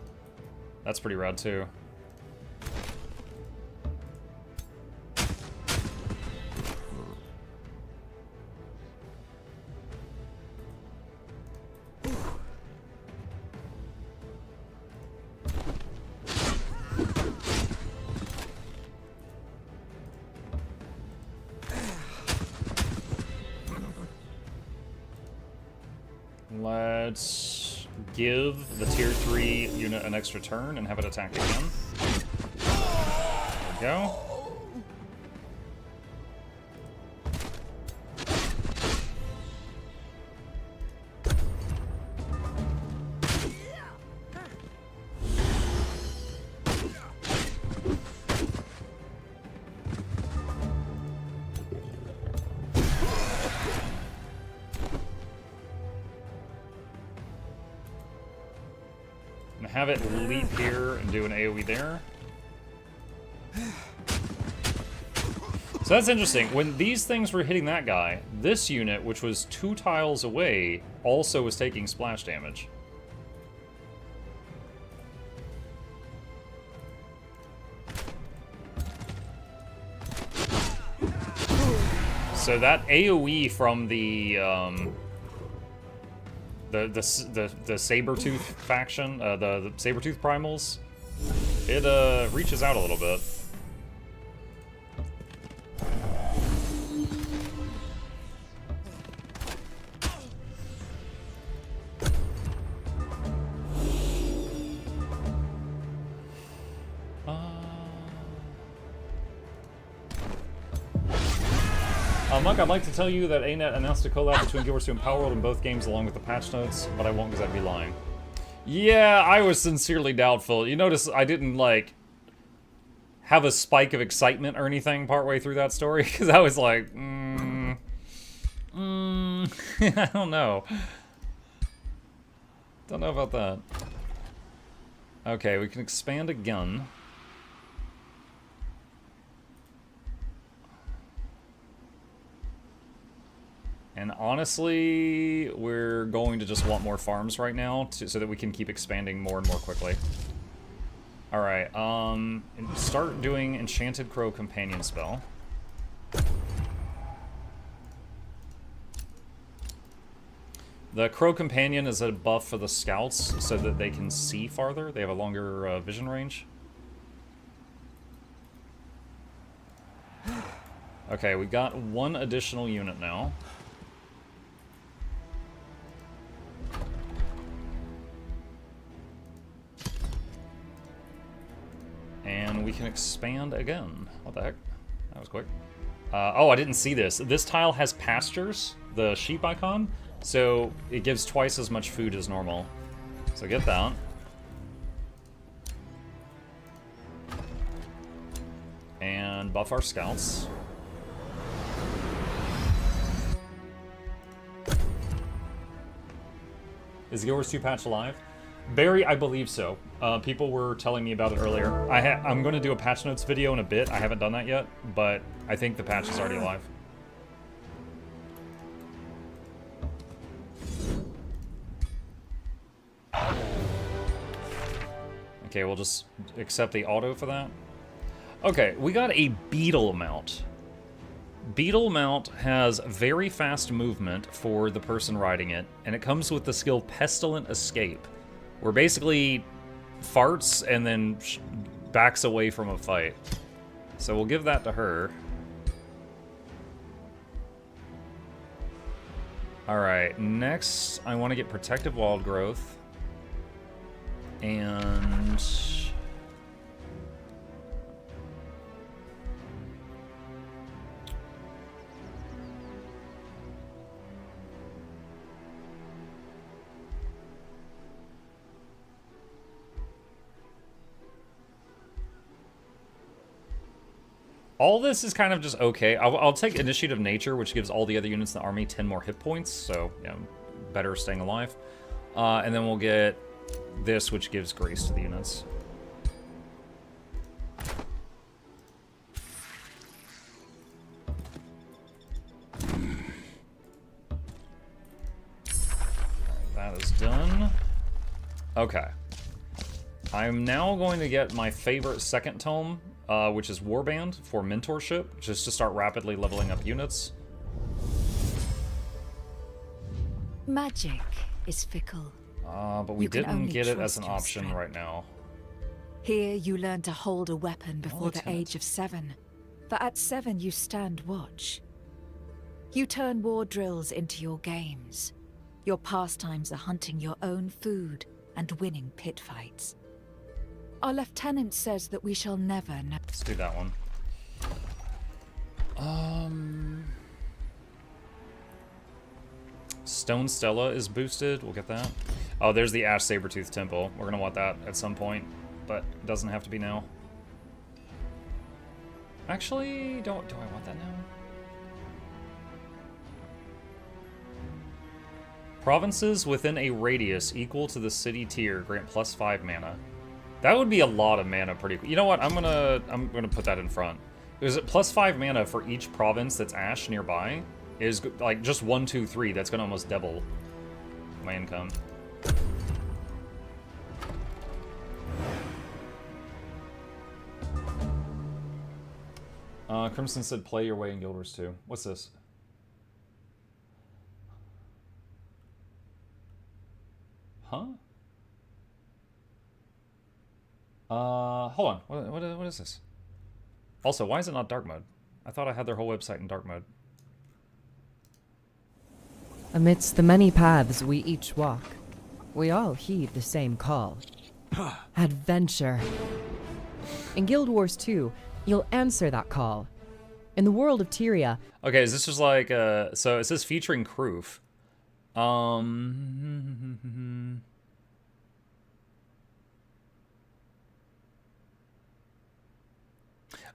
That's pretty rad too. Let's give the tier 3 unit an extra turn and have it attack again. There we go. Have it leap here and do an AoE there. So that's interesting. When these things were hitting that guy, this unit, which was 2 tiles away, also was taking splash damage. So that AoE from the Sabertooth faction, the Sabertooth primals, it reaches out a little bit. Monk, I'd like to tell you that ANET announced a collab between Guild Wars 2 and Power World in both games along with the patch notes, but I won't because I'd be lying. Yeah, I was sincerely doubtful. You notice I didn't, like, have a spike of excitement or anything partway through that story, because I was like, I don't know. Don't know about that. Okay, we can expand again. And honestly, we're going to just want more farms right now so that we can keep expanding more and more quickly. Alright, start doing Enchanted Crow Companion spell. The Crow Companion is a buff for the scouts so that they can see farther. They have a longer vision range. Okay, we got one additional unit now. And we can expand again. What the heck? That was quick. Oh, I didn't see this. This tile has pastures, the sheep icon, so it gives twice as much food as normal. So get that. And buff our scouts. Is Guild Wars 2 patch live? Barry, I believe so. People were telling me about it earlier. I'm going to do a patch notes video in a bit. I haven't done that yet, but I think the patch is already live. Okay, we'll just accept the auto for that. Okay, we got a beetle mount. Beetle mount has very fast movement for the person riding it, and it comes with the skill Pestilent Escape, where basically farts and then backs away from a fight. So we'll give that to her. Alright, next I want to get Protective Wild Growth. And... all this is kind of just okay. I'll take Initiative Nature, which gives all the other units in the army 10 more hit points, so, you know, better staying alive. And then we'll get this, which gives Grace to the units. That is done. Okay. I'm now going to get my favorite second tome, which is Warband, for mentorship, just to start rapidly leveling up units. Magic is fickle. But we didn't get it as an option right now. Here you learn to hold a weapon before the age of 7. For at 7 you stand watch. You turn war drills into your games. Your pastimes are hunting your own food and winning pit fights. Our lieutenant says that we shall never know. Let's do that one. Stone Stella is boosted. We'll get that. Oh, there's the Ash Sabertooth Temple. We're gonna want that at some point, but it doesn't have to be now. Actually, do I want that now? Provinces within a radius equal to the city tier grant +5 mana. That would be a lot of mana pretty quick. You know what? I'm gonna put that in front. Is it +5 mana for each province that's Ash nearby? Is like just 1, 2, 3. That's gonna almost double my income. Crimson said play your way in Guild Wars 2. What's this? Huh? Hold on. What is this? Also, why is it not dark mode? I thought I had their whole website in dark mode. Amidst the many paths we each walk, we all heed the same call. Adventure. In Guild Wars 2, you'll answer that call In the world of Tyria, Okay, is this just like, so it says featuring Kroof.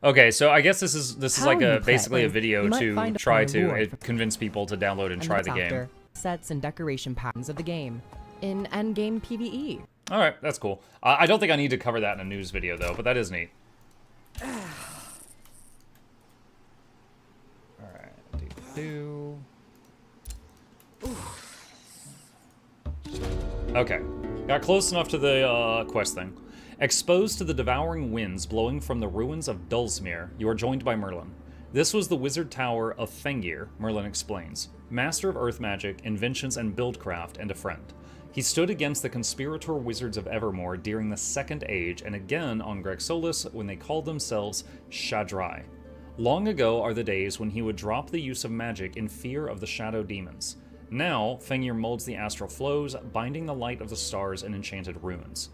Okay, so I guess this is like How a you basically a play. video You might to find a try reward to convince people to download and and try that's the game. after sets and decoration patterns of the game in endgame PvE. All right, that's cool. I don't think I need to cover that in a news video though, but that is neat. All right, do. Okay, got close enough to the quest thing. Exposed to the devouring winds blowing from the ruins of Dulsmere, you are joined by Merlin. This was the wizard tower of Fengir, Merlin explains. Master of earth magic, inventions and buildcraft, and a friend. He stood against the conspirator wizards of Evermore during the Second Age and again on Grexolus when they called themselves Shadrai. Long ago are the days when he would drop the use of magic in fear of the shadow demons. Now, Fengir molds the astral flows, binding the light of the stars in enchanted ruins.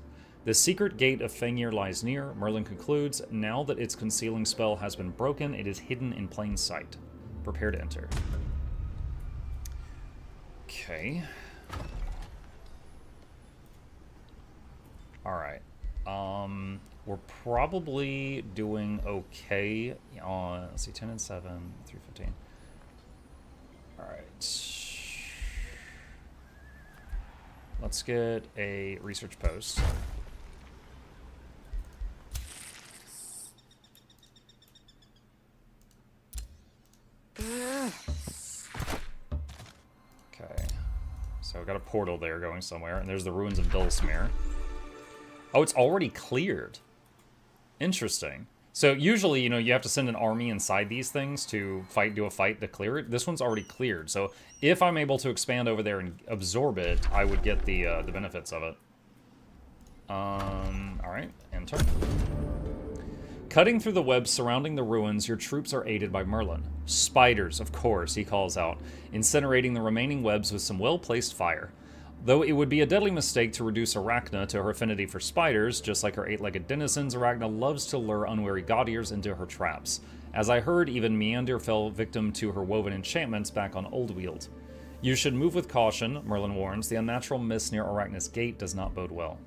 The secret gate of Fengir lies near, Merlin concludes. Now that its concealing spell has been broken, it is hidden in plain sight. Prepare to enter. Okay. Alright. We're probably doing okay on, let's see, 10 and 7, 315. Alright. Let's get a research post. Okay. So I've got a portal there going somewhere, and there's the ruins of Dulsmere. Oh, it's already cleared. Interesting. So usually, you know, you have to send an army inside these things to do a fight to clear it. This one's already cleared. So if I'm able to expand over there and absorb it, I would get the benefits of it. All right, enter. Cutting through the webs surrounding the ruins, your troops are aided by Merlin. Spiders, of course, he calls out, incinerating the remaining webs with some well-placed fire. Though it would be a deadly mistake to reduce Arachna to her affinity for spiders, just like her eight-legged denizens, Arachna loves to lure unwary god-ears into her traps. As I heard, even Meander fell victim to her woven enchantments back on Oldweald. You should move with caution, Merlin warns. The unnatural mist near Arachna's gate does not bode well.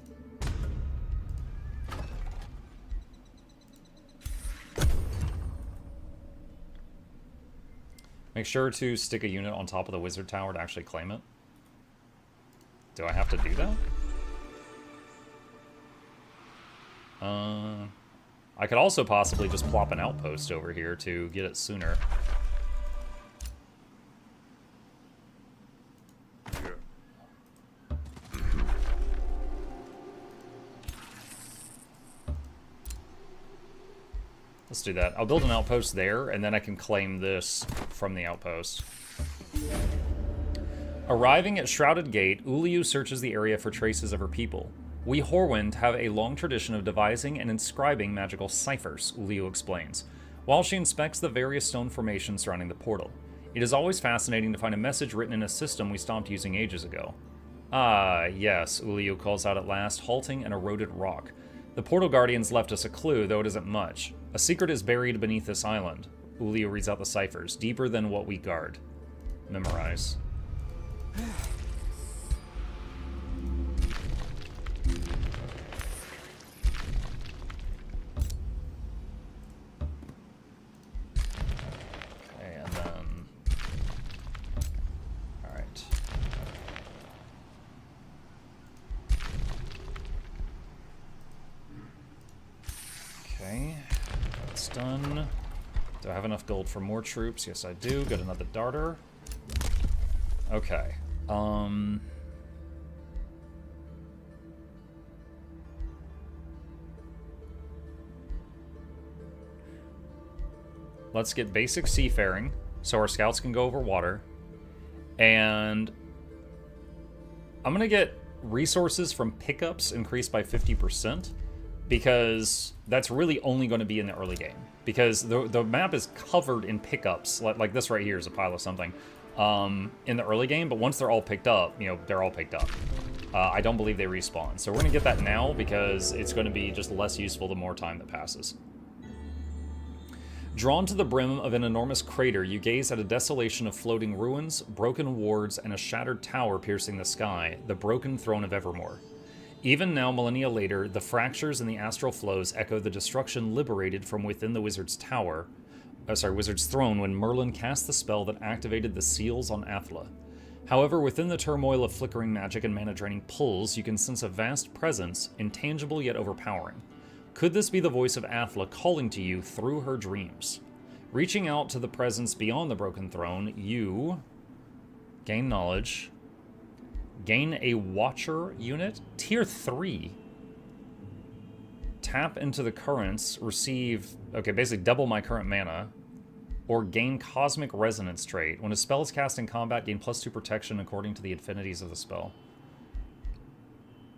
Make sure to stick a unit on top of the wizard tower to actually claim it. Do I have to do that? I could also possibly just plop an outpost over here to get it sooner. Let's do that. I'll build an outpost there, and then I can claim this from the outpost. Arriving at Shrouded Gate, Uliu searches the area for traces of her people. We Horwind have a long tradition of devising and inscribing magical ciphers, Uliu explains, while she inspects the various stone formations surrounding the portal. It is always fascinating to find a message written in a system we stopped using ages ago. Ah, yes, Uliu calls out at last, halting an eroded rock. The portal guardians left us a clue, though it isn't much. A secret is buried beneath this island. Uliu reads out the ciphers, deeper than what we guard. Memorize. Okay, and then... Alright. Okay, that's done. Do I have enough gold for more troops? Yes, I do. Got another darter. Okay. Let's get basic seafaring so our scouts can go over water. And I'm gonna get resources from pickups increased by 50%, because that's really only going to be in the early game. Because the map is covered in pickups, like this right here is a pile of something, in the early game, but once they're all picked up, you know, they're all picked up. I don't believe they respawn. So we're going to get that now because it's going to be just less useful the more time that passes. Drawn to the brim of an enormous crater, you gaze at a desolation of floating ruins, broken wards, and a shattered tower piercing the sky, the broken throne of Evermore. Even now, millennia later, the fractures in the astral flows echo the destruction liberated from within the wizard's wizard's throne when Merlin cast the spell that activated the seals on Athla. However, within the turmoil of flickering magic and mana-draining pulls, you can sense a vast presence, intangible yet overpowering. Could this be the voice of Athla calling to you through her dreams? Reaching out to the presence beyond the broken throne, you gain knowledge, gain a Watcher unit, tier 3. Tap into the currents, receive, basically double my current mana, or gain Cosmic Resonance trait. When a spell is cast in combat, gain +2 protection according to the affinities of the spell.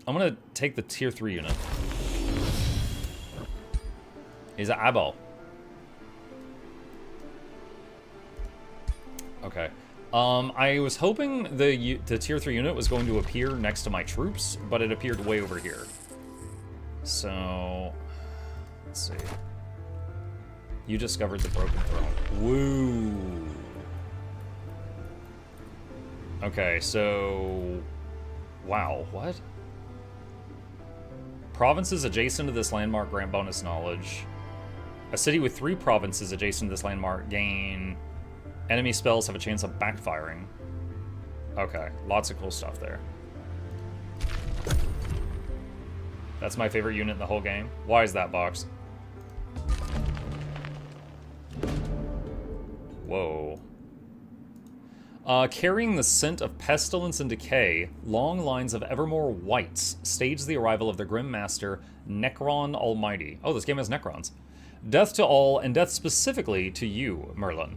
I'm gonna take the tier 3 unit. He's an eyeball. Okay. I was hoping the tier 3 unit was going to appear next to my troops, but it appeared way over here. So, let's see. You discovered the broken throne. Woo! Okay, so... Wow, what? Provinces adjacent to this landmark grant bonus knowledge. A city with 3 provinces adjacent to this landmark gain... Enemy spells have a chance of backfiring. Okay, lots of cool stuff there. That's my favorite unit in the whole game. Why is that box? Whoa. Carrying the scent of pestilence and decay, long lines of Evermore Whites stage the arrival of the Grim Master, Necron Almighty. Oh, this game has Necrons. Death to all, and death specifically to you, Merlin.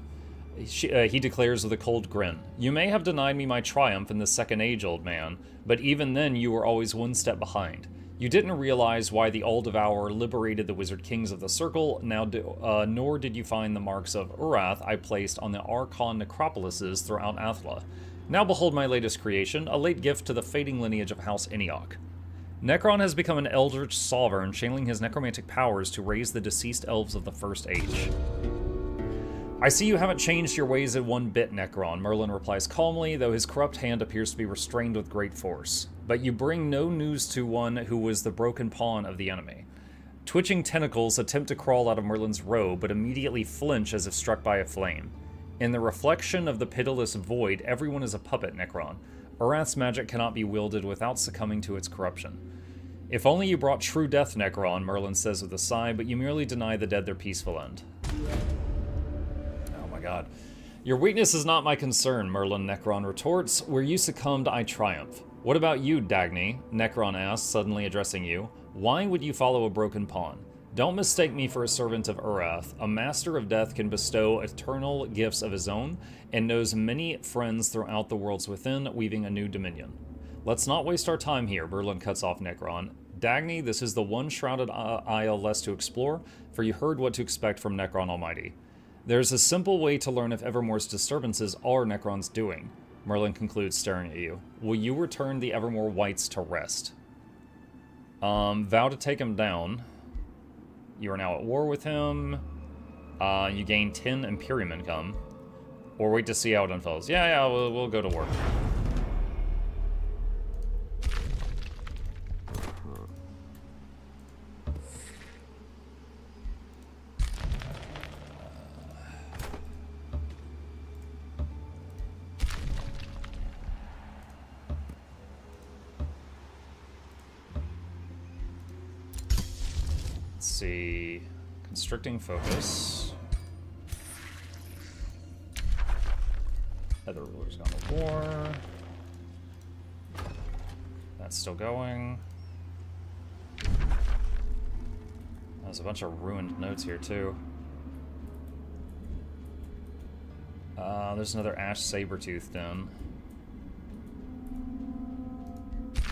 He declares with a cold grin. You may have denied me my triumph in the Second Age, old man, but even then you were always one step behind. You didn't realize why the All-Devourer liberated the Wizard Kings of the Circle, nor did you find the marks of Urath I placed on the Archon necropolises throughout Athla. Now behold my latest creation, a late gift to the fading lineage of House Eniok. Necron has become an eldritch sovereign, channeling his necromantic powers to raise the deceased elves of the First Age. I see you haven't changed your ways at one bit, Necron, Merlin replies calmly, though his corrupt hand appears to be restrained with great force. But you bring no news to one who was the broken pawn of the enemy. Twitching tentacles attempt to crawl out of Merlin's robe, but immediately flinch as if struck by a flame. In the reflection of the pitiless void, everyone is a puppet, Necron. Urath's magic cannot be wielded without succumbing to its corruption. If only you brought true death, Necron, Merlin says with a sigh, but you merely deny the dead their peaceful end. Oh my god. Your weakness is not my concern, Merlin, Necron retorts. Where you succumbed, I triumph. What about you, Dagny? Necron asks, suddenly addressing you. Why would you follow a broken pawn? Don't mistake me for a servant of Urath. A master of death can bestow eternal gifts of his own, and knows many friends throughout the worlds within, weaving a new dominion. Let's not waste our time here, Merlin cuts off Necron. Dagny, this is the one shrouded isle less to explore, for you heard what to expect from Necron Almighty. There's a simple way to learn if Evermore's disturbances are Necron's doing. Merlin concludes, staring at you. Will you return the Evermore Whites to rest? Vow to take him down. You are now at war with him. You gain 10 Imperium income. Or wait to see how it unfolds. Yeah, we'll go to war. See, constricting focus. Other ruler's gone to war. That's still going. There's a bunch of ruined notes here too. There's another Ash Sabertooth Den.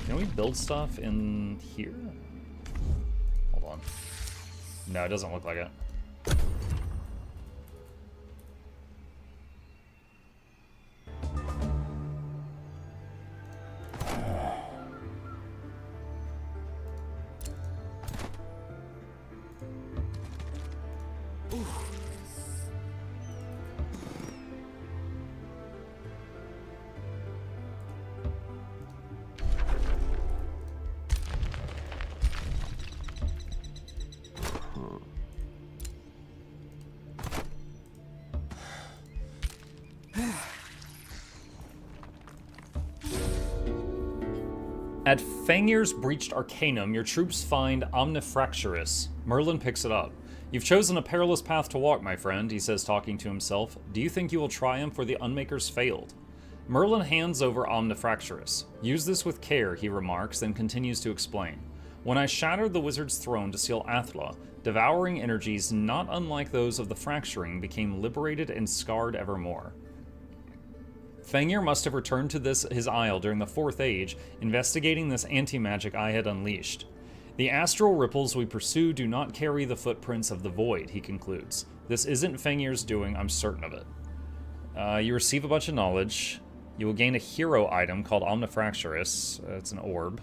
Can we build stuff in here? Hold on. No, it doesn't look like it. At Fangir's breached Arcanum, your troops find Omnifracturus. Merlin picks it up. You've chosen a perilous path to walk, my friend, he says, talking to himself. Do you think you will triumph where the Unmakers failed? Merlin hands over Omnifracturus. Use this with care, he remarks, then continues to explain. When I shattered the wizard's throne to seal Athla, devouring energies not unlike those of the fracturing became liberated and scarred evermore. Fangir must have returned to his isle during the Fourth Age, investigating this anti-magic I had unleashed. The astral ripples we pursue do not carry the footprints of the void, he concludes. This isn't Fangir's doing, I'm certain of it. You receive a bunch of knowledge. You will gain a hero item called Omnifracturus. It's an orb.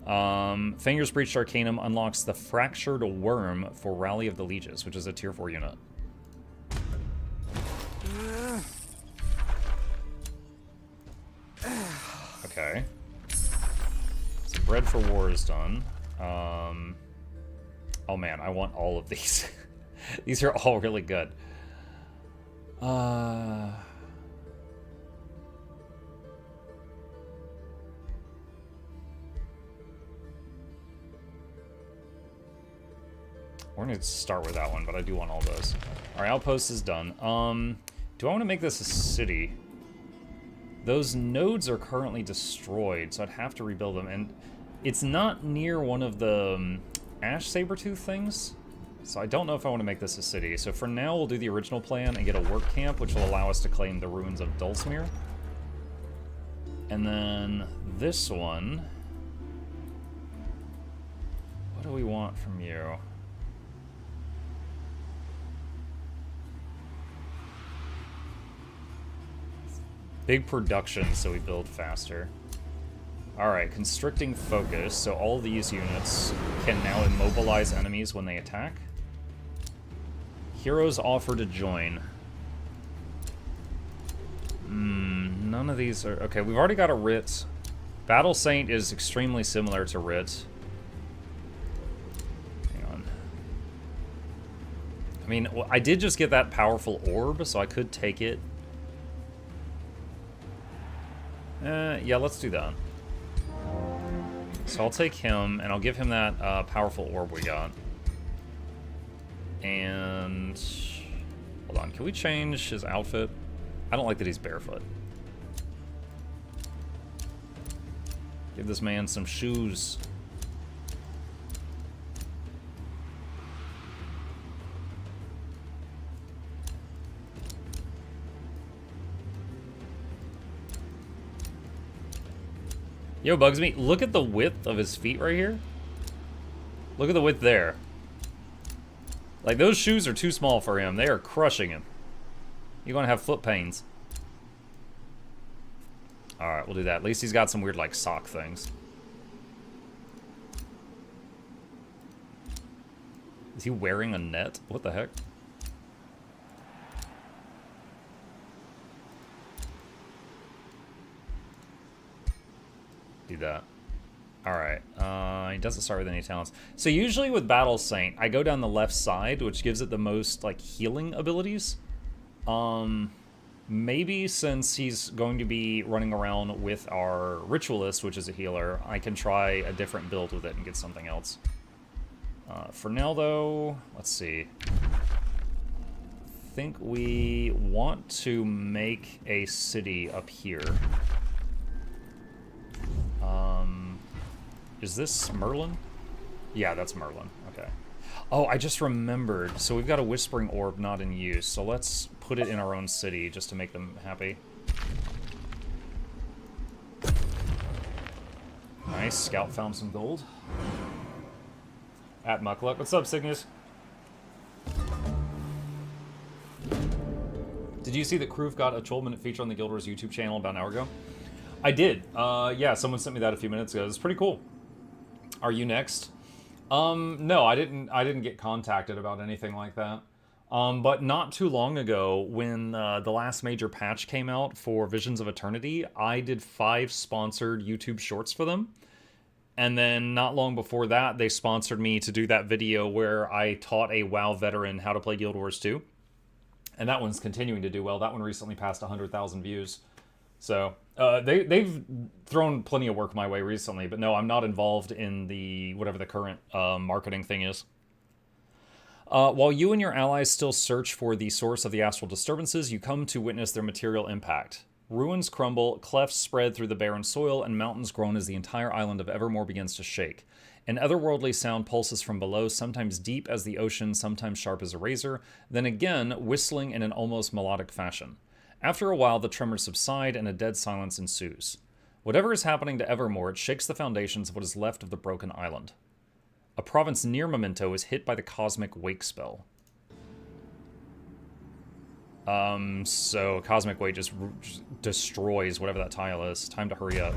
Fangir's breached Arcanum unlocks the Fractured Worm for Rally of the Lieges, which is a tier 4 unit. Okay. So Bread for War is done. Oh man, I want all of these. These are all really good. We're going to start with that one, but I do want all those. Our outpost is done. Do I want to make this a city? Those nodes are currently destroyed, so I'd have to rebuild them. And it's not near one of the Ash Sabertooth things, so I don't know if I want to make this a city. So for now, we'll do the original plan and get a work camp, which will allow us to claim the ruins of Dulcimere. And then this one... What do we want from you? Big production, so we build faster. Alright, constricting focus, so all these units can now immobilize enemies when they attack. Heroes offer to join. None of these are... Okay, we've already got a Writ. Battle Saint is extremely similar to Writ. Hang on. I mean, I did just get that powerful orb, so I could take it. Yeah, let's do that. So I'll take him, and I'll give him that powerful orb we got. And... Hold on, can we change his outfit? I don't like that he's barefoot. Give this man some shoes. Yo, Bugsme, look at the width of his feet right here. Look at the width there. Like, those shoes are too small for him. They are crushing him. You're gonna have foot pains. Alright, we'll do that. At least he's got some weird, like, sock things. Is he wearing a net? What the heck? Do that. Alright. He doesn't start with any talents. So usually with Battle Saint, I go down the left side, which gives it the most, like, healing abilities. Maybe since he's going to be running around with our Ritualist, which is a healer, I can try a different build with it and get something else. For now, though, let's see. I think we want to make a city up here. Is this Merlin? Yeah, that's Merlin. Okay. Oh, I just remembered. So we've got a Whispering Orb not in use, so let's put it in our own city just to make them happy. Nice. Scout found some gold. At Mukluk. What's up, Cygnus? Did you see that Kroof got a 12-minute feature on the Guild Wars YouTube channel about an hour ago? I did. Yeah, someone sent me that a few minutes ago. It's pretty cool. Are you next? No, I didn't get contacted about anything like that. But not too long ago, when the last major patch came out for Visions of Eternity, I did 5 sponsored YouTube shorts for them. And then not long before that, they sponsored me to do that video where I taught a WoW veteran how to play Guild Wars 2. And that one's continuing to do well. That one recently passed 100,000 views. So they've thrown plenty of work my way recently, but no, I'm not involved in the whatever the current marketing thing is. While you and your allies still search for the source of the astral disturbances, you come to witness their material impact. Ruins crumble, clefts spread through the barren soil, and mountains groan as the entire island of Evermore begins to shake. An otherworldly sound pulses from below, sometimes deep as the ocean, sometimes sharp as a razor, then again whistling in an almost melodic fashion. After a while, the tremors subside and a dead silence ensues. Whatever is happening to Evermore, it shakes the foundations of what is left of the broken island. A province near Memento is hit by the cosmic wake spell. So cosmic wake just destroys whatever that tile is. Time to hurry up.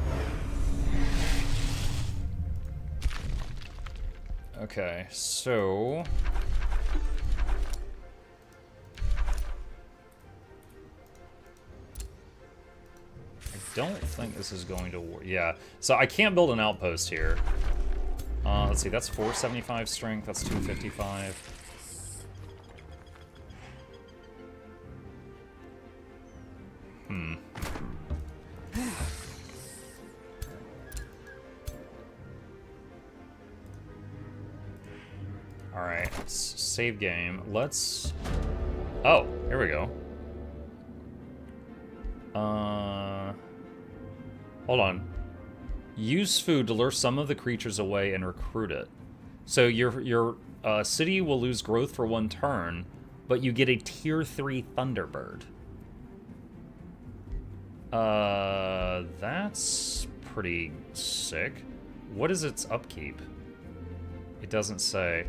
Okay, so I don't think this is going to work. Yeah, so I can't build an outpost here. Let's see, that's 475 strength, that's 255. Alright, save game. Let's... Oh, here we go. Hold on. Use food to lure some of the creatures away and recruit it. So your city will lose growth for 1 turn, but you get a tier 3 Thunderbird. That's pretty sick. What is its upkeep? It doesn't say.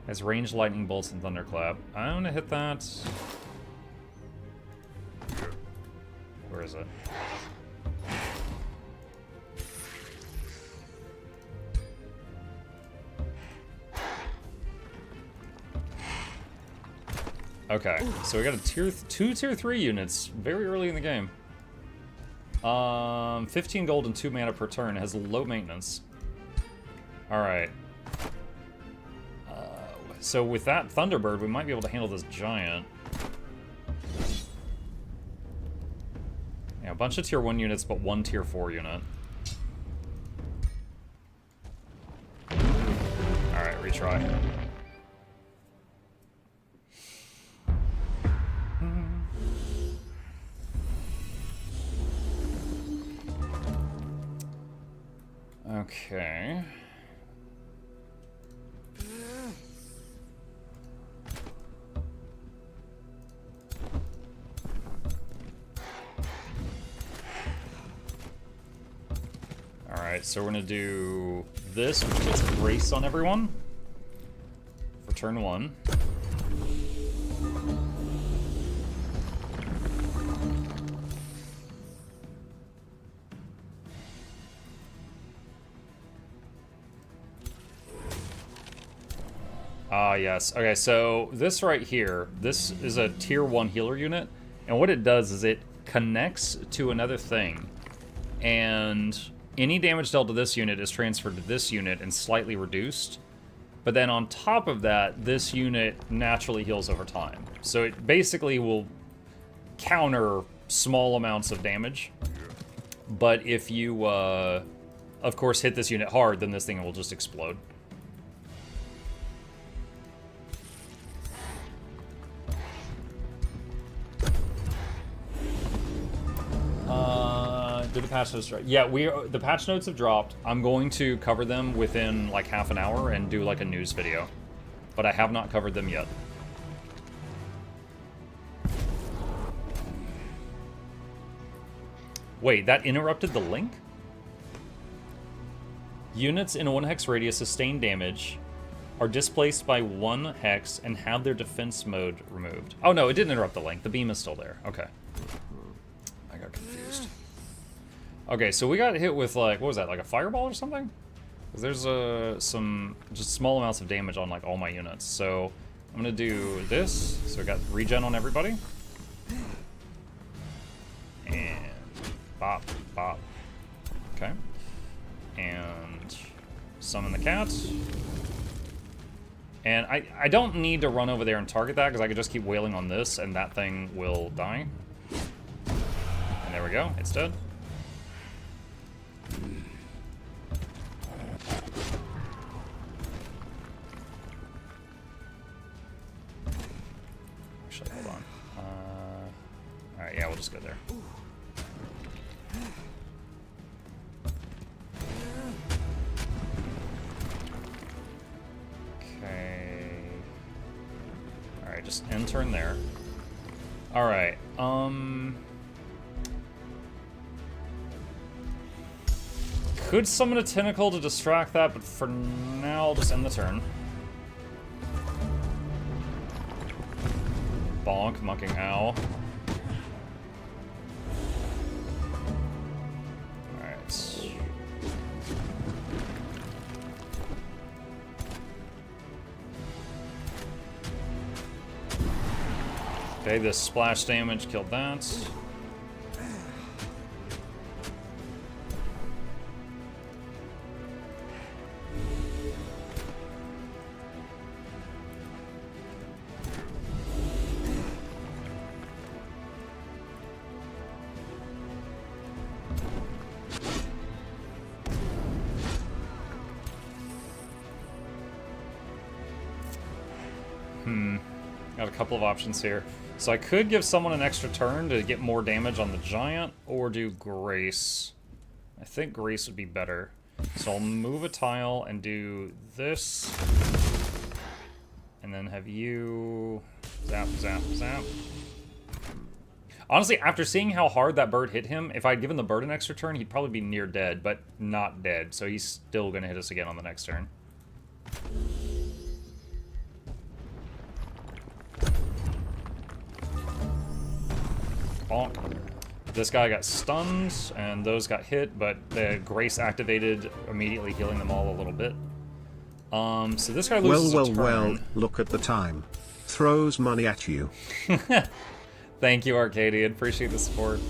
Has ranged lightning bolts and thunderclap. I'm gonna hit that. Where is it? Okay, so we got a two tier 3 units very early in the game. 15 gold and 2 mana per turn. It has low maintenance. Alright. So with that Thunderbird, we might be able to handle this giant. Yeah, a bunch of tier 1 units, but 1 tier 4 unit. Alright, retry. Okay. Alright, so we're gonna do this, which gets Grace on everyone for turn 1. Yes. Okay, so this right here, this is a tier 1 healer unit, and what it does is it connects to another thing, and any damage dealt to this unit is transferred to this unit and slightly reduced, but then on top of that, this unit naturally heals over time. So it basically will counter small amounts of damage, but if you, of course, hit this unit hard, then this thing will just explode. Did the patch notes drop? Yeah, the patch notes have dropped. I'm going to cover them within like half an hour and do like a news video, but I have not covered them yet. Wait, that interrupted the link? Units in a 1 hex radius sustain damage, are displaced by 1 hex, and have their defense mode removed. Oh no, it didn't interrupt the link. The beam is still there. Okay. I got confused. Okay, so we got hit with, like, what was that, like a fireball or something? Because there's some just small amounts of damage on, like, all my units. So I'm going to do this. So we got regen on everybody. And bop, bop. Okay. And summon the cat. And I don't need to run over there and target that, because I could just keep wailing on this, and that thing will die. There we go. It's dead. Actually, hold on. Alright, yeah, we'll just go there. Okay. Alright, just end turn there. Alright, could summon a tentacle to distract that, but for now, I'll just end the turn. Bonk, mucking ow. Alright. Okay, this splash damage killed that. Got a couple of options here. So I could give someone an extra turn to get more damage on the giant, or do Grace. I think Grace would be better. So I'll move a tile and do this. And then have you... Zap, zap, zap. Honestly, after seeing how hard that bird hit him, if I'd given the bird an extra turn, he'd probably be near dead, but not dead. So he's still going to hit us again on the next turn. Bonk. This guy got stunned, and those got hit, but the Grace activated, immediately healing them all a little bit. So this guy loses a turn. Well, look at the time. Throws money at you. Thank you, Arcadian. Appreciate the support.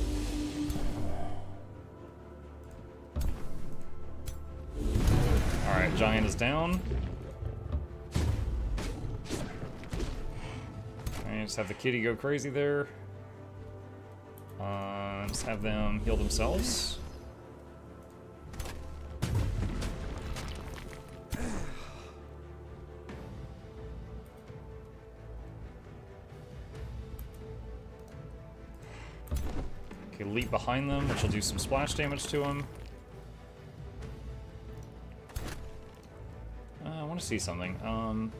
Alright, giant is down. Okay, just have the kitty go crazy there. Just have them heal themselves. Okay, leap behind them, which will do some splash damage to them. I want to see something.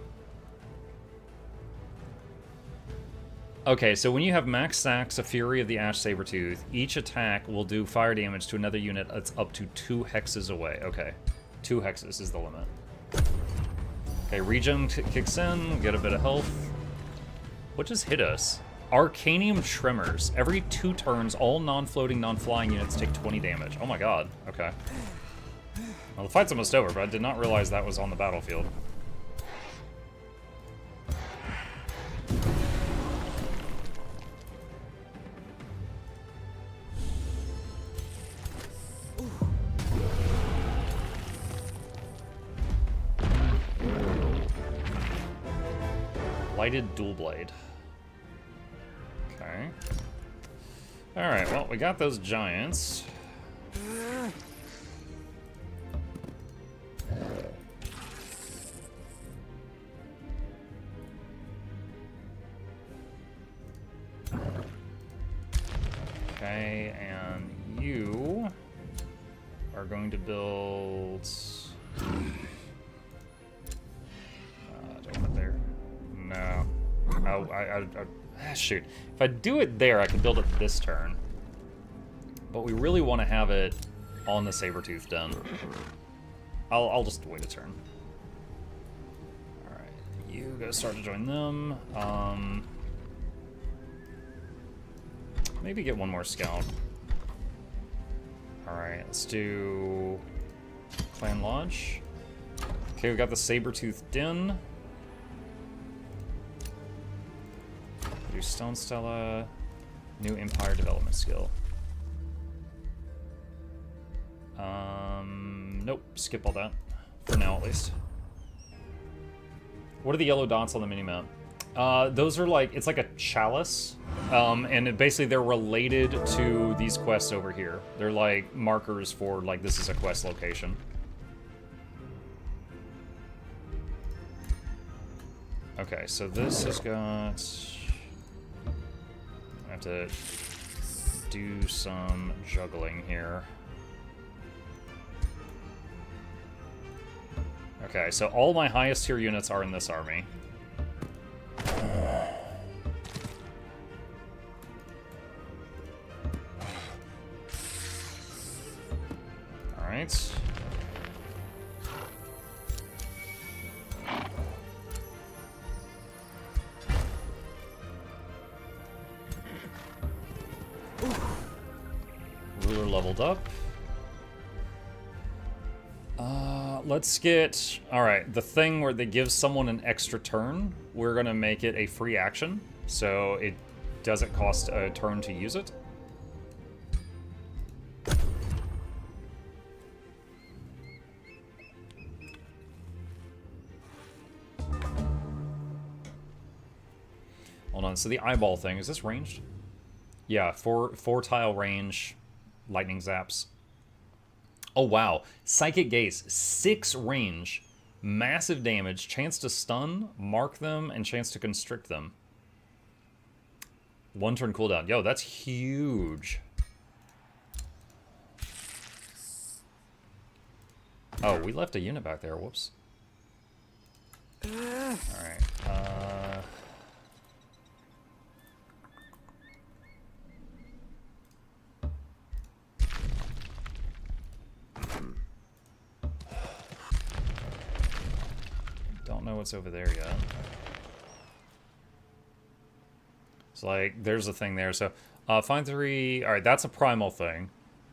Okay, so when you have max stacks of Fury of the Ash Sabertooth, each attack will do fire damage to another unit that's up to 2 hexes away. Okay, 2 hexes is the limit. Okay, regen kicks in, get a bit of health. What just hit us? Arcanium Tremors. Every 2 turns, all non-floating, non-flying units take 20 damage. Oh my god, okay. Well, the fight's almost over, but I did not realize that was on the battlefield. Lighted dual blade. Okay. Alright, well, we got those giants. Okay, and you are going to build... don't put there. No. Shoot. If I do it there, I can build it this turn. But we really want to have it on the Sabertooth den. I'll just wait a turn. Alright, you go start to join them. Maybe get one more scout. Alright, let's do Clan Lodge. Okay, we got the Sabertooth Den. Do Stone Stella, new Empire development skill. Nope, skip all that. For now, at least. What are the yellow dots on the minimap? Those are like, it's like a chalice, and basically they're related to these quests over here. They're like markers for, like, this is a quest location. Okay, so this has got... I have to do some juggling here. Okay, so all my highest tier units are in this army. Alright. Ruler leveled up. Let's get... Alright, the thing where they give someone an extra turn, we're gonna make it a free action, so it doesn't cost a turn to use it. Hold on, so the eyeball thing, is this ranged? Yeah, four tile range, lightning zaps. Oh wow, Psychic Gaze, 6 range, massive damage, chance to stun, mark them, and chance to constrict them. 1 turn cooldown. Yo, that's huge. Oh, we left a unit back there, whoops. Alright, don't know what's over there yet. It's like, there's a thing there. So, find 3... Alright, that's a primal thing.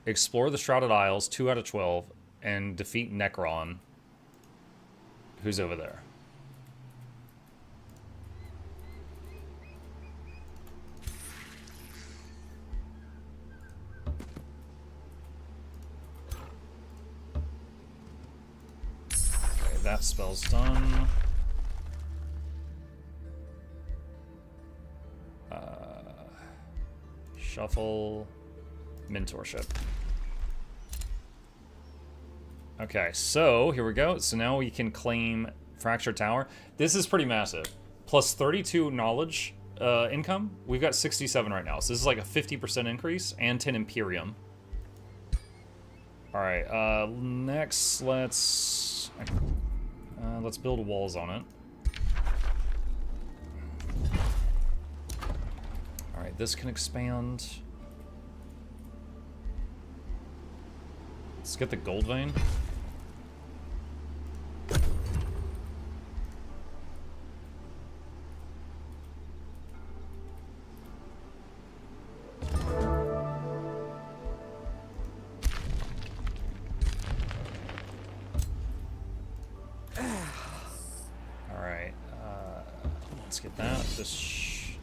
Explore the Shrouded Isles, 2 out of 12, and defeat Necron. Who's over there? That spell's done. Shuffle. Mentorship. Okay, so here we go. So now we can claim Fractured Tower. This is pretty massive. Plus 32 knowledge income. We've got 67 right now. So this is like a 50% increase and 10 Imperium. Alright, next let's build walls on it. Alright, this can expand. Let's get the gold vein.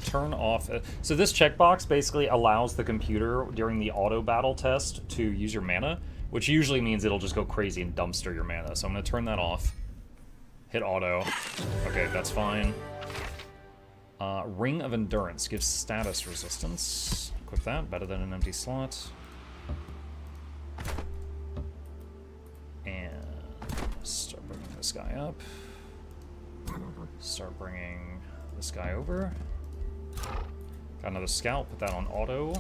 Turn off. So this checkbox basically allows the computer during the auto battle test to use your mana, which usually means it'll just go crazy and dumpster your mana. So I'm going to turn that off. Hit auto. Okay, that's fine. Ring of Endurance gives status resistance. Equip that. Better than an empty slot. And start bringing this guy up. Start bringing this guy over. Got another scout, put that on auto.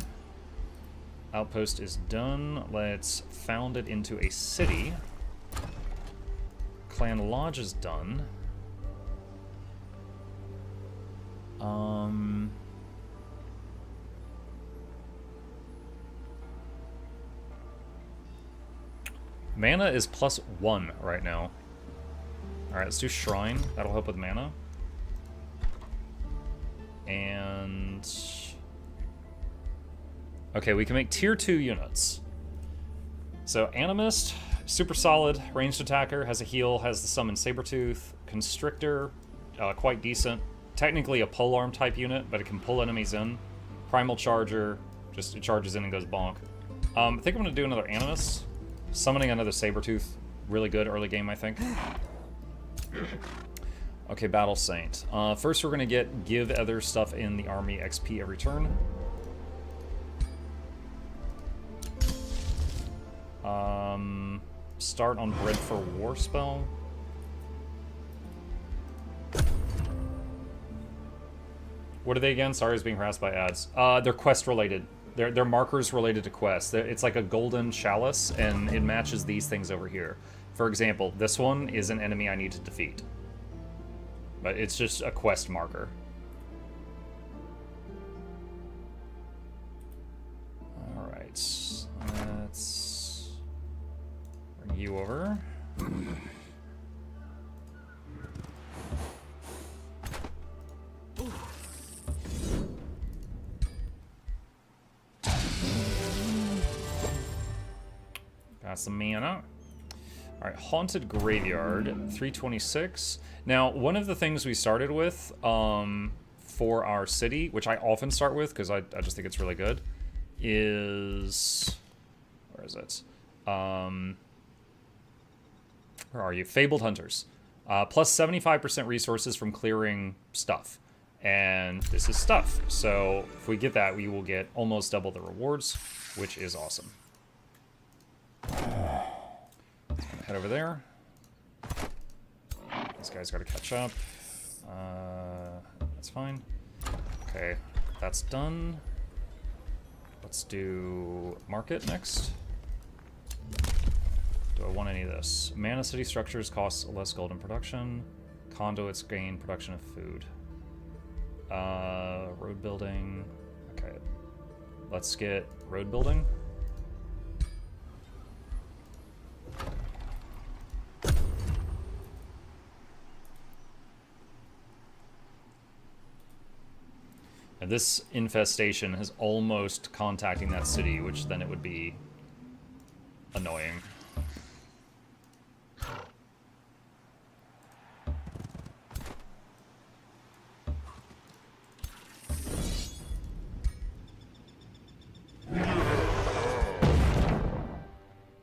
Outpost is done. Let's found it into a city. Clan Lodge is done. Mana is +1 right now. Alright, let's do Shrine. That'll help with mana. And... okay, we can make tier 2 units. So, Animist, super solid, ranged attacker, has a heal, has the summon Sabertooth. Constrictor, quite decent. Technically a polearm type unit, but it can pull enemies in. Primal Charger, just it charges in and goes bonk. I think I'm going to do another Animist. Summoning another Sabertooth, really good early game, I think. Okay, Battle Saint. First we're gonna give other stuff in the army XP every turn. Start on Bread for War spell. What are they again? Sorry, I was being harassed by ads. They're quest related. They're markers related to quests. It's like a golden chalice, and it matches these things over here. For example, this one is an enemy I need to defeat. But it's just a quest marker. Alright. Let's bring you over. Got some mana. Alright, Haunted Graveyard, 326. Now, one of the things we started with for our city, which I often start with because I just think it's really good, is... Where is it? Where are you? Fabled Hunters. Plus 75% resources from clearing stuff. And this is stuff. So if we get that, we will get almost double the rewards, which is awesome. Head over there. This guy's got to catch up. That's fine. Okay, that's done. Let's do market next. Do I want any of this? Mana city structures cost less gold in production. Conduits gain production of food. Road building. Okay. Let's get road building. And this infestation is almost contacting that city, which then it would be annoying.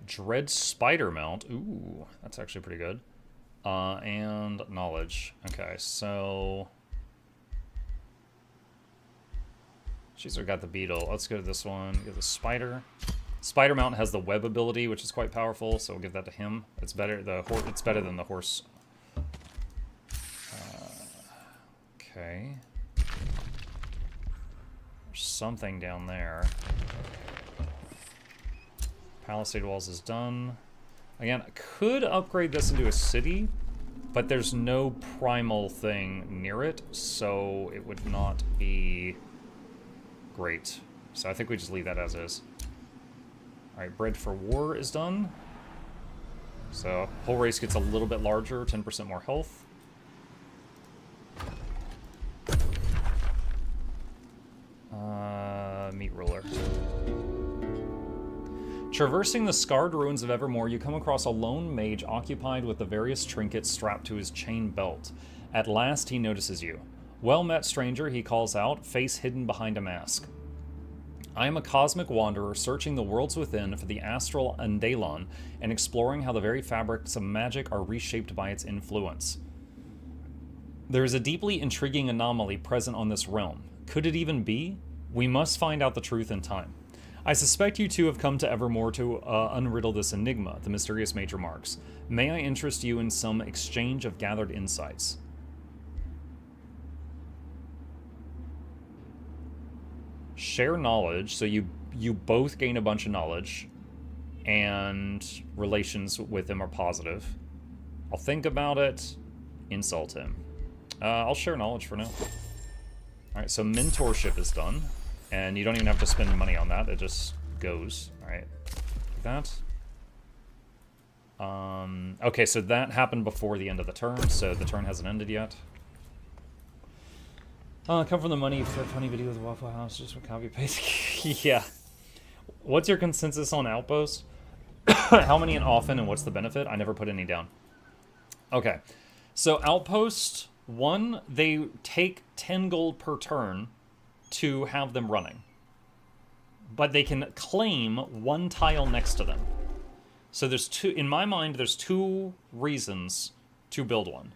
Dread Spider Mount. Ooh, that's actually pretty good. And knowledge. Okay, so... She's got the beetle. Let's go to this one. Get the spider. Spider Mount has the web ability, which is quite powerful, so we'll give that to him. It's better. It's better than the horse. Okay. There's something down there. Palisade walls is done. Again, I could upgrade this into a city, but there's no primal thing near it, so it would not be great. So I think we just leave that as is. Alright, Bread for War is done. So whole race gets a little bit larger, 10% more health. Meat Ruler. Traversing the scarred ruins of Evermore, you come across a lone mage occupied with the various trinkets strapped to his chain belt. At last, he notices you. Well met, stranger, he calls out, face hidden behind a mask. I am a cosmic wanderer searching the worlds within for the astral Andelon and exploring how the very fabrics of magic are reshaped by its influence. There is a deeply intriguing anomaly present on this realm. Could it even be? We must find out the truth in time. I suspect you two have come to Evermore to unriddle this enigma, the mysterious mage remarks. May I interest you in some exchange of gathered insights? Share knowledge, so you both gain a bunch of knowledge, and relations with him are positive. I'll think about it. Insult him. I'll share knowledge for now. Alright, so mentorship is done. And you don't even have to spend money on that, it just goes. Alright, like that. Okay, so that happened before the end of the turn, so the turn hasn't ended yet. Come from the money for a funny video with the Waffle House, just copy paste. Yeah. What's your consensus on Outpost? How many and often, and what's the benefit? I never put any down. Okay, so Outpost, one, they take 10 gold per turn to have them running. But they can claim one tile next to them. So there's two, in my mind, there's two reasons to build one.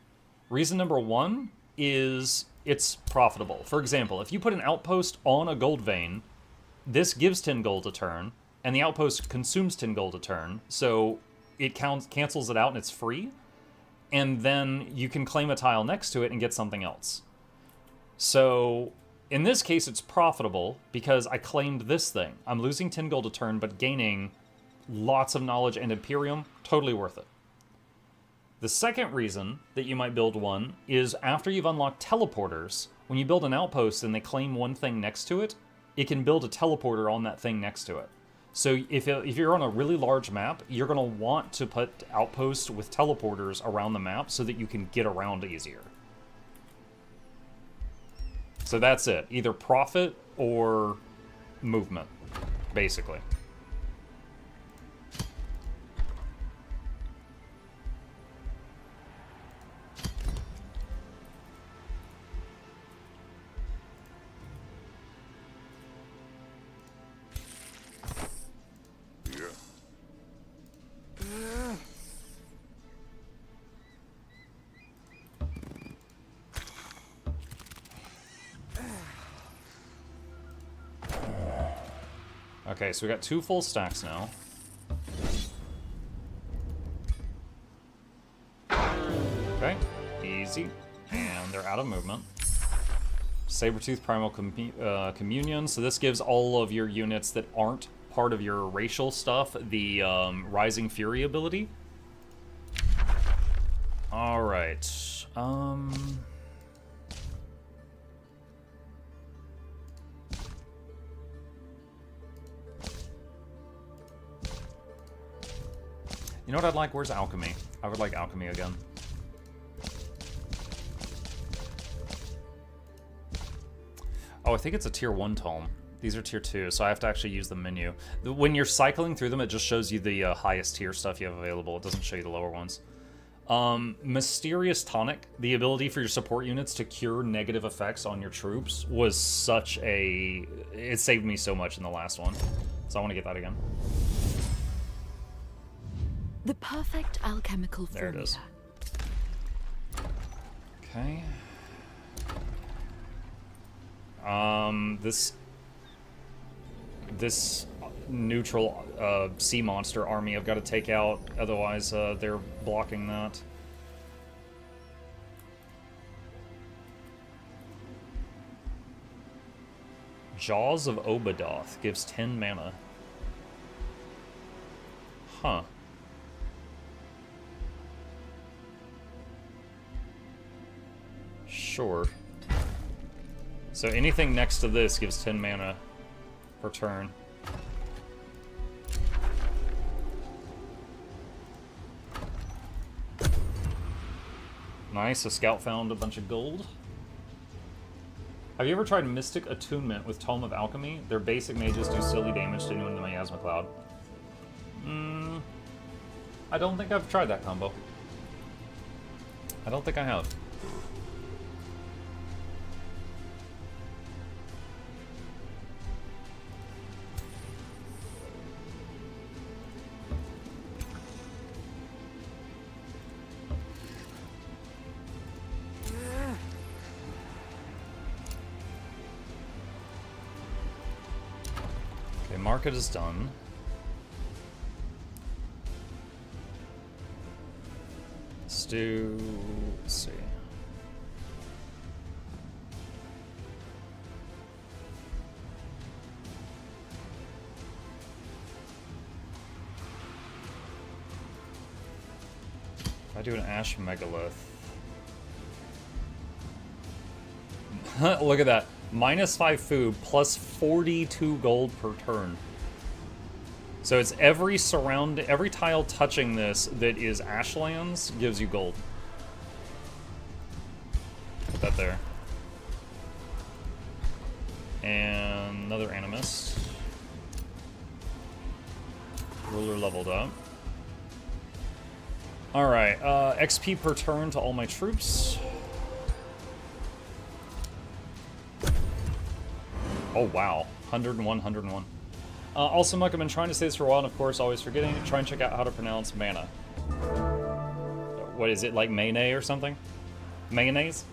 Reason number one is it's profitable. For example, if you put an outpost on a gold vein, this gives 10 gold a turn, and the outpost consumes 10 gold a turn, so it cancels it out and it's free, and then you can claim a tile next to it and get something else. So in this case, it's profitable because I claimed this thing. I'm losing 10 gold a turn, but gaining lots of knowledge and Imperium, totally worth it. The second reason that you might build one is after you've unlocked teleporters, when you build an outpost and they claim one thing next to it, it can build a teleporter on that thing next to it. So if you're on a really large map, you're going to want to put outposts with teleporters around the map so that you can get around easier. So that's it. Either profit or movement, basically. Okay, so we got 2 full stacks now. Okay, easy. And they're out of movement. Sabertooth Primal Communion. So this gives all of your units that aren't part of your racial stuff the Rising Fury ability. Alright. You know what I'd like? Where's Alchemy? I would like Alchemy again. Oh, I think it's a tier 1 tome. These are tier 2, so I have to actually use the menu. When you're cycling through them, it just shows you the highest tier stuff you have available. It doesn't show you the lower ones. Mysterious Tonic, the ability for your support units to cure negative effects on your troops, was such a... It saved me so much in the last one. So I want to get that again. The perfect alchemical formula. There it is. Okay. This neutral sea monster army I've got to take out, otherwise they're blocking that. Jaws of Obadoth gives 10 mana. Huh. Sure. So anything next to this gives 10 mana per turn. Nice, a scout found a bunch of gold. Have you ever tried Mystic Attunement with Tome of Alchemy? Their basic mages do silly damage to anyone in the Miasma Cloud. I don't think I've tried that combo. I don't think I have. Market is done. Let's see. If I do an Ash Megalith. Look at that. -5 food, plus 42 gold per turn. So it's every tile touching this that is Ashlands gives you gold. Put that there. And another Animist. Ruler leveled up. Alright, XP per turn to all my troops. Oh, wow. 101, 101. Also, Muck, I've been trying to say this for a while, and of course, always forgetting. Try and check out how to pronounce mana. What is it, like Mayne or something? Mayonnaise?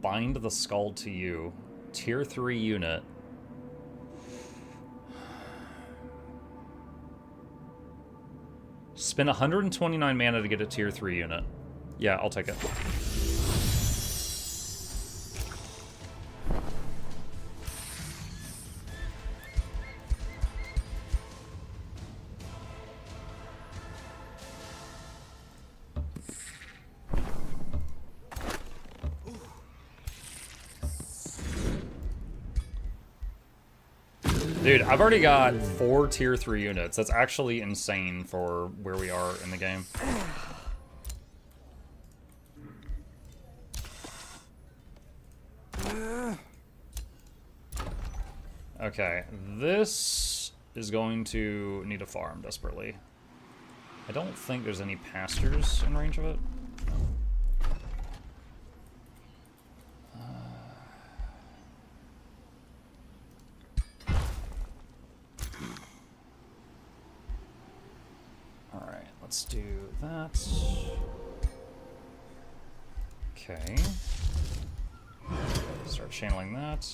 Bind the skull to you. Tier 3 unit. Spend 129 mana to get a tier 3 unit. Yeah, I'll take it. Dude, I've already got 4 tier 3 units. That's actually insane for where we are in the game. Okay, this is going to need a farm desperately. I don't think there's any pastures in range of it. Alright, let's do that. Okay. Start channeling that.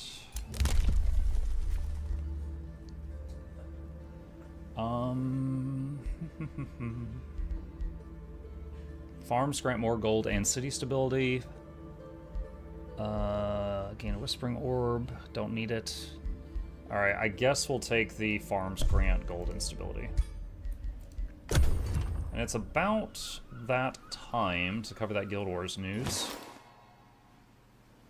Farms grant more gold and city stability. Gain a Whispering Orb. Don't need it. Alright, I guess we'll take the farms grant gold and stability. And it's about that time to cover that Guild Wars news.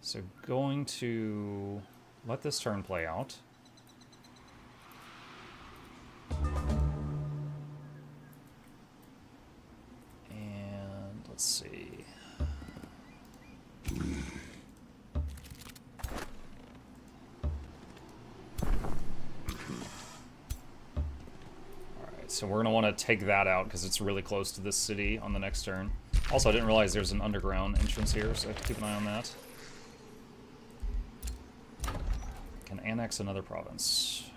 So going to let this turn play out. And let's see. So we're going to want to take that out because it's really close to this city on the next turn. Also, I didn't realize there's an underground entrance here, so I have to keep an eye on that. Can annex another province.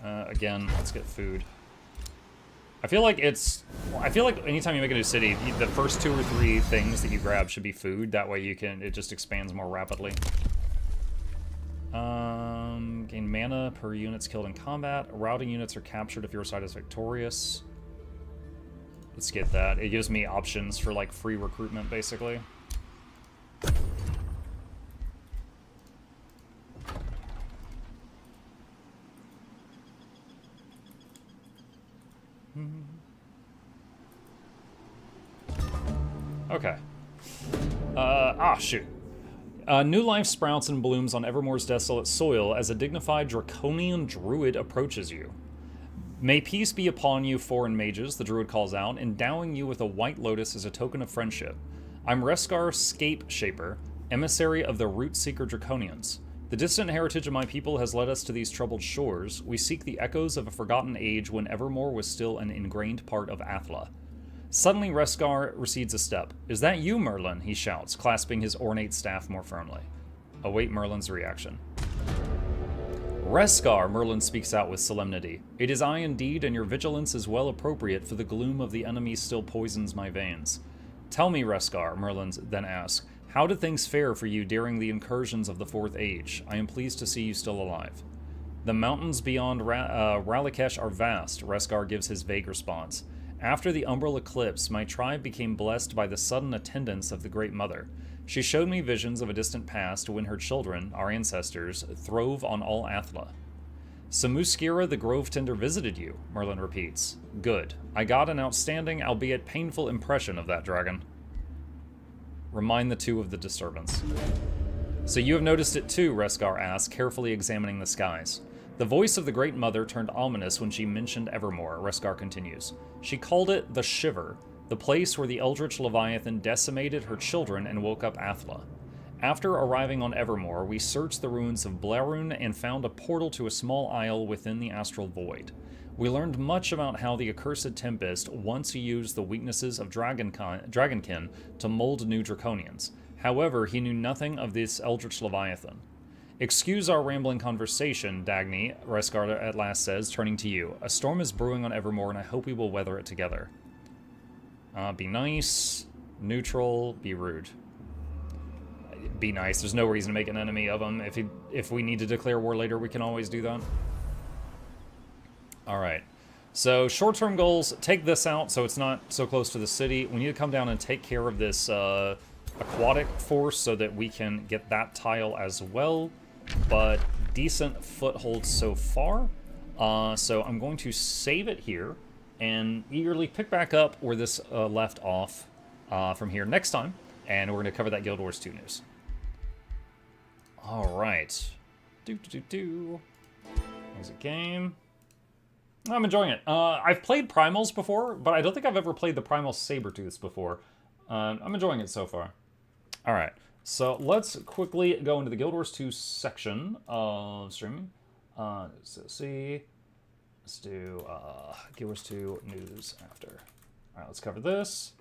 Again, let's get food. I feel like anytime you make a new city, the first 2 or 3 things that you grab should be food. That way it just expands more rapidly. Gain mana per units killed in combat. Routing units are captured if your side is victorious. Let's get that. It gives me options for like free recruitment, basically. Okay. Shoot. New life sprouts and blooms on Evermore's desolate soil as a dignified draconian druid approaches you. May peace be upon you, foreign mages, the druid calls out, endowing you with a white lotus as a token of friendship. I'm Reskar Scape Shaper, emissary of the Root Seeker Draconians. The distant heritage of my people has led us to these troubled shores. We seek the echoes of a forgotten age when Evermore was still an ingrained part of Athla. Suddenly, Reskar recedes a step. "Is that you, Merlin?" he shouts, clasping his ornate staff more firmly. Await Merlin's reaction. "Reskar," Merlin speaks out with solemnity. "It is I indeed, and your vigilance is well appropriate, for the gloom of the enemy still poisons my veins." "Tell me, Reskar," Merlin then asks, "how did things fare for you during the incursions of the Fourth Age? I am pleased to see you still alive." "The mountains beyond Ralikesh are vast," Reskar gives his vague response. "After the umbral eclipse, my tribe became blessed by the sudden attendance of the Great Mother. She showed me visions of a distant past when her children, our ancestors, throve on all Athla." "Samuskira the Grove Tender visited you," Merlin repeats. "Good. I got an outstanding, albeit painful, impression of that dragon." Remind the two of the disturbance. "So you have noticed it too," Reskar asks, carefully examining the skies. "The voice of the Great Mother turned ominous when she mentioned Evermore," Reskar continues. "She called it the Shiver, the place where the Eldritch Leviathan decimated her children and woke up Athla. After arriving on Evermore, we searched the ruins of Blarun and found a portal to a small isle within the Astral Void. We learned much about how the Accursed Tempest once used the weaknesses of Dragonkin to mold new Draconians. However, he knew nothing of this Eldritch Leviathan. Excuse our rambling conversation, Dagny, Resgarda at last says, turning to you. A storm is brewing on Evermore, and I hope we will weather it together. Be nice, neutral, be rude. Be nice. There's no reason to make an enemy of him. If we need to declare war later, we can always do that. Alright. So, short-term goals, take this out so it's not so close to the city. We need to come down and take care of this aquatic force so that we can get that tile as well. But decent foothold so far. So I'm going to save it here and eagerly pick back up where this left off from here next time. And we're going to cover that Guild Wars 2 news. Alright. There's a game. I'm enjoying it. I've played Primals before, but I don't think I've ever played the Primal Sabertooths before. I'm enjoying it so far. Alright. So let's quickly go into the Guild Wars 2 section of streaming. So see, let's do Guild Wars 2 news after. All right, let's cover this.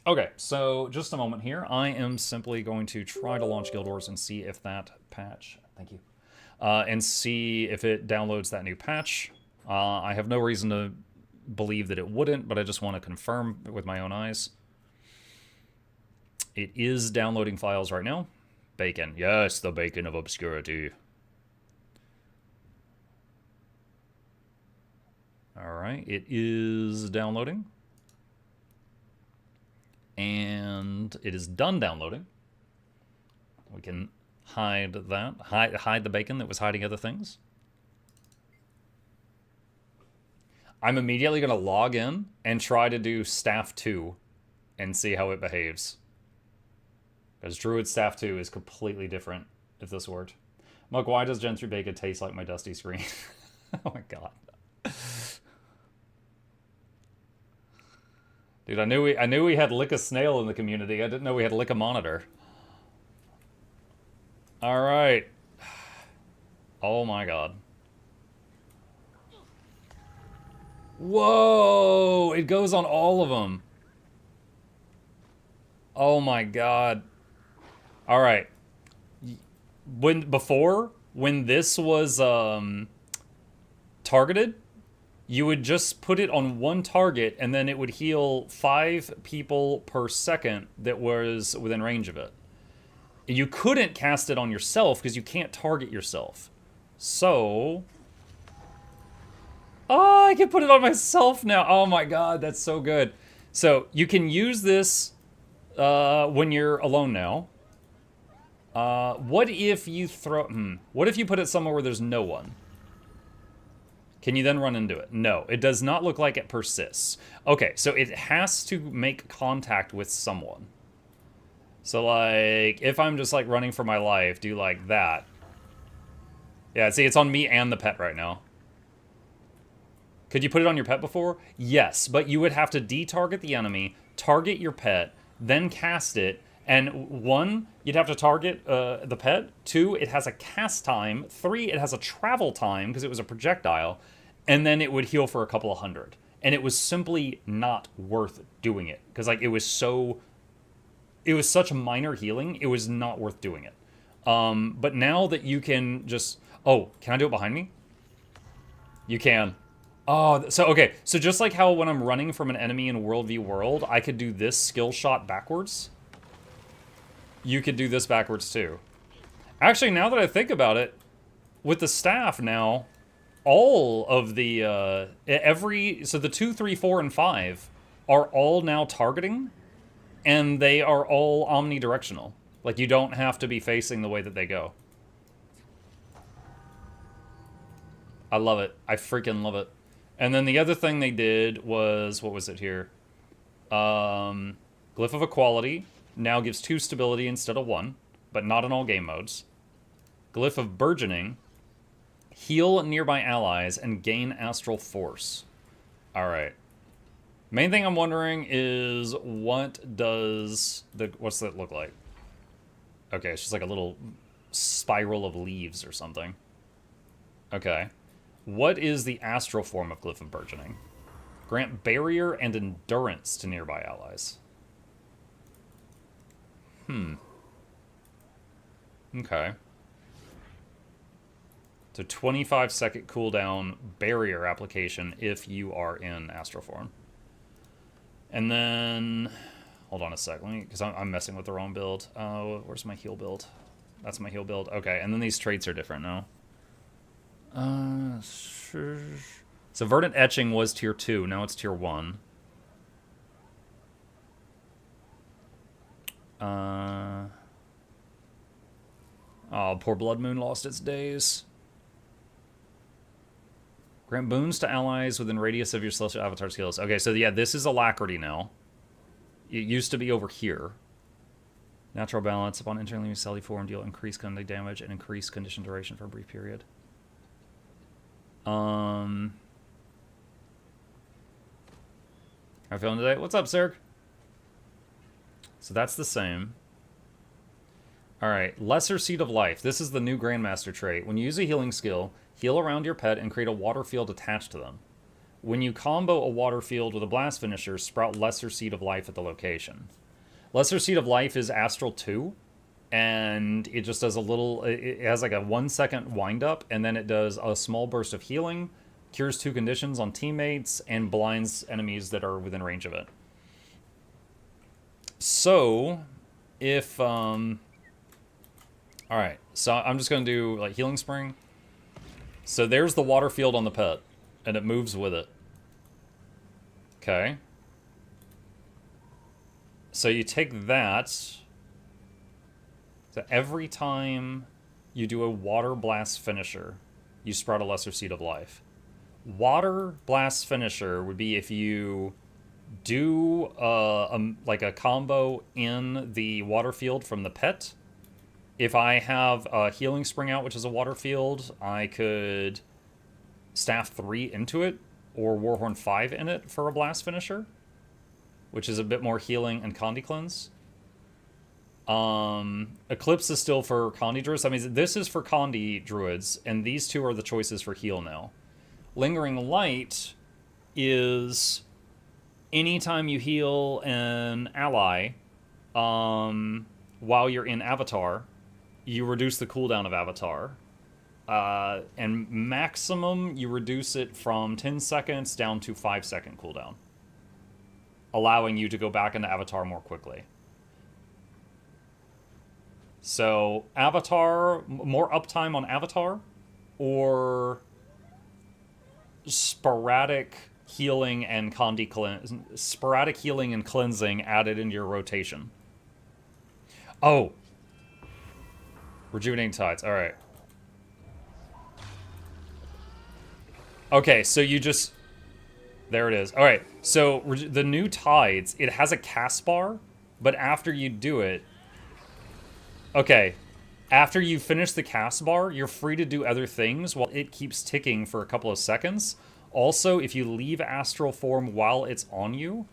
Okay, so just a moment here. I am simply going to try to launch Guild Wars and see if that patch, thank you, and see if it downloads that new patch. I have no reason to believe that it wouldn't, but I just want to confirm with my own eyes. It is downloading files right now. Bacon. Yes, the bacon of obscurity. Alright, it is downloading. And it is done downloading. We can hide that. Hide the bacon that was hiding other things. I'm immediately going to log in and try to do Staff 2 and see how it behaves. Because Druid Staff 2 is completely different, if this worked. Muck, why does Gen 3 bacon taste like my dusty screen? Oh my god. Dude, I knew we had Lick a Snail in the community. I didn't know we had Lick a Monitor. Alright. Oh my god. Whoa! It goes on all of them. Oh my god. Alright. When this was targeted, you would just put it on one target and then it would heal 5 people per second that was within range of it. You couldn't cast it on yourself because you can't target yourself. So... oh, I can put it on myself now. Oh my god, that's so good. So, you can use this when you're alone now. What if you throw... what if you put it somewhere where there's no one? Can you then run into it? No, it does not look like it persists. Okay, so it has to make contact with someone. So, like, if I'm just, like, running for my life, do, like, that. Yeah, see, it's on me and the pet right now. Could you put it on your pet before? Yes, but you would have to de-target the enemy, target your pet, then cast it, and 1, you'd have to target the pet. 2, it has a cast time. 3, it has a travel time, because it was a projectile. And then it would heal for a couple of hundred. And it was simply not worth doing it. Because, like, it was such minor healing, it was not worth doing it. But now that you can just... oh, can I do it behind me? You can. Oh, so, okay. So just like how when I'm running from an enemy in World v World, I could do this skill shot backwards. You could do this backwards too. Actually, now that I think about it, with the staff now, all of the, so the 2, 3, 4, and 5 are all now targeting, and they are all omnidirectional. Like, you don't have to be facing the way that they go. I love it. I freaking love it. And then the other thing they did was, what was it here? Glyph of Equality now gives 2 stability instead of 1, but not in all game modes. Glyph of Burgeoning, heal nearby allies and gain astral force. Alright. Main thing I'm wondering is, what's that look like? Okay, it's just like a little spiral of leaves or something. Okay. What is the astral form of Glyph of Burgeoning? Grant barrier and endurance to nearby allies. Okay. So 25-second cooldown barrier application if you are in astral form. And then, hold on a sec, because I'm messing with the wrong build. Where's my heal build? That's my heal build. Okay, and then these traits are different now. So Verdant Etching was tier 2, now it's tier 1. Oh, poor Blood Moon lost its days. Grant boons to allies within radius of your celestial avatar skills. Okay, so yeah, this is Alacrity now. It used to be over here. Natural balance. Upon entering the Sally form, deal increased condition damage and increased condition duration for a brief period. How you feeling today? What's up, Zerg? So that's the same. Alright, Lesser Seed of Life. This is the new Grandmaster trait. When you use a healing skill, heal around your pet and create a water field attached to them. When you combo a water field with a blast finisher, sprout Lesser Seed of Life at the location. Lesser Seed of Life is Astral 2, and it just does a little... It has like a 1-second wind-up, and then it does a small burst of healing, cures 2 conditions on teammates, and blinds enemies that are within range of it. So, if... Alright, so I'm just going to do like Healing Spring. So there's the water field on the pet, and it moves with it. Okay. So you take that. So every time you do a Water Blast Finisher, you sprout a Lesser Seed of Life. Water Blast Finisher would be if you do like a combo in the water field from the pet. If I have a Healing Spring out, which is a water field, I could Staff 3 into it, or Warhorn 5 in it for a Blast Finisher, which is a bit more healing and Condi Cleanse. Eclipse is still for Condi Druids. I mean, this is for Condi Druids, and these two are the choices for heal now. Lingering Light is anytime you heal an ally while you're in Avatar, you reduce the cooldown of Avatar. And maximum, you reduce it from 10 seconds down to 5-second cooldown, allowing you to go back into Avatar more quickly. So, Avatar, more uptime on Avatar, or sporadic healing and sporadic healing and cleansing added into your rotation. Oh! Rejuvenating Tides, alright. Okay, so you just... There it is. Alright, so the new Tides, it has a cast bar, but after you do it... Okay, after you finish the cast bar, you're free to do other things while it keeps ticking for a couple of seconds. Also, if you leave Astral Form while it's on you,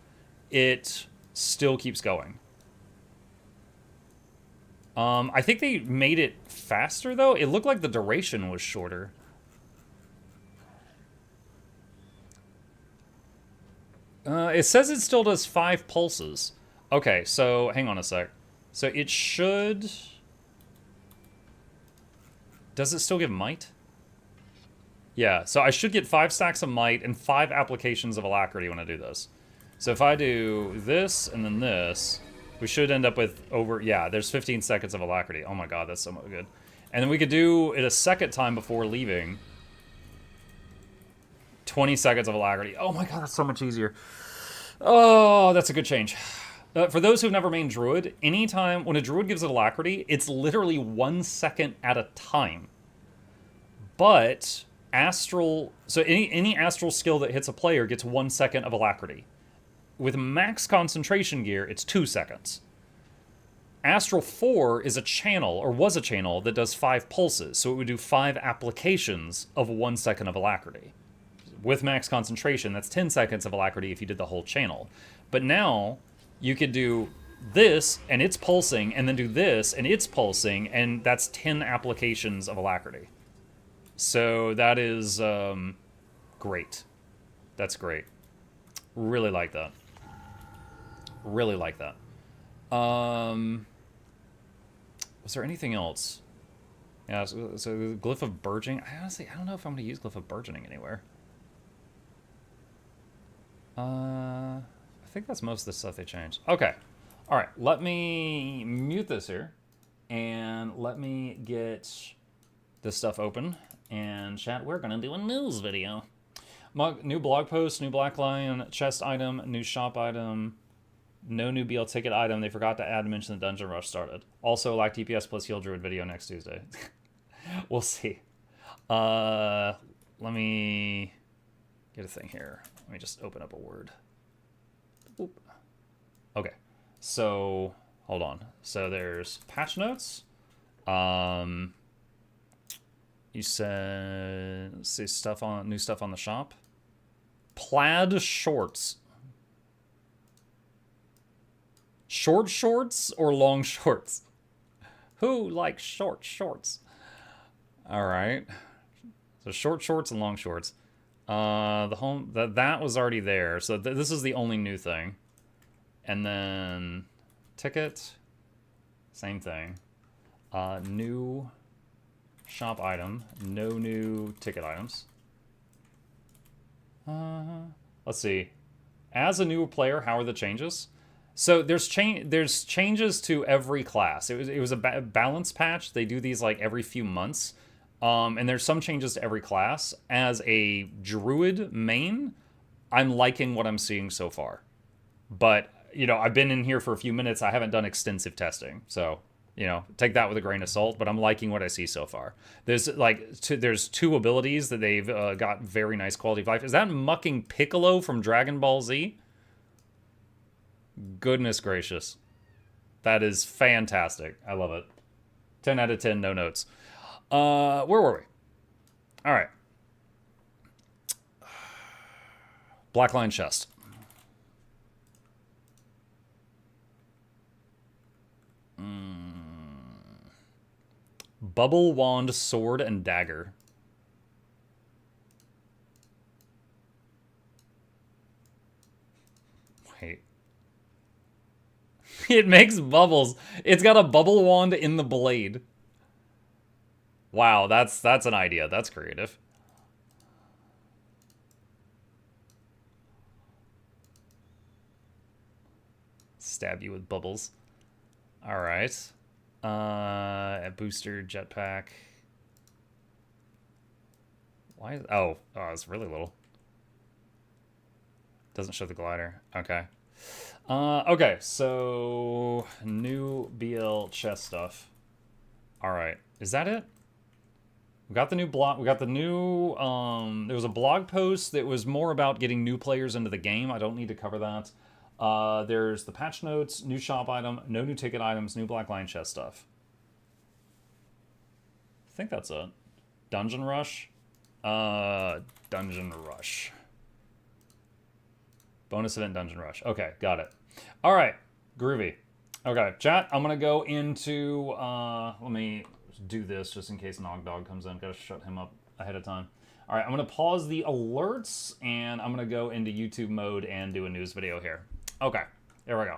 it still keeps going. I think they made it faster, though. It looked like the duration was shorter. It says it still does 5 pulses. Okay, so hang on a sec. So it should... Does it still give might? Yeah, so I should get 5 stacks of might and 5 applications of alacrity when I do this. So if I do this and then this, we should end up with over... Yeah, there's 15 seconds of alacrity. Oh my god, that's so good. And then we could do it a second time before leaving. 20 seconds of alacrity. Oh my god, that's so much easier. Oh, that's a good change. For those who've never made Druid, anytime when a Druid gives it alacrity, it's literally 1 second at a time. But Astral... So any Astral skill that hits a player gets 1 second of alacrity. With max concentration gear, it's 2 seconds. Astral 4 is a channel, or was a channel, that does 5 pulses. So it would do 5 applications of 1 second of alacrity. With max concentration, that's 10 seconds of alacrity if you did the whole channel. But now, you could do this, and it's pulsing, and then do this, and it's pulsing, and that's 10 applications of alacrity. So that is great. That's great. Really like that. Really like that. Was there anything else? Yeah, so Glyph of Burgeoning. I don't know if I'm going to use Glyph of Burgeoning anywhere. I think that's most of the stuff they changed. Okay. All right, let me mute this here. And let me get this stuff open. And chat, we're going to do a news video. New blog post, new Black Lion chest item, new shop item, no new BL ticket item. They forgot to add and mention the Dungeon Rush started. Also, like DPS plus Heal Druid video next Tuesday. We'll see. Let me get a thing here. Let me just open up a Word. Oop. Okay. So, hold on. So there's patch notes. You said, let's see, new stuff on the shop. Plaid shorts. Short shorts or long shorts? Who likes short shorts? All right. So short shorts and long shorts. That was already there. So this is the only new thing. And then ticket, same thing. New shop item, no new ticket items. Let's see. As a new player, how are the changes? So there's changes to every class. It was a balance patch. They do these like every few months. And there's some changes to every class. As a druid main, I'm liking what I'm seeing so far. But, you know, I've been in here for a few minutes. I haven't done extensive testing. So, you know, take that with a grain of salt. But I'm liking what I see so far. There's there's two abilities that they've got very nice quality of life. Is that Mucking Piccolo from Dragon Ball Z? Goodness gracious. That is fantastic. I love it. 10 out of 10, no notes. Where were we? All right. Black Lion chest. Bubble wand, sword, and dagger. Wait. It makes bubbles. It's got a bubble wand in the blade. Wow, that's an idea. That's creative. Stab you with bubbles. All right. A booster jetpack. Why is... Oh, it's really little. Doesn't show the glider. Okay. Okay, so new BL chest stuff. All right. Is that it? We got the new blog. We got the new. There was a blog post that was more about getting new players into the game. I don't need to cover that. There's the patch notes, new shop item, no new ticket items, new Black Lion chest stuff. I think that's it. Dungeon Rush. Dungeon Rush. Bonus event Dungeon Rush. Okay, got it. All right, groovy. Okay, chat. I'm gonna go into. Let me do this just in case Nog Dog comes in. Gotta shut him up ahead of time. All right, I'm gonna pause the alerts and I'm gonna go into YouTube mode and do a news video here. Okay, there we go.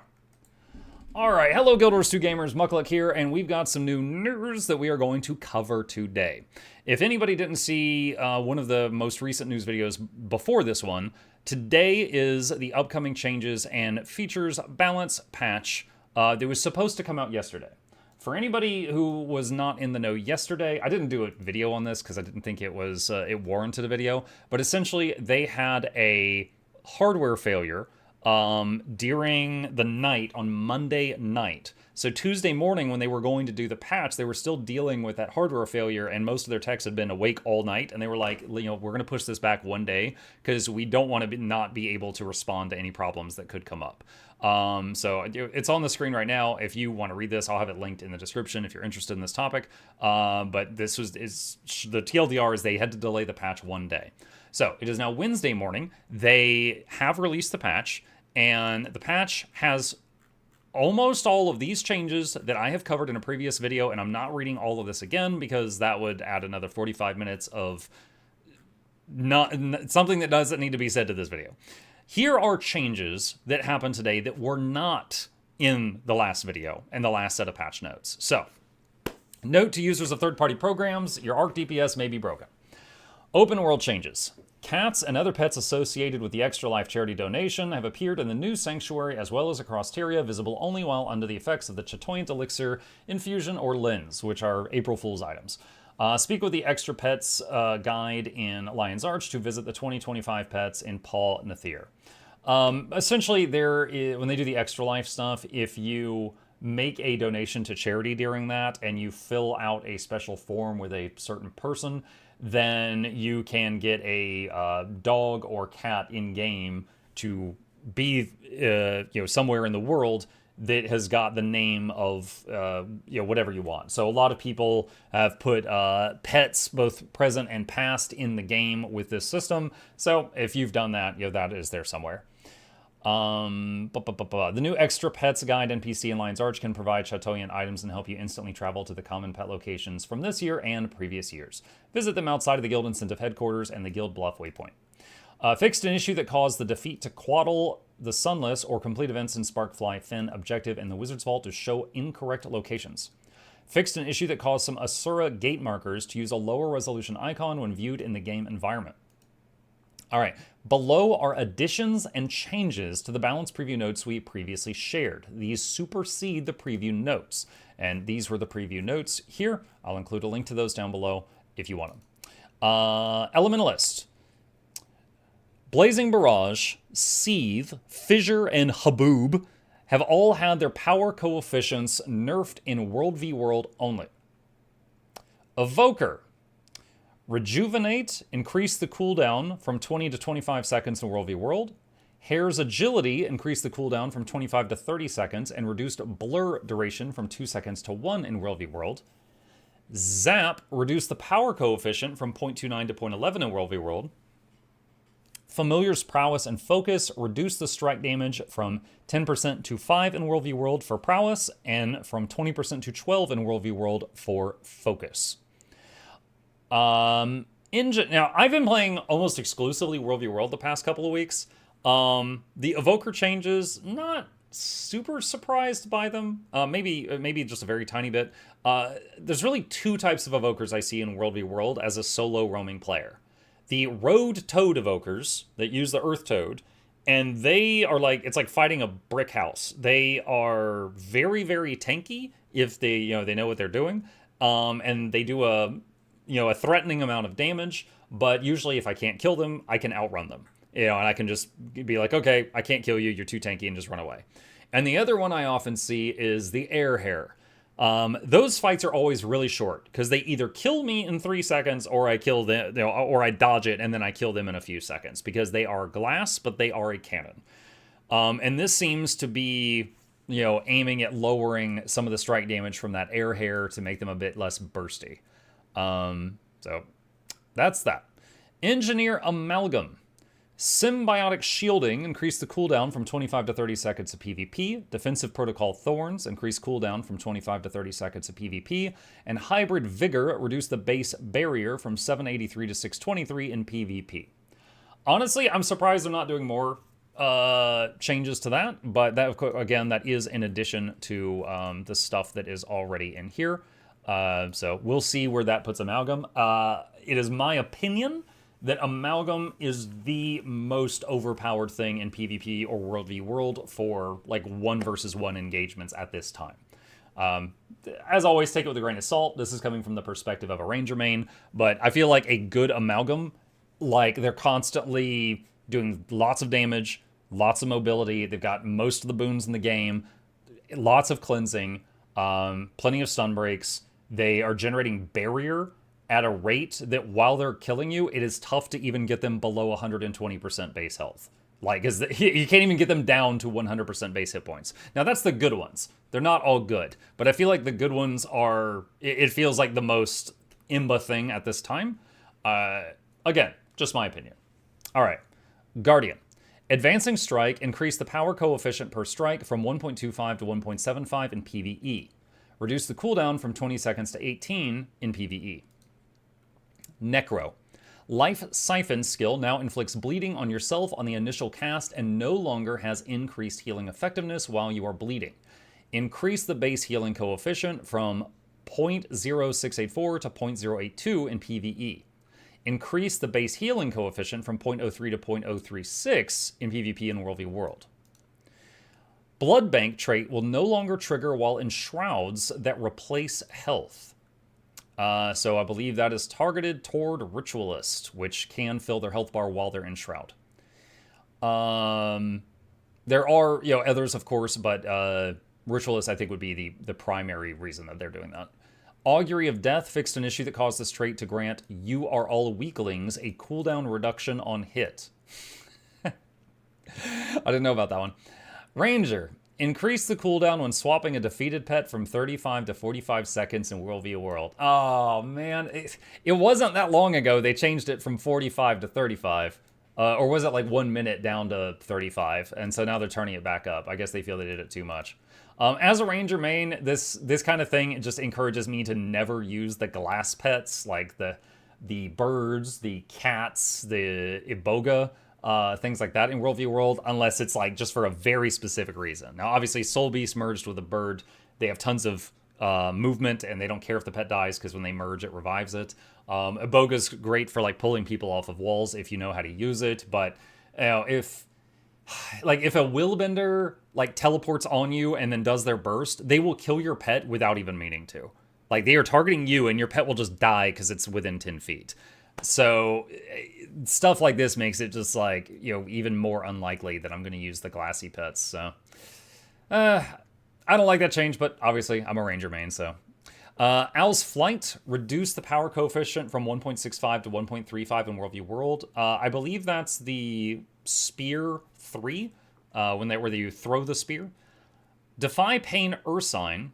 All right, hello Guild Wars 2 gamers, Mukluk here, and we've got some new news that we are going to cover today. If anybody didn't see one of the most recent news videos before this one, today is the upcoming changes and features balance patch that was supposed to come out yesterday. For anybody who was not in the know yesterday, I didn't do a video on this because I didn't think it was it warranted a video, but essentially they had a hardware failure during the night on Monday night. So Tuesday morning when they were going to do the patch, they were still dealing with that hardware failure, and most of their techs had been awake all night, and they were like, you know, we're going to push this back one day because we don't want to not be able to respond to any problems that could come up. So it's on the screen right now. If you want to read this, I'll have it linked in the description if you're interested in this topic. But this the TLDR is they had to delay the patch one day. So it is now Wednesday morning. They have released the patch, and the patch has almost all of these changes that I have covered in a previous video, and I'm not reading all of this again because that would add another 45 minutes of something that doesn't need to be said to this video. Here are changes that happened today that were not in the last video and the last set of patch notes. So Note to users of third-party programs, your ARC DPS may be broken. Open world changes. Cats and other pets associated with the Extra Life charity donation have appeared in the new sanctuary as well as across Tyria, visible only while under the effects of the Chatoyant Elixir, Infusion, or Lens, which are April Fool's items. Speak with the Extra Pets guide in Lion's Arch to visit the 2025 pets in Paul Nathir. Essentially, when they do the Extra Life stuff, if you make a donation to charity during that and you fill out a special form with a certain person, then you can get a dog or cat in game to be somewhere in the world that has got the name of whatever you want. So a lot of people have put pets, both present and past, in the game with this system. So if you've done that, that is there somewhere. The new Extra Pets Guide NPC in Lion's Arch can provide Chatoyant items and help you instantly travel to the common pet locations from this year and previous years. Visit them outside of the Guild Incentive Headquarters and the Guild Bluff Waypoint. Fixed an issue that caused the defeat to Quaddle the Sunless or complete events in Sparkfly Fen objective in the Wizard's Vault to show incorrect locations. Fixed an issue that caused some Asura gate markers to use a lower resolution icon when viewed in the game environment. All right, below are additions and changes to the balance preview notes we previously shared. These supersede the preview notes, and these were the preview notes here. I'll include a link to those down below if you want them. Elementalist. Blazing Barrage, Seethe, Fissure, and Haboob have all had their power coefficients nerfed in World v World only. Evoker. Rejuvenate, increase the cooldown from 20 to 25 seconds in World v World. Hair's Agility, increase the cooldown from 25 to 30 seconds and reduced blur duration from 2 seconds to 1 in World v World. Zap, reduce the power coefficient from 0.29 to 0.11 in World v World. Familiar's Prowess and Focus, reduce the strike damage from 10% to 5 in World v World for Prowess and from 20% to 12 in World v World for Focus. Now, I've been playing almost exclusively World v World the past couple of weeks. The Evoker changes, not super surprised by them. Maybe just a very tiny bit. There's really two types of Evokers I see in World v World as a solo roaming player. The Road Toad Evokers that use the Earth Toad, and they are it's like fighting a brick house. They are very, very tanky if they know what they're doing. And they do a threatening amount of damage, but usually if I can't kill them, I can outrun them. And I can just be like, okay, I can't kill you, you're too tanky, and just run away. And the other one I often see is the Air Hair. Those fights are always really short, because they either kill me in 3 seconds, or I kill them, or I dodge it, and then I kill them in a few seconds, because they are glass, but they are a cannon. And this seems to be, aiming at lowering some of the strike damage from that Air Hair to make them a bit less bursty. So that's that. Engineer Amalgam. Symbiotic Shielding, increase the cooldown from 25 to 30 seconds of PvP. Defensive Protocol Thorns, increase cooldown from 25 to 30 seconds of PvP. And Hybrid Vigor, reduce the base barrier from 783 to 623 in PvP. Honestly, I'm surprised they're not doing more changes to that, but that, again, that is in addition to the stuff that is already in here. So we'll see where that puts Amalgam. It is my opinion that Amalgam is the most overpowered thing in PvP or World v World for 1 versus 1 engagements at this time. As always, take it with a grain of salt. This is coming from the perspective of a Ranger main, but I feel like a good Amalgam, they're constantly doing lots of damage, lots of mobility. They've got most of the boons in the game, lots of cleansing, plenty of stun breaks. They are generating barrier at a rate that while they're killing you, it is tough to even get them below 120% base health. Because you can't even get them down to 100% base hit points. Now, that's the good ones. They're not all good. But I feel like the good ones are... It feels like the most imba thing at this time. Again, just my opinion. All right. Guardian. Advancing Strike, increase the power coefficient per strike from 1.25 to 1.75 in PvE. Reduce the cooldown from 20 seconds to 18 in PvE. Necro. Life Siphon skill now inflicts bleeding on yourself on the initial cast and no longer has increased healing effectiveness while you are bleeding. Increase the base healing coefficient from 0.0684 to 0.082 in PvE. Increase the base healing coefficient from 0.03 to 0.036 in PvP and World v World. Blood Bank trait will no longer trigger while in shrouds that replace health. So I believe that is targeted toward Ritualist, which can fill their health bar while they're in shroud. There are, others, of course, but Ritualist, I think, would be the primary reason that they're doing that. Augury of Death fixed an issue that caused this trait to grant You Are All Weaklings a cooldown reduction on hit. I didn't know about that one. Ranger. Increase the cooldown when swapping a defeated pet from 35 to 45 seconds in World v World. Oh, man. It wasn't that long ago they changed it from 45 to 35. Or was it like 1 minute down to 35? And so now they're turning it back up. I guess they feel they did it too much. As a Ranger main, this kind of thing just encourages me to never use the glass pets, like the birds, the cats, the iboga, things like that in World v World, unless it's like just for a very specific reason. Now, obviously, Soul Beast merged with a bird, they have tons of movement, and they don't care if the pet dies because when they merge, it revives it. Iboga's great for like pulling people off of walls if you know how to use it, but if a Willbender like teleports on you and then does their burst, they will kill your pet without even meaning to. Like, they are targeting you and your pet will just die because it's within 10 feet. So stuff like this makes it just like, even more unlikely that I'm going to use the glassy pets. So I don't like that change, but obviously I'm a Ranger main, so. Owl's Flight reduced the power coefficient from 1.65 to 1.35 in World v World. I believe that's the Spear 3, where you throw the spear. Defy Pain Ursine.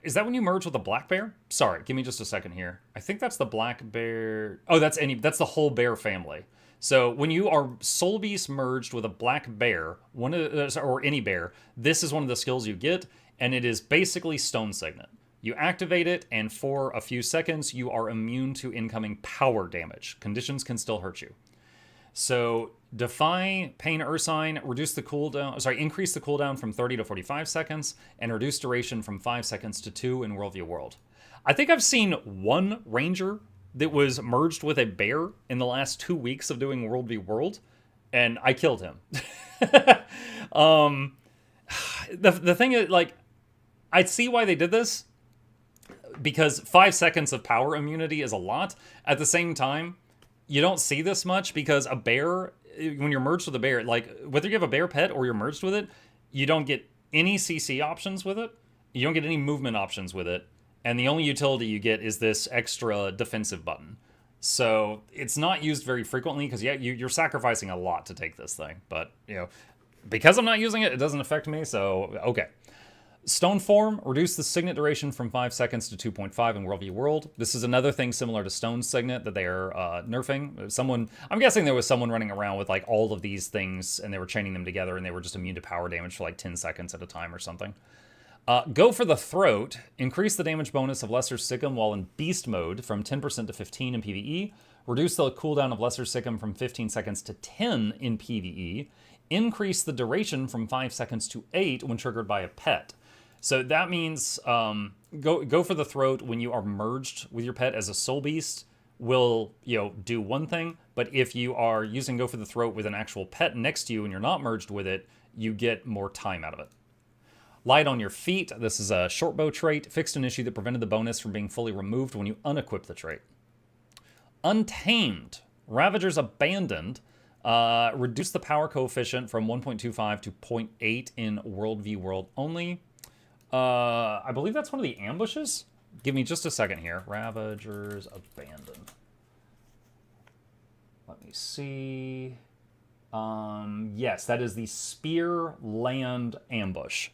Is that when you merge with a black bear? Sorry, give me just a second here. I think that's the black bear. Oh, that's the whole bear family. So when you are Soul Beast merged with a black bear, or any bear, this is one of the skills you get, and it is basically Stone Signet. You activate it, and for a few seconds, you are immune to incoming power damage. Conditions can still hurt you. So Defy Pain Ursine, increase the cooldown from 30 to 45 seconds, and reduce duration from 5 seconds to 2 in World v World. I think I've seen one Ranger that was merged with a bear in the last 2 weeks of doing World v World, and I killed him. The thing is, like, I see why they did this, because 5 seconds of power immunity is a lot. At the same time, you don't see this much because a bear, when you're merged with a bear, like, whether you have a bear pet or you're merged with it, you don't get any CC options with it. You don't get any movement options with it. And the only utility you get is this extra defensive button. So it's not used very frequently because you're sacrificing a lot to take this thing. But, because I'm not using it, it doesn't affect me, so okay. Stone Form, reduce the Signet duration from 5 seconds to 2.5 in World v World. This is another thing similar to Stone Signet that they are nerfing. I'm guessing there was someone running around with like all of these things and they were chaining them together and they were just immune to power damage for like 10 seconds at a time or something. Go for the Throat, increase the damage bonus of Lesser Sikkim while in Beast mode from 10% to 15 in PvE. Reduce the cooldown of Lesser Sikkim from 15 seconds to 10 in PvE. Increase the duration from 5 seconds to 8 when triggered by a pet. So that means go for the Throat when you are merged with your pet as a Soul Beast will do one thing, but if you are using Go for the Throat with an actual pet next to you and you're not merged with it, you get more time out of it. Light on your Feet. This is a short bow trait. Fixed an issue that prevented the bonus from being fully removed when you unequip the trait. Untamed. Ravager's Abandoned. Reduce the power coefficient from 1.25 to 0.8 in World v World only. I believe that's one of the ambushes. Give me just a second here. Ravager's Abandoned. Let me see. Yes, that is the Spear Land Ambush.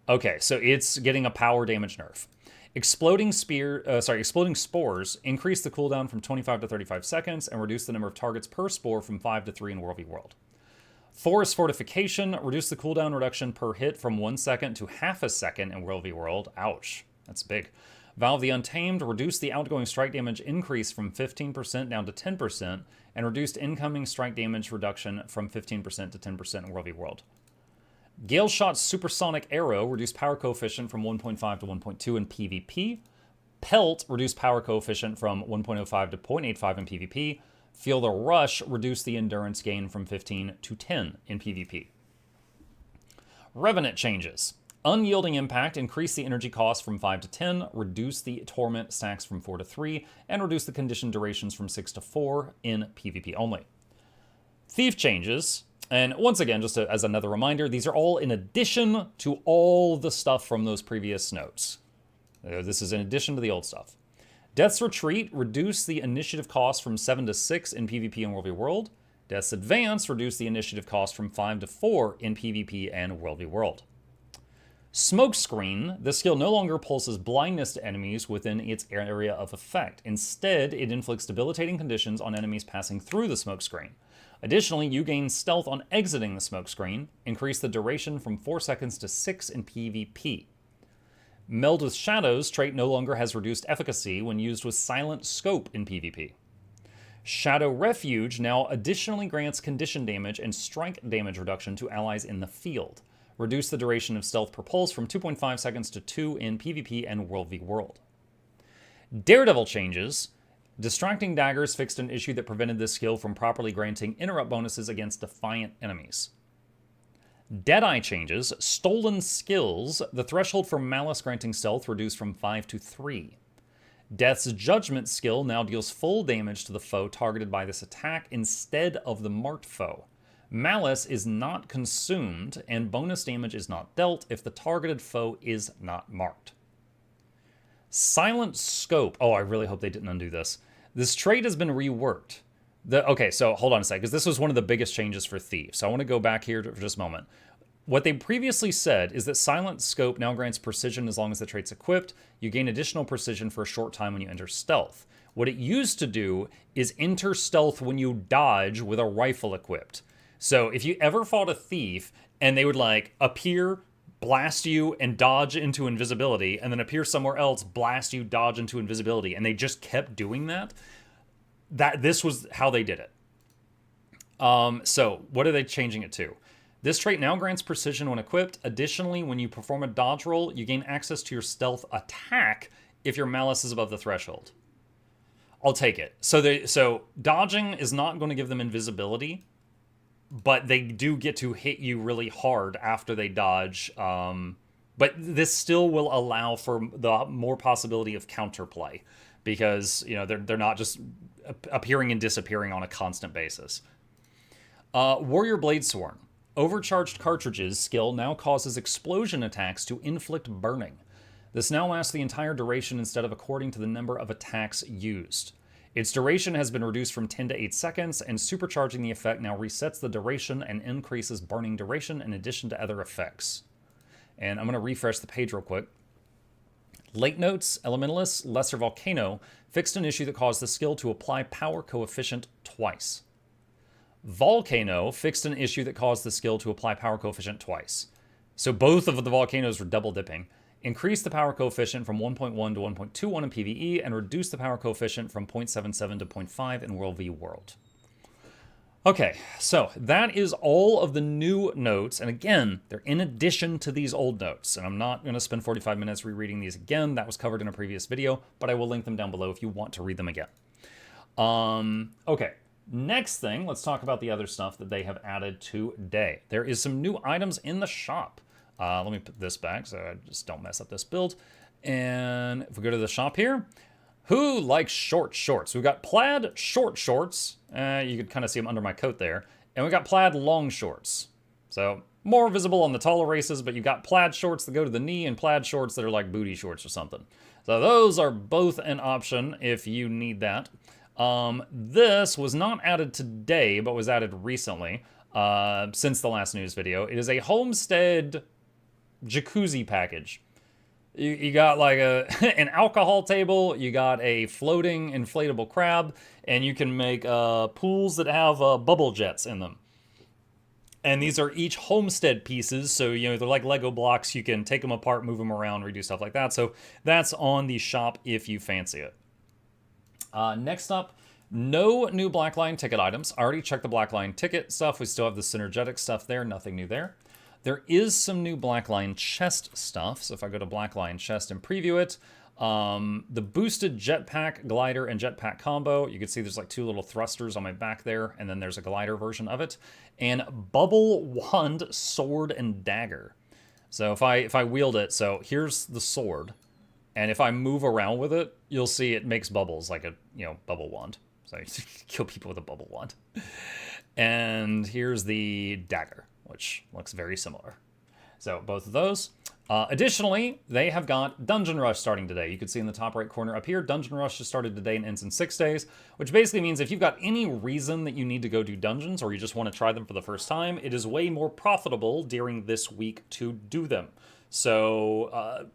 Okay, so it's getting a power damage nerf. Exploding Spores increase the cooldown from 25 to 35 seconds and reduce the number of targets per spore from 5 to 3 in World v World. Forest Fortification, reduce the cooldown reduction per hit from 1 second to half a second in World v World. Ouch, that's big. Valve the Untamed, reduce the outgoing strike damage increase from 15% down to 10%, and reduced incoming strike damage reduction from 15% to 10% in World v World. Gale Shot Supersonic Arrow, reduced power coefficient from 1.5 to 1.2 in PvP. Pelt, reduced power coefficient from 1.05 to 0.85 in PvP. Feel the Rush, reduced the endurance gain from 15 to 10 in PvP. Revenant changes. Unyielding Impact, increase the energy cost from 5 to 10, reduce the Torment stacks from 4 to 3, and reduce the condition durations from 6 to 4 in PvP only. Thief changes, and once again, just as another reminder, these are all in addition to all the stuff from those previous notes. This is in addition to the old stuff. Death's Retreat, reduce the initiative cost from 7 to 6 in PvP and World v. World. Death's Advance, reduce the initiative cost from 5 to 4 in PvP and World v. World. Smokescreen, the skill no longer pulses blindness to enemies within its area of effect. Instead, it inflicts debilitating conditions on enemies passing through the smokescreen. Additionally, you gain stealth on exiting the smokescreen, increase the duration from 4 seconds to 6 in PvP. Meld with Shadows trait no longer has reduced efficacy when used with Silent Scope in PvP. Shadow Refuge now additionally grants condition damage and strike damage reduction to allies in the field. Reduce the duration of stealth per pulse from 2.5 seconds to 2 in PvP and World v. World. Daredevil changes. Distracting Daggers fixed an issue that prevented this skill from properly granting interrupt bonuses against defiant enemies. Deadeye changes. Stolen Skills. The threshold for Malice granting stealth reduced from 5 to 3. Death's Judgment skill now deals full damage to the foe targeted by this attack instead of the marked foe. Malice is not consumed, and bonus damage is not dealt if the targeted foe is not marked. Silent Scope. Oh, I really hope they didn't undo this. This trait has been reworked. Okay, so hold on a sec, because this was one of the biggest changes for Thieves. So I want to go back here for just a moment. What they previously said is that Silent Scope now grants precision as long as the trait's equipped. You gain additional precision for a short time when you enter stealth. What it used to do is enter stealth when you dodge with a rifle equipped. So if you ever fought a thief and they would like appear, blast you, and dodge into invisibility, and then appear somewhere else, blast you, dodge into invisibility, and they just kept doing that, this was how they did it. So what are they changing it to? This trait now grants precision when equipped. Additionally, when you perform a dodge roll, you gain access to your stealth attack if your malice is above the threshold. I'll take it. So dodging is not going to give them invisibility, but they do get to hit you really hard after they dodge. But this still will allow for the more possibility of counterplay because, you know, they're not just appearing and disappearing on a constant basis. Warrior Bladesworn. Overcharged Cartridges skill now causes explosion attacks to inflict burning. This now lasts the entire duration instead of according to the number of attacks used. Its duration has been reduced from 10 to 8 seconds, and supercharging the effect now resets the duration and increases burning duration in addition to other effects. And I'm going to refresh the page real quick. Late Notes, Elementalist, Lesser Volcano fixed an issue that caused the skill to apply power coefficient twice. Volcano fixed an issue that caused the skill to apply power coefficient twice. So both of the volcanoes were double dipping. Increase the power coefficient from 1.1 to 1.21 in PvE, and reduce the power coefficient from 0.77 to 0.5 in World v. World. Okay, so that is all of the new notes, and again, they're in addition to these old notes, and I'm not going to spend 45 minutes rereading these again. That was covered in a previous video, but I will link them down below if you want to read them again. Okay. Next thing, let's talk about the other stuff that they have added today. There is some new items in the shop. Let me put this back so I just don't mess up this build. And if we go to the shop here, who likes short shorts? We've got plaid short shorts. You can kind of see them under my coat there. And we got plaid long shorts. So more visible on the taller races, but you've got plaid shorts that go to the knee and plaid shorts that are like booty shorts or something. So those are both an option if you need that. This was not added today, but was added recently, since the last news video. It is a homestead jacuzzi package. You got like an alcohol table, you got a floating inflatable crab, and you can make pools that have bubble jets in them. And these are each homestead pieces, so you know they're like Lego blocks. You can take them apart, move them around, redo stuff like that. So that's on the shop if you fancy it. Next up, no new Blackline ticket items. I already checked the Blackline ticket stuff. We still have the synergetic stuff there. Nothing new there. There is some new Black Lion chest stuff. So if I go to Black Lion chest and preview it, the boosted jetpack, glider, and jetpack combo, you can see there's like 2 little thrusters on my back there, and then there's a glider version of it, and bubble wand, sword, and dagger. So if I wield it, so here's the sword, and if I move around with it, you'll see it makes bubbles like a, bubble wand. So you kill people with a bubble wand. And here's the dagger, which looks very similar. So both of those. Additionally, they have got Dungeon Rush starting today. You can see in the top right corner up here, Dungeon Rush just started today and ends in 6 days, which basically means if you've got any reason that you need to go do dungeons or you just want to try them for the first time, it is way more profitable during this week to do them. So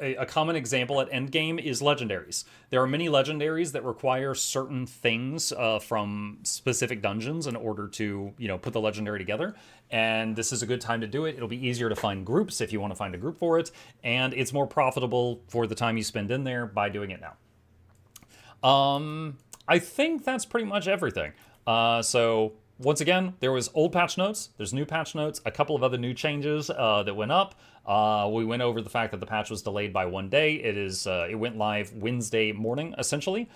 a common example at endgame is legendaries. There are many legendaries that require certain things from specific dungeons in order to, put the legendary together. And this is a good time to do it. It'll be easier to find groups if you want to find a group for it. And it's more profitable for the time you spend in there by doing it now. I think that's pretty much everything. So once again, there was old patch notes, there's new patch notes, a couple of other new changes that went up. We went over the fact that the patch was delayed by 1 day. It went live Wednesday morning, essentially,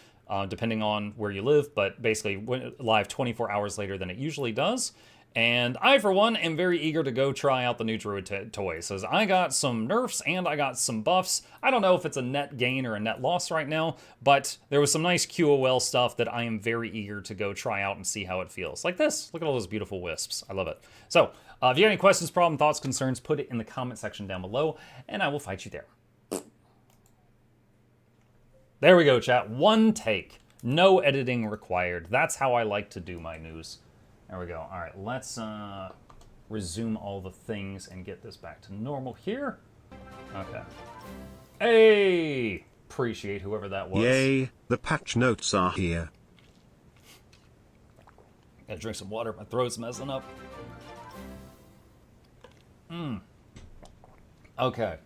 depending on where you live, but basically went live 24 hours later than it usually does. And I, for one, am very eager to go try out the new Druid toys. So I got some nerfs and I got some buffs. I don't know if it's a net gain or a net loss right now, but there was some nice QOL stuff that I am very eager to go try out and see how it feels. Like this. Look at all those beautiful wisps. I love it. So if you have any questions, problems, thoughts, concerns, put it in the comment section down below, and I will fight you there. There we go, chat. 1 take. No editing required. That's how I like to do my news. There we go. All right, let's resume all the things and get this back to normal here. Okay. Hey! Appreciate whoever that was. Yay, the patch notes are here. Gotta drink some water. My throat's messing up. Okay.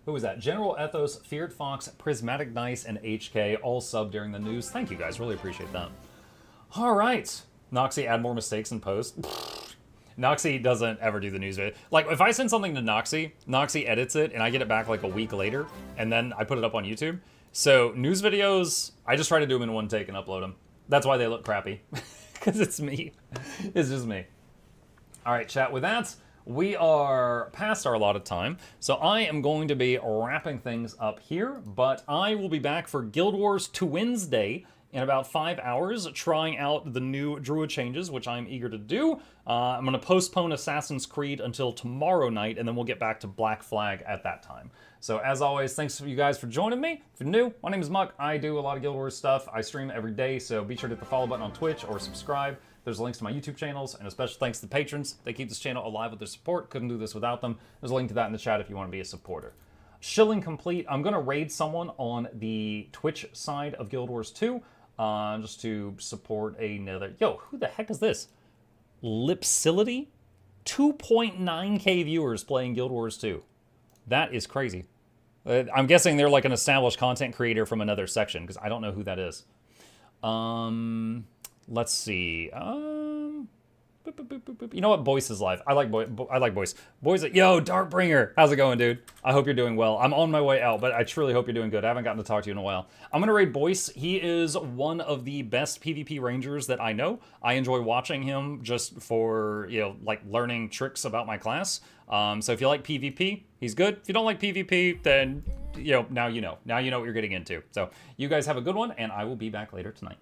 Who was that? General Ethos, Feared Fox, Prismatic Dice, and HK all sub during the news. Thank you guys. Really appreciate that. All right. Noxxi, add more mistakes in post. Noxxi doesn't ever do the news video. Like, if I send something to Noxxi, Noxxi edits it, and I get it back like a week later, and then I put it up on YouTube. So, news videos, I just try to do them in 1 take and upload them. That's why they look crappy. Because it's me. It's just me. All right, chat, with that, we are past our allotted time. So, I am going to be wrapping things up here, but I will be back for Guild Wars 2 Wednesday in about 5 hours, trying out the new Druid changes, which I'm eager to do. I'm going to postpone Assassin's Creed until tomorrow night, and then we'll get back to Black Flag at that time. So as always, thanks for you guys for joining me. If you're new, my name is Muck. I do a lot of Guild Wars stuff. I stream every day, so be sure to hit the follow button on Twitch or subscribe. There's links to my YouTube channels, and a special thanks to the patrons. They keep this channel alive with their support. Couldn't do this without them. There's a link to that in the chat if you want to be a supporter. Shilling complete. I'm going to raid someone on the Twitch side of Guild Wars 2. Just to support another... Yo, who the heck is this? Lipsility? 2.9k viewers playing Guild Wars 2. That is crazy. I'm guessing they're like an established content creator from another section, because I don't know who that is. Let's see. You know what? Boyce is live. I like Boyce. Boyce, yo, Darkbringer. How's it going, dude? I hope you're doing well. I'm on my way out, but I truly hope you're doing good. I haven't gotten to talk to you in a while. I'm going to raid Boyce. He is one of the best PvP rangers that I know. I enjoy watching him just for, like learning tricks about my class. So if you like PvP, he's good. If you don't like PvP, then, now you know. Now you know what you're getting into. So you guys have a good one, and I will be back later tonight.